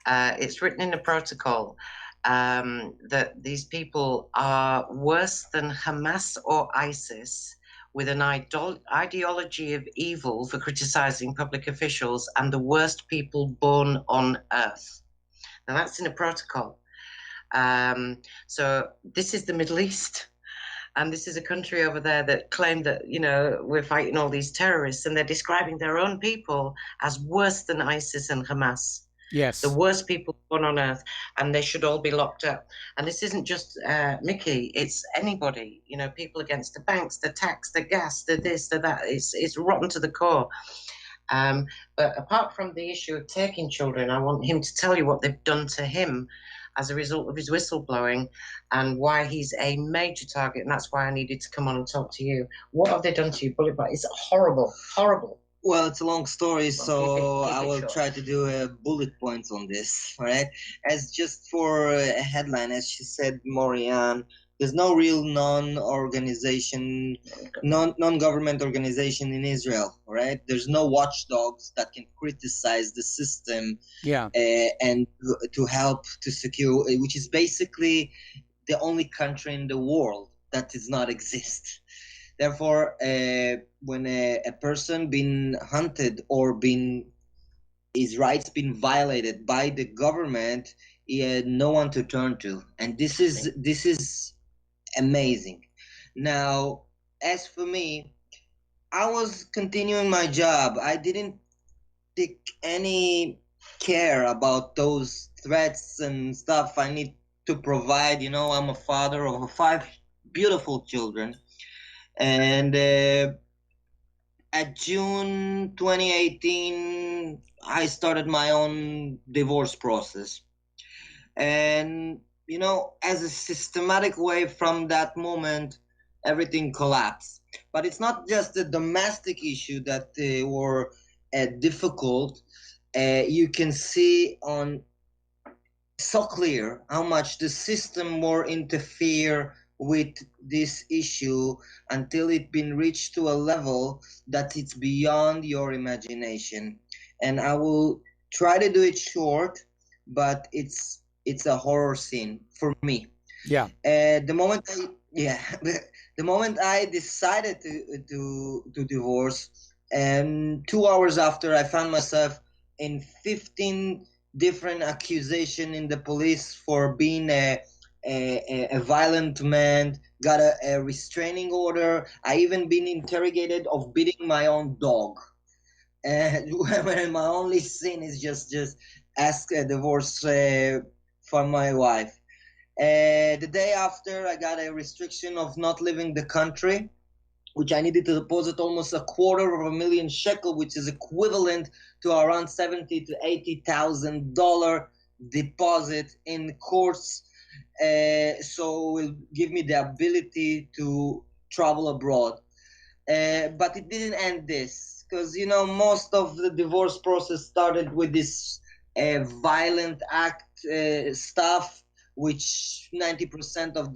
it's written in the protocol that these people are worse than Hamas or ISIS, with an ideology of evil for criticizing public officials, and the worst people born on earth. Now that's in a protocol. So this is the Middle East, and this is a country over there that claimed that, you know, we're fighting all these terrorists, and they're describing their own people as worse than ISIS and Hamas. Yes. The worst people born on earth, and they should all be locked up. And this isn't just Mickey, it's anybody, you know, people against the banks, the tax, the gas, the this, the that. It's rotten to the core. But apart from the issue of taking children, I want him to tell you what they've done to him as a result of his whistleblowing and why he's a major target. And that's why I needed to come on and talk to you. What have they done to you, Bullet? It's horrible, horrible. Well, it's a long story, so keep it I will short. try to do bullet points on this, all right? As just for a headline, as she said, Morian, there's no real non-government organization in Israel, all right? There's no watchdogs that can criticize the system and to help to secure, which is basically the only country in the world that does not exist. Therefore, when a person been hunted or his rights been violated by the government, he had no one to turn to, and this is amazing. Now, as for me, I was continuing my job. I didn't take any care about those threats and stuff I need to provide. You know, I'm a father of 5 beautiful children. And at June 2018, I started my own divorce process. And, you know, as a systematic way from that moment, everything collapsed. But it's not just the domestic issue that were difficult. You can see so clear how much the system more interfere with this issue until it's been reached to a level that it's beyond your imagination. And I will try to do it short, but it's a horror scene for me. Yeah. The moment I decided to divorce, and 2 hours after, I found myself in 15 different accusations in the police for being a violent man, got a restraining order. I even been interrogated of beating my own dog. And when my only sin is just ask a divorce from my wife. The day after, I got a restriction of not leaving the country, which I needed to deposit almost $250,000 shekel, which is equivalent to around $70,000 to $80,000 deposit in courts. So it will give me the ability to travel abroad. But it didn't end this, because, you know, most of the divorce process started with this violent act stuff, which 90% of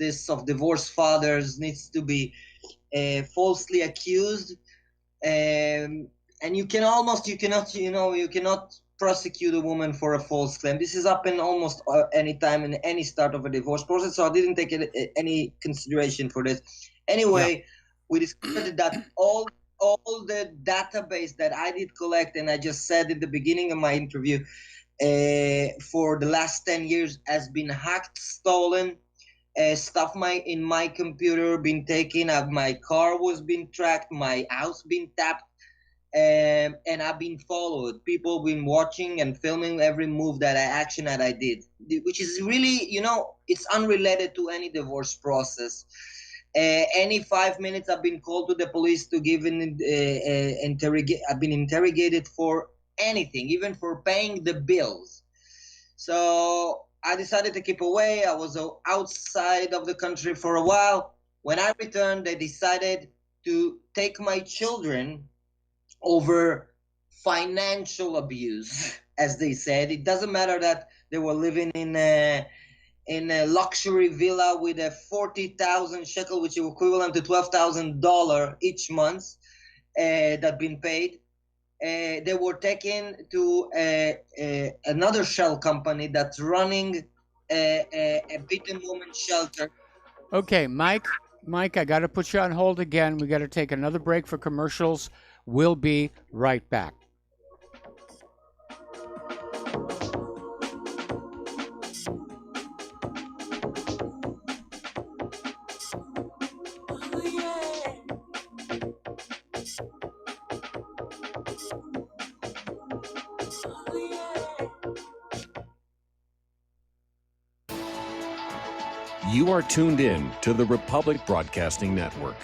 divorce fathers needs to be falsely accused. And you cannot prosecute a woman for a false claim. This is happened almost any time in any start of a divorce process, so I didn't take any consideration for this. Anyway, we discovered that all the database that I did collect, and I just said at the beginning of my interview, for the last 10 years has been hacked, stolen. Stuff in my computer been taken. My car was being tracked. My house been tapped. And I've been followed. People been watching and filming every move action that I did, which is really, it's unrelated to any divorce process. Any 5 minutes, I've been called to the police to give I've been interrogated for anything, even for paying the bills. So I decided to keep away. I was outside of the country for a while. When I returned, they decided to take my children over financial abuse, as they said. It doesn't matter that they were living in a luxury villa with a 40,000 shekel, which is equivalent to $12,000 each month, that been paid. They were taken to another shell company that's running a beaten woman shelter. Okay, Mike, I got to put you on hold again. We got to take another break for commercials. We'll be right back. You are tuned in to the Republic Broadcasting Network.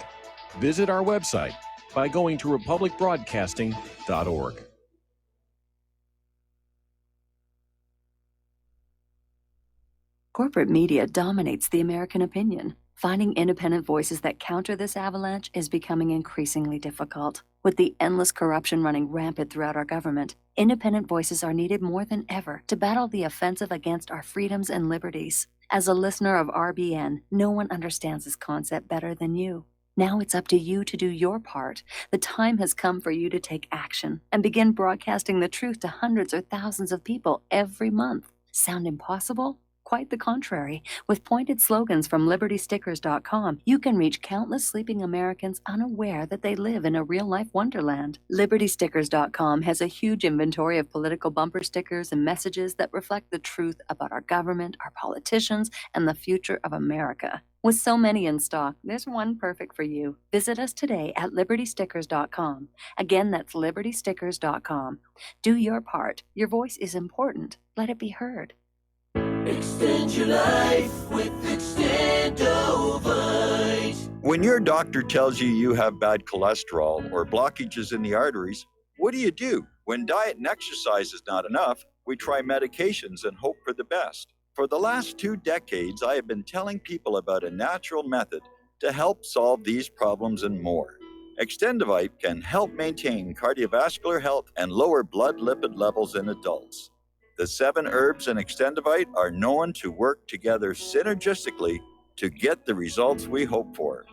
Visit our website by going to republicbroadcasting.org. Corporate media dominates the American opinion. Finding independent voices that counter this avalanche is becoming increasingly difficult. With the endless corruption running rampant throughout our government, independent voices are needed more than ever to battle the offensive against our freedoms and liberties. As a listener of RBN, no one understands this concept better than you. Now it's up to you to do your part. The time has come for you to take action and begin broadcasting the truth to hundreds or thousands of people every month. Sound impossible? Quite the contrary. With pointed slogans from LibertyStickers.com, you can reach countless sleeping Americans unaware that they live in a real-life wonderland. LibertyStickers.com has a huge inventory of political bumper stickers and messages that reflect the truth about our government, our politicians, and the future of America. With so many in stock, there's one perfect for you. Visit us today at LibertyStickers.com. Again, that's LibertyStickers.com. Do your part. Your voice is important. Let it be heard. Extend your life with Extendovite. When your doctor tells you you have bad cholesterol or blockages in the arteries, what do? When diet and exercise is not enough, we try medications and hope for the best. For the last 2 decades, I have been telling people about a natural method to help solve these problems and more. Extendovite can help maintain cardiovascular health and lower blood lipid levels in adults. The 7 herbs in Extendovite are known to work together synergistically to get the results we hope for.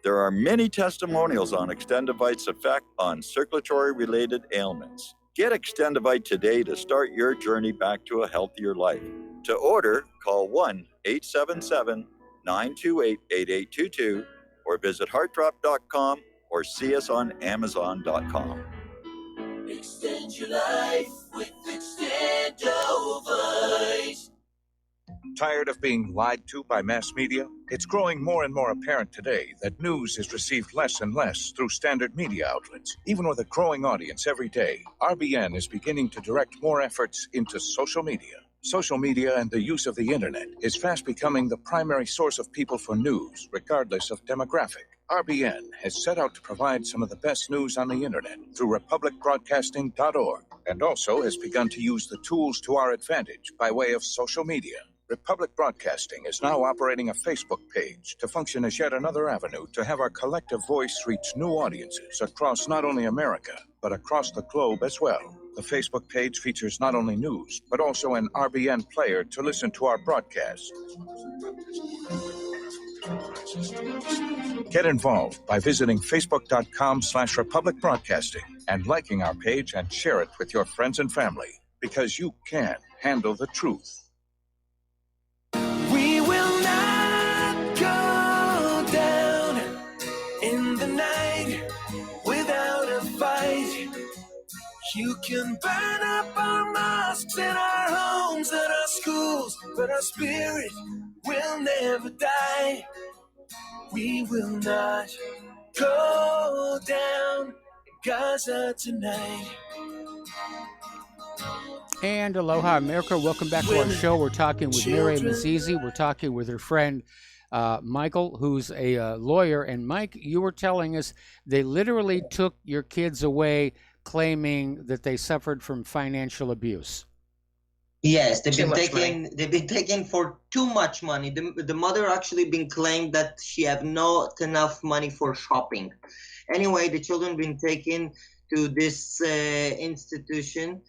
There are many testimonials on Extendovite's effect on circulatory-related ailments. Get Extendovite today to start your journey back to a healthier life. To order, call 1-877-928-8822 or visit heartdrop.com or see us on amazon.com. Extend your life with Extendovite. Tired of being lied to by mass media? It's growing more and more apparent today that news is received less and less through standard media outlets. Even with a growing audience every day, RBN is beginning to direct more efforts into social media. Social media and the use of the internet is fast becoming the primary source of people for news, regardless of demographic. RBN has set out to provide some of the best news on the internet through republicbroadcasting.org and also has begun to use the tools to our advantage by way of social media. Republic Broadcasting is now operating a Facebook page to function as yet another avenue to have our collective voice reach new audiences across not only America, but across the globe as well. The Facebook page features not only news, but also an RBN player to listen to our broadcasts. Get involved by visiting facebook.com/Republic Broadcasting and liking our page and share it with your friends and family, because you can handle the truth. We will not go down in the night without a fight. You can burn up our mosques and our homes and our schools, but our spirit will never die. We will not go down in Gaza tonight. And aloha, America. Welcome back to our show. We're talking with Miriam Azizi. We're talking with her friend Michael, who's a lawyer. And Mike, you were telling us they literally took your kids away, claiming that they suffered from financial abuse. Yes, they've been taken for too much money. The mother actually been claimed that she have not enough money for shopping. Anyway, the children been taken to this institution.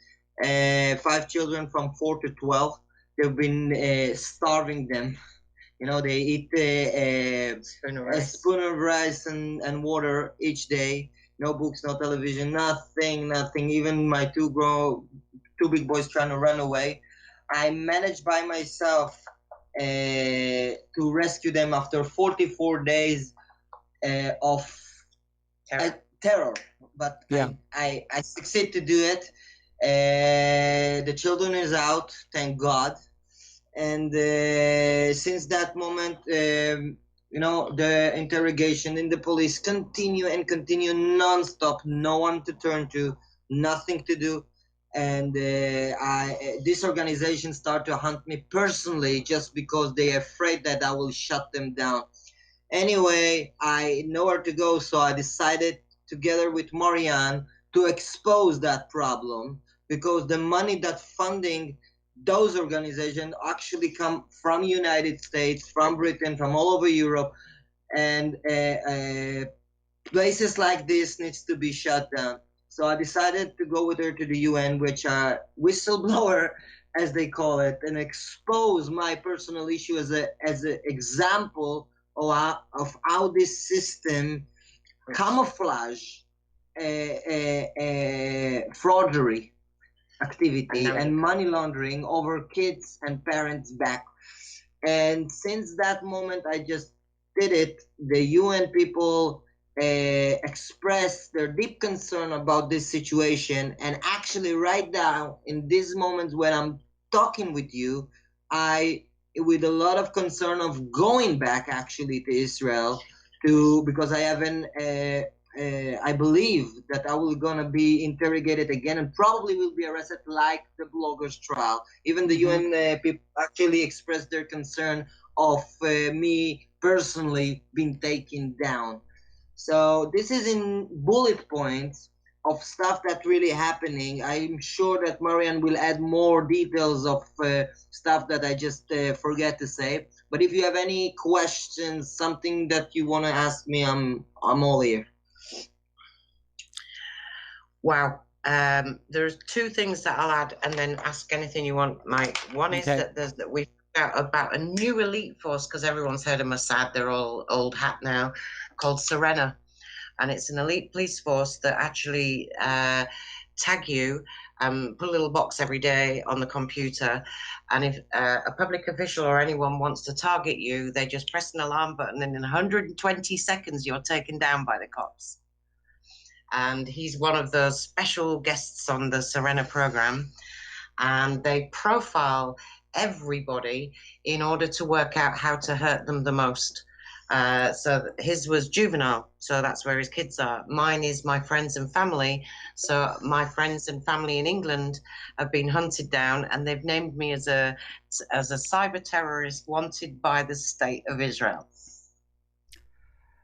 5 children from 4 to 12. They've been starving them. You know, they eat a spoon of rice and water each day. No books, no television, nothing. Even my two big boys trying to run away. I managed by myself to rescue them after 44 days of terror. But yeah. I succeed to do it. The children is out, thank God. And since that moment, you know, the interrogation in the police continue non-stop. No one to turn to, nothing to do. And this organization start to hunt me personally just because they're afraid that I will shut them down. Anyway, I know where to go, so I decided together with Marianne to expose that problem, because the money that funding those organizations actually come from United States, from Britain, from all over Europe, and places like this needs to be shut down. So I decided to go with her to the UN, which are whistleblower, as they call it, and expose my personal issue as an example of how this system camouflage fraudery activity and money laundering over kids and parents back. And since that moment I just did it, the UN people expressed their deep concern about this situation. And actually right now, in these moments when I'm talking with you, I, with a lot of concern of going back actually to Israel, because I haven't I believe that I will gonna be interrogated again and probably will be arrested like the bloggers trial. Even the UN people actually expressed their concern of me personally being taken down. So this is in bullet points of stuff that really happening. I'm sure that Marianne will add more details of stuff that I just forget to say. But if you have any questions, something that you want to ask me, I'm all here. Wow. There's 2 things that I'll add and then ask anything you want, Mike. One is that we found out about a new elite force, because everyone's heard of Mossad, they're all old hat now, called Serena. And it's an elite police force that actually tag you, put a little box every day on the computer. And if a public official or anyone wants to target you, they just press an alarm button, and in 120 seconds, you're taken down by the cops. And he's one of those special guests on the Serena program. And they profile everybody in order to work out how to hurt them the most. So his was juvenile, so that's where his kids are. Mine is my friends and family. So my friends and family in England have been hunted down, and they've named me as a cyber terrorist wanted by the state of Israel.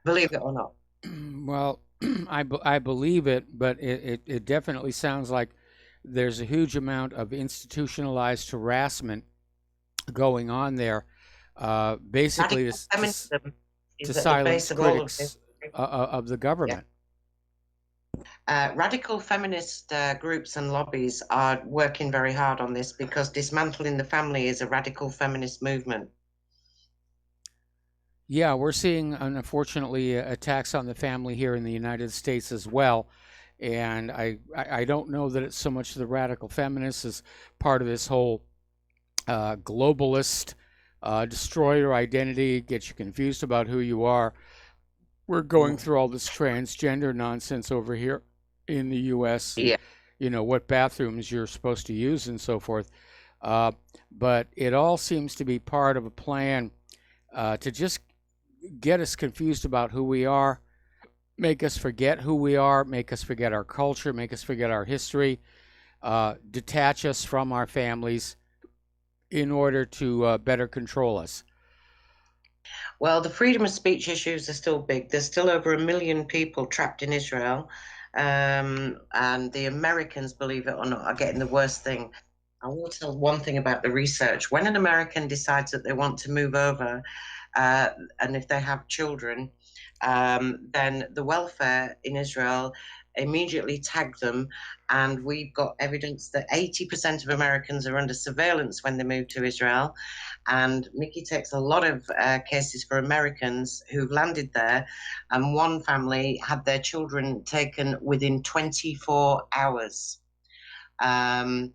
Believe it or not. Well, I believe it, but it definitely sounds like there's a huge amount of institutionalized harassment going on there, basically to silence critics of the government. Yeah. Radical feminist groups and lobbies are working very hard on this, because dismantling the family is a radical feminist movement. Yeah, we're seeing, unfortunately, attacks on the family here in the United States as well. And I don't know that it's so much the radical feminists as part of this whole globalist destroy your identity, get you confused about who you are. We're going through all this transgender nonsense over here in the U.S. Yeah. what bathrooms you're supposed to use and so forth. But it all seems to be part of a plan to just get us confused about who we are, make us forget who we are, make us forget our culture, make us forget our history, detach us from our families in order to better control us. Well, the freedom of speech issues are still big. There's still over 1 million people trapped in Israel. And the Americans, believe it or not, are getting the worst thing. I will tell one thing about the research. When an American decides that they want to move over, and if they have children, then the welfare in Israel immediately tag them, and we've got evidence that 80% of Americans are under surveillance when they move to Israel. And Mickey takes a lot of cases for Americans who've landed there, and one family had their children taken within 24 hours. And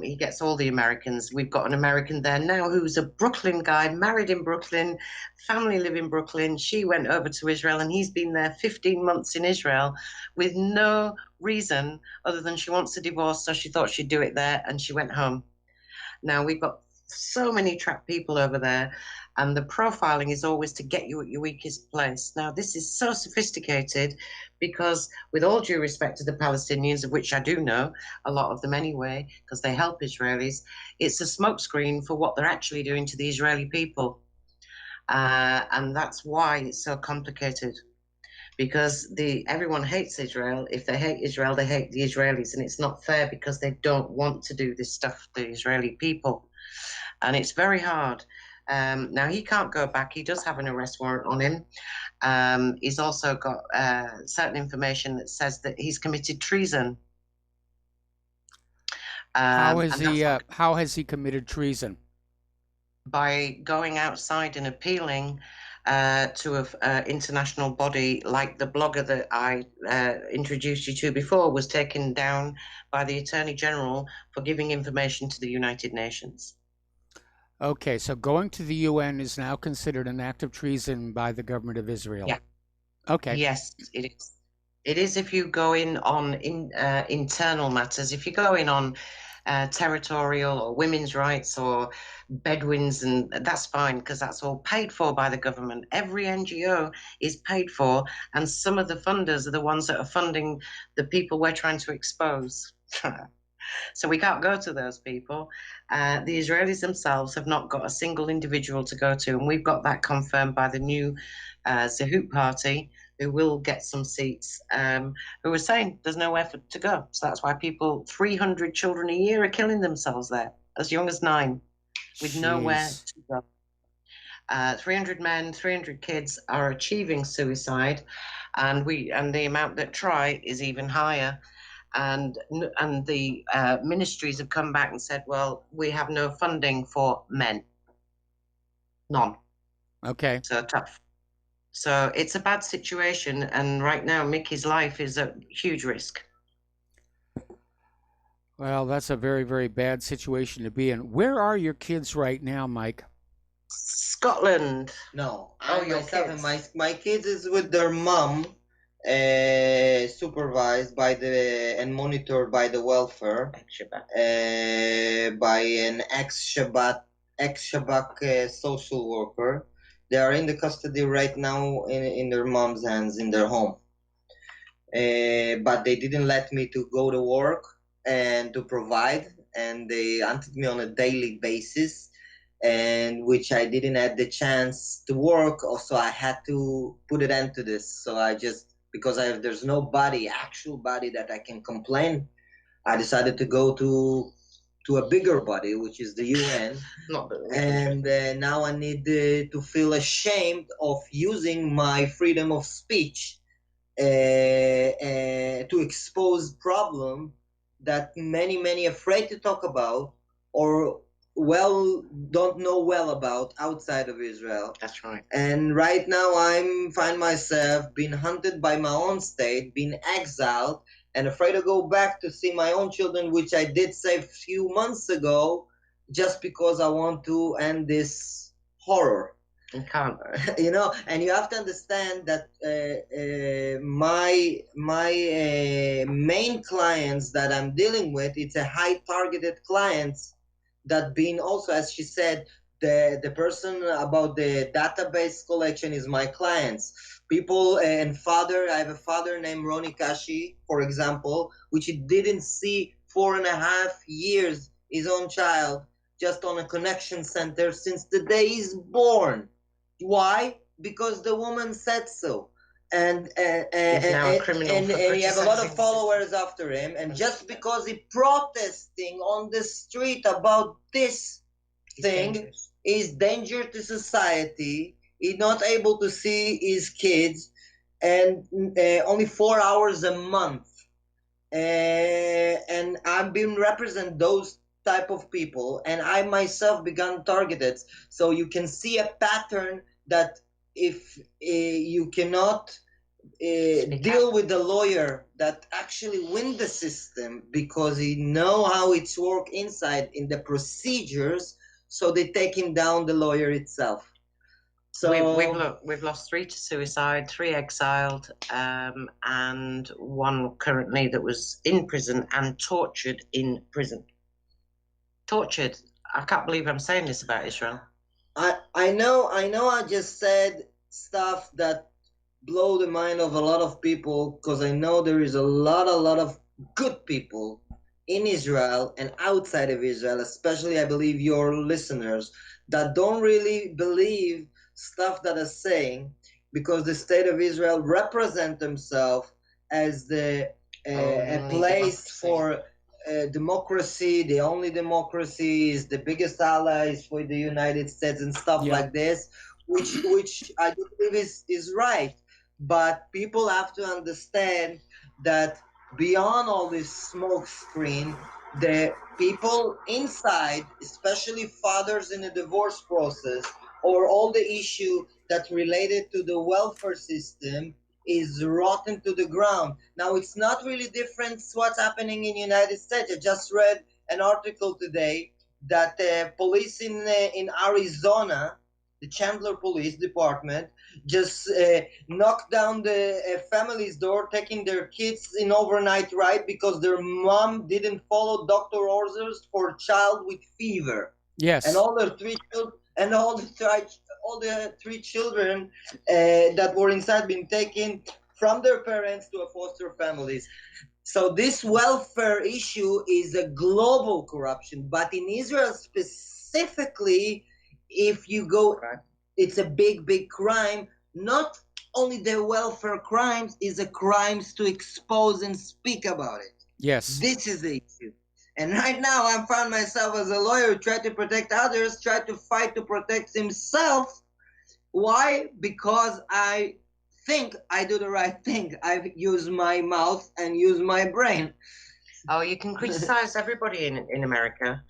he gets all the Americans. We've got an American there now who's a Brooklyn guy, married in Brooklyn, family live in Brooklyn. She went over to Israel, and he's been there 15 months in Israel with no reason other than she wants a divorce, so she thought she'd do it there, and she went home. Now, we've got so many trapped people over there, and the profiling is always to get you at your weakest place. Now, this is so sophisticated because, with all due respect to the Palestinians, of which I do know, a lot of them anyway, because they help Israelis, it's a smokescreen for what they're actually doing to the Israeli people. And that's why it's so complicated. Because everyone hates Israel. If they hate Israel, they hate the Israelis, and it's not fair because they don't want to do this stuff to the Israeli people. And it's very hard. Now, he can't go back. He does have an arrest warrant on him. He's also got certain information that says that he's committed treason. How has he committed treason? By going outside and appealing to an international body, like the blogger that I introduced you to before was taken down by the Attorney General for giving information to the United Nations. Okay, so going to the UN is now considered an act of treason by the government of Israel. Yeah. Okay. Yes, it is. It is if you go in on internal matters. If you go in on territorial or women's rights or Bedouins, and that's fine because that's all paid for by the government. Every NGO is paid for, and some of the funders are the ones that are funding the people we're trying to expose. So we can't go to those people. The Israelis themselves have not got a single individual to go to, and we've got that confirmed by the new Zehut party, who will get some seats, who are saying there's nowhere to go. So that's why 300 children a year are killing themselves there, as young as 9, with nowhere to go. 300 men, 300 kids are achieving suicide, and the amount that try is even higher. And the ministries have come back and said, well, we have no funding for men. None. Okay. So tough. So it's a bad situation, and right now Mickey's life is at huge risk. Well, that's a very, very bad situation to be in. Where are your kids right now, Mike? Scotland. No. Your kids. My kids is with their mom, supervised by and monitored by the welfare, by an ex-Shabak social worker. They are in the custody right now in their mom's hands in their home. But they didn't let me to go to work and to provide, and they hunted me on a daily basis, and which I didn't have the chance to work. Also, I had to put an end to this. So because there's nobody, actual body that I can complain, I decided to go to a bigger body, which is the UN. And now I need to feel ashamed of using my freedom of speech to expose problem that many afraid to talk about or don't know well about outside of Israel. That's right. And right now find myself being hunted by my own state, being exiled, and afraid to go back to see my own children, which I did say a few months ago, just because I want to end this horror. You can't. And you have to understand that my main clients that I'm dealing with, it's a high targeted clients that being also, as she said, the person about the database collection is my clients. People and father, I have a father named Ronnie Kashi, for example, which he didn't see 4.5 years his own child just on a connection center since the day he's born. Why? Because the woman said so. And now a criminal and for he have a lot of criticizing followers after him, and just because he protesting on the street about this thing is danger to society. He's not able to see his kids, and only 4 hours a month. And I've been represent those type of people, and I myself began targeted. So you can see a pattern that if you cannot deal with the lawyer that actually win the system because he know how it's work inside in the procedures, so they take him down, the lawyer itself. So we've lost 3 to suicide, 3 exiled, and 1 currently that was in prison and tortured in prison. Tortured. I can't believe I'm saying this about Israel. I know I just said stuff that blow the mind of a lot of people, because I know there is a lot of good people in Israel and outside of Israel, especially I believe your listeners, that don't really believe stuff that are saying, because the state of Israel represent themselves as a place for democracy. The only democracy is the biggest allies for the United States and stuff like this, which I do believe is right. But people have to understand that beyond all this smoke screen, the people inside, especially fathers in the divorce process, or all the issue that related to the welfare system, is rotten to the ground. Now, it's not really different what's happening in the United States. I just read an article today that police in Arizona, the Chandler Police Department, just knocked down the family's door, taking their kids in overnight ride because their mom didn't follow doctor orders for a child with fever. Yes. And all the 3 children, and all the 3 children that were inside been taken from their parents to a foster families. So this welfare issue is a global corruption, but in Israel specifically, if you go, it's a big crime. Not only the welfare crimes, is a crimes to expose and speak about it. Yes. This is the issue. And right now I found myself as a lawyer, try to protect others, try to fight to protect himself. Why? Because I think I do the right thing. I use my mouth and use my brain. Oh, you can criticize everybody in America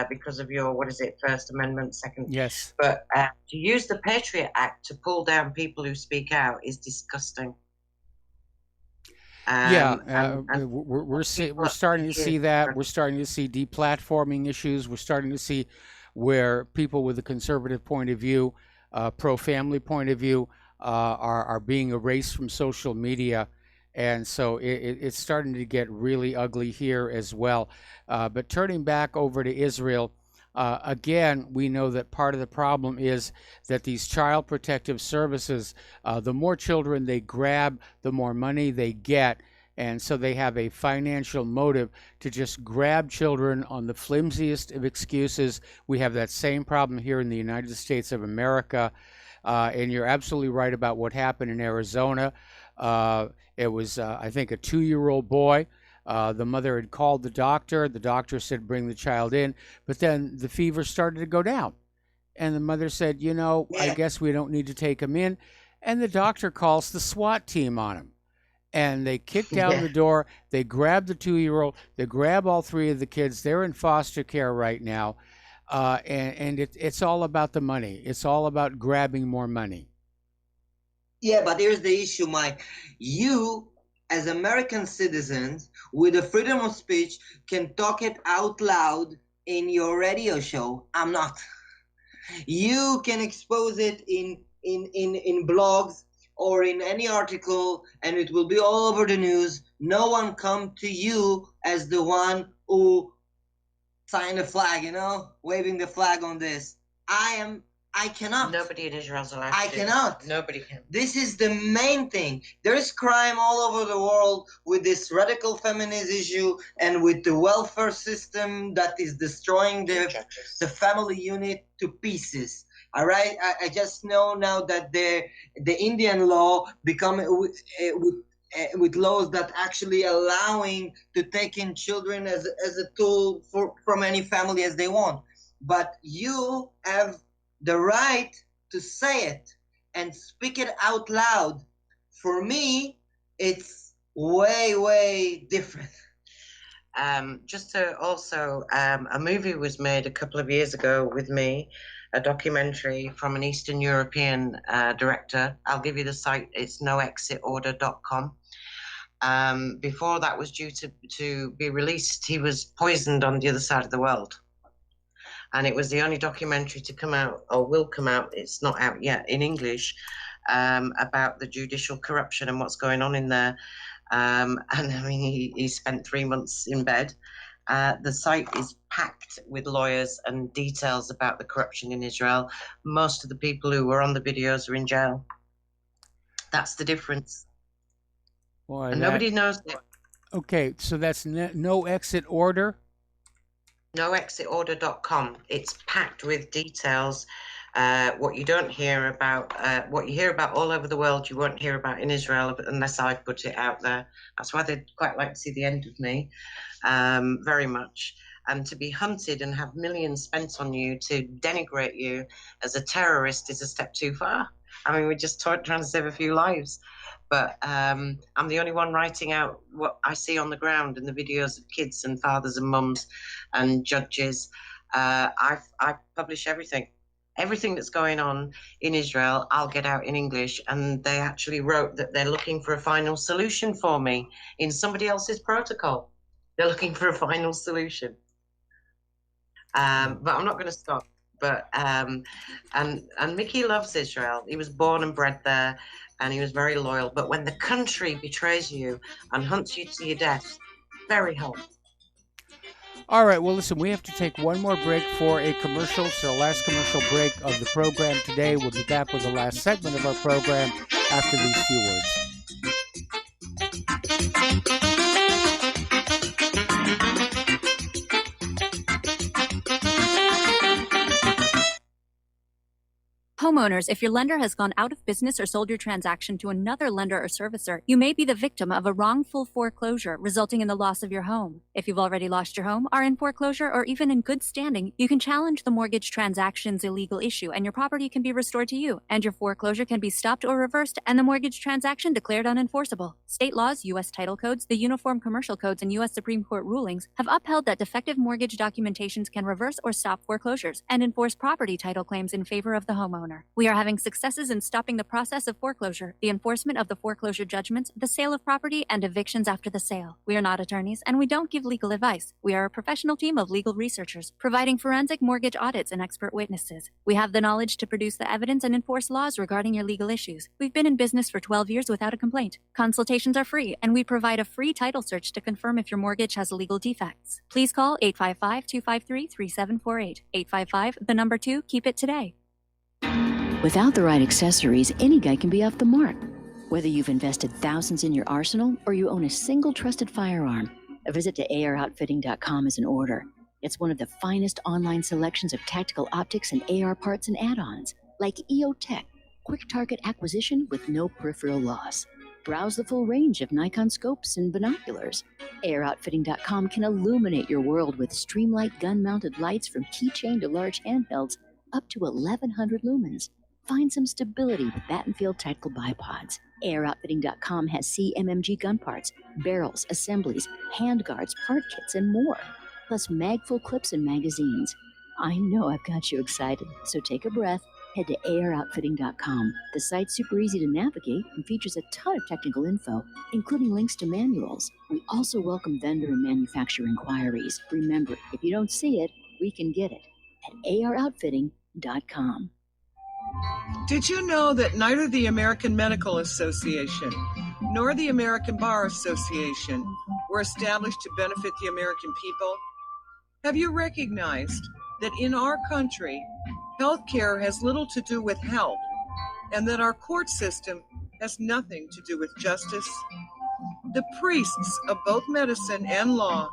because of your, First Amendment, Second. Yes. But to use the Patriot Act to pull down people who speak out is disgusting. We're starting to see that. We're starting to see deplatforming issues. We're starting to see where people with a conservative point of view, pro-family point of view, are being erased from social media. And so it's starting to get really ugly here as well. But turning back over to Israel, again, we know that part of the problem is that these child protective services, the more children they grab, the more money they get. And so they have a financial motive to just grab children on the flimsiest of excuses. We have that same problem here in the United States of America. And you're absolutely right about what happened in Arizona. It was, I think, a 2-year-old boy. The mother had called the doctor. The doctor said, bring the child in. But then the fever started to go down. And the mother said, I guess we don't need to take him in. And the doctor calls the SWAT team on him. And they kick down the door. They grab the 2-year-old. They grab all 3 of the kids. They're in foster care right now. And it's all about the money. It's all about grabbing more money. Yeah, but here's the issue, Mike. You, as American citizens, with the freedom of speech, can talk it out loud in your radio show. I'm not. You can expose it in blogs. or in any article, and it will be all over the news. No one come to you as the one who signed the flag, waving the flag on this. I cannot. Nobody in Israel is allowed I to do cannot. that. Nobody can. This is the main thing. There is crime all over the world with this radical feminist issue and with the welfare system that is destroying the family unit to pieces. All right, I just know now that the Indian law become with laws that actually allowing to take in children as a tool from any family as they want. But you have the right to say it and speak it out loud. For me, it's way, way different. Just to also, a movie was made a couple of years ago with me, a documentary from an Eastern European director. I'll give you the site. It's noexitorder.com. Before that was due to be released, he was poisoned on the other side of the world. And it was the only documentary to come out, or will come out, it's not out yet, in English, about the judicial corruption and what's going on in there. And I mean, he spent 3 months in bed. The site is packed with lawyers and details about the corruption in Israel. Most of the people who were on the videos are in jail. That's the difference. Boy, And nobody knows it. Okay, so that's no exit order? noexitorder.com. It's packed with details. What you don't hear about, what you hear about all over the world, you won't hear about in Israel unless I put it out there. That's why they'd quite like to see the end of me, very much. And to be hunted and have millions spent on you to denigrate you as a terrorist is a step too far. I mean, we're just trying to save a few lives. But I'm the only one writing out what I see on the ground in the videos of kids and fathers and mums and judges. I publish everything. Everything that's going on in Israel, I'll get out in English. And they actually wrote that they're looking for a final solution for me in somebody else's protocol. They're looking for a final solution. But I'm not going to stop. But and Mickey loves Israel. He was born and bred there, and he was very loyal. But when the country betrays you and hunts you to your death, very hard. All right, well, listen, we have to take one more break for a commercial. So the last commercial break of the program today. We'll be back with the last segment of our program after these few words. Homeowners, if your lender has gone out of business or sold your transaction to another lender or servicer, you may be the victim of a wrongful foreclosure, resulting in the loss of your home. If you've already lost your home, are in foreclosure, or even in good standing, you can challenge the mortgage transaction's illegal issue, and your property can be restored to you, and your foreclosure can be stopped or reversed, and the mortgage transaction declared unenforceable. State laws, U.S. title codes, the Uniform Commercial Codes, and U.S. Supreme Court rulings have upheld that defective mortgage documentations can reverse or stop foreclosures and enforce property title claims in favor of the homeowner. We are having successes in stopping the process of foreclosure, the enforcement of the foreclosure judgments, the sale of property, and evictions after the sale. We are not attorneys, and we don't give legal advice. We are a professional team of legal researchers, providing forensic mortgage audits and expert witnesses. We have the knowledge to produce the evidence and enforce laws regarding your legal issues. We've been in business for 12 years without a complaint. Consultations are free, and we provide a free title search to confirm if your mortgage has legal defects. Please call 855-253-3748. 855, 2, keep it today. Without the right accessories, any guy can be off the mark. Whether you've invested thousands in your arsenal or you own a single trusted firearm, a visit to AROutfitting.com is in order. It's one of the finest online selections of tactical optics and AR parts and add-ons, like EOTech, quick target acquisition with no peripheral loss. Browse the full range of Nikon scopes and binoculars. AROutfitting.com can illuminate your world with Streamlight gun-mounted lights from keychain to large handhelds up to 1,100 lumens. Find some stability with Battenfield tactical bipods. AirOutfitting.com has CMMG gun parts, barrels, assemblies, handguards, part kits, and more, plus mag-full clips and magazines. I know I've got you excited, so take a breath. Head to AirOutfitting.com. The site's super easy to navigate and features a ton of technical info, including links to manuals. We also welcome vendor and manufacturer inquiries. Remember, if you don't see it, we can get it at AirOutfitting.com. Did you know that neither the American Medical Association nor the American Bar Association were established to benefit the American people? Have you recognized that in our country, healthcare has little to do with health, and that our court system has nothing to do with justice? The priests of both medicine and law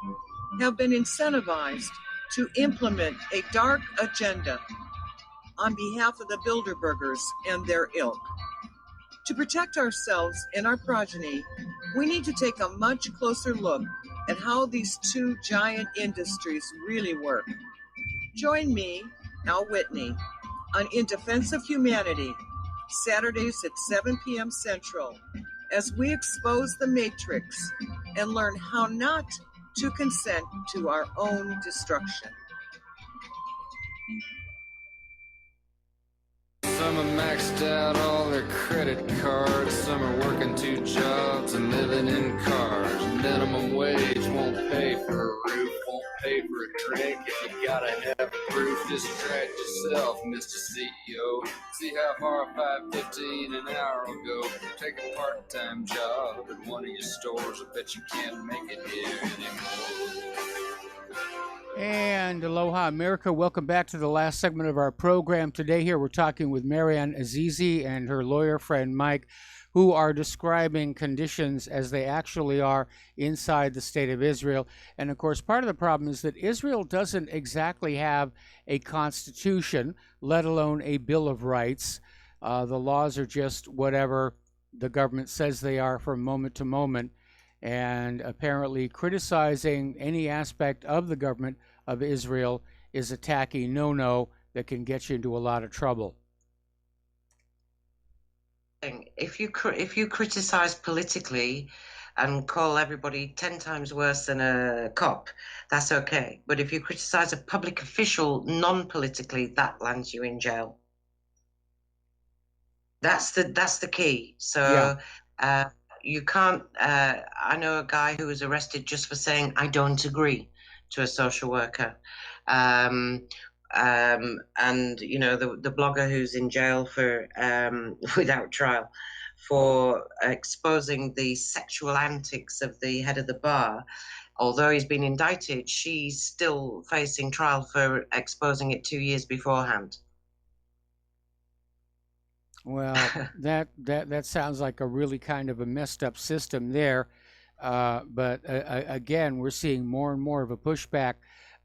have been incentivized to implement a dark agenda on behalf of the Bilderbergers and their ilk. To protect ourselves and our progeny, we need to take a much closer look at how these two giant industries really work. Join me, Al Whitney, on In Defense of Humanity, Saturdays at 7 p.m. Central, as we expose the matrix and learn how not to consent to our own destruction. Some are maxed out all their credit cards. Some are working 2 jobs and living in cars. Minimum wage won't pay for a roof, won't pay for a drink. If you gotta have proof, distract yourself, Mr. CEO. See how far 5.15 an hour will go. Take a part-time job at one of your stores. I bet you can't make it here anymore. And aloha, America. Welcome back to the last segment of our program. Today here we're talking with Marianne Azizi and her lawyer friend Mike, who are describing conditions as they actually are inside the state of Israel. And of course, part of the problem is that Israel doesn't exactly have a constitution, let alone a Bill of Rights. The laws are just whatever the government says they are from moment to moment. And apparently criticizing any aspect of the government of Israel is a tacky no-no that can get you into a lot of trouble. If you criticize politically and call everybody 10 times worse than a cop, that's okay. But if you criticize a public official non-politically, that lands you in jail. That's the key. So. Yeah. You can't, I know a guy who was arrested just for saying, I don't agree to a social worker. And, you know, the blogger who's in jail for without trial for exposing the sexual antics of the head of the bar. Although he's been indicted, she's still facing trial for exposing it 2 years beforehand. Well, that sounds like a really kind of a messed up system there. But again, we're seeing more and more of a pushback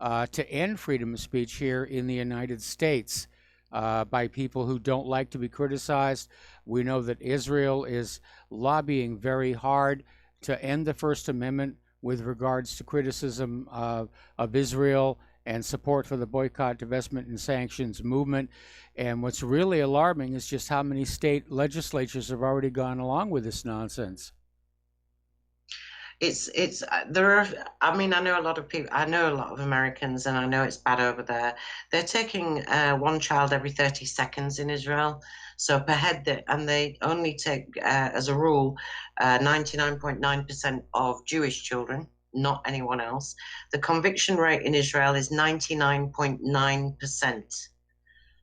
to end freedom of speech here in the United States by people who don't like to be criticized. We know that Israel is lobbying very hard to end the First Amendment with regards to criticism of Israel and support for the boycott, divestment, and sanctions movement. And what's really alarming is just how many state legislatures have already gone along with this nonsense. There are, I mean, I know a lot of people, I know a lot of Americans, and I know it's bad over there. They're taking one child every 30 seconds in Israel. So per head, and they only take, as a rule, 99.9% of Jewish children, not anyone else. The conviction rate in Israel is 99.9%.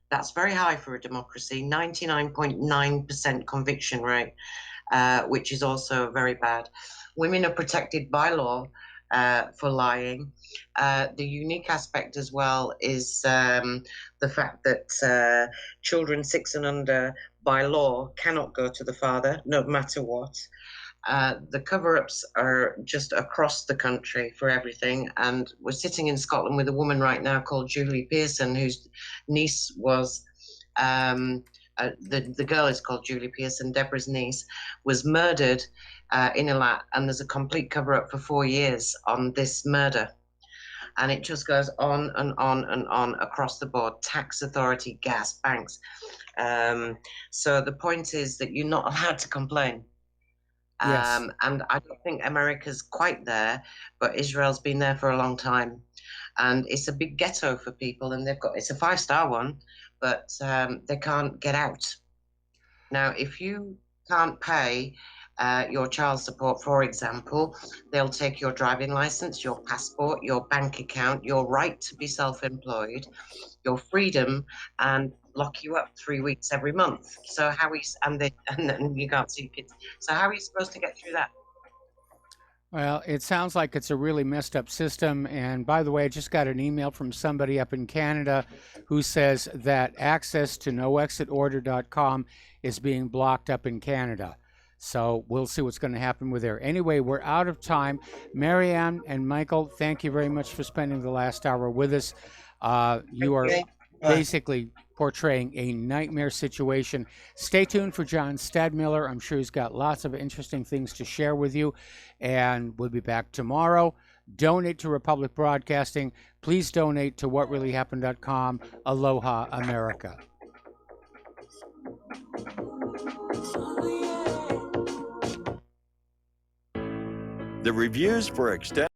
That's very high for a democracy, 99.9% conviction rate, which is also very bad. Women are protected by law for lying. The unique aspect as well is the fact that children 6 and under by law cannot go to the father, no matter what. The cover-ups are just across the country for everything. And we're sitting in Scotland with a woman right now called Julie Pearson, whose niece was, the girl is called Julie Pearson, Deborah's niece, was murdered in Eilat, and there's a complete cover-up for 4 years on this murder. And it just goes on and on and on across the board. Tax authority, gas, banks. So the point is that you're not allowed to complain. Yes. And I don't think America's quite there, but Israel's been there for a long time. And it's a big ghetto for people, and it's a 5-star one, but they can't get out. Now, if you can't pay your child support, for example, they'll take your driving license, your passport, your bank account, your right to be self-employed, your freedom, and lock you up 3 weeks every month. So how we and then you can't see your kids. So how are you supposed to get through that? Well, it sounds like it's a really messed up system. And by the way, I just got an email from somebody up in Canada who says that access to noexitorder.com is being blocked up in Canada. So we'll see what's going to happen with there. Anyway, we're out of time. Marianne and Michael, thank you very much for spending the last hour with us. You are basically portraying a nightmare situation. Stay tuned for John Stadmiller. I'm sure he's got lots of interesting things to share with you. And we'll be back tomorrow. Donate to Republic Broadcasting. Please donate to whatreallyhappened.com. Aloha, America. The reviews for extended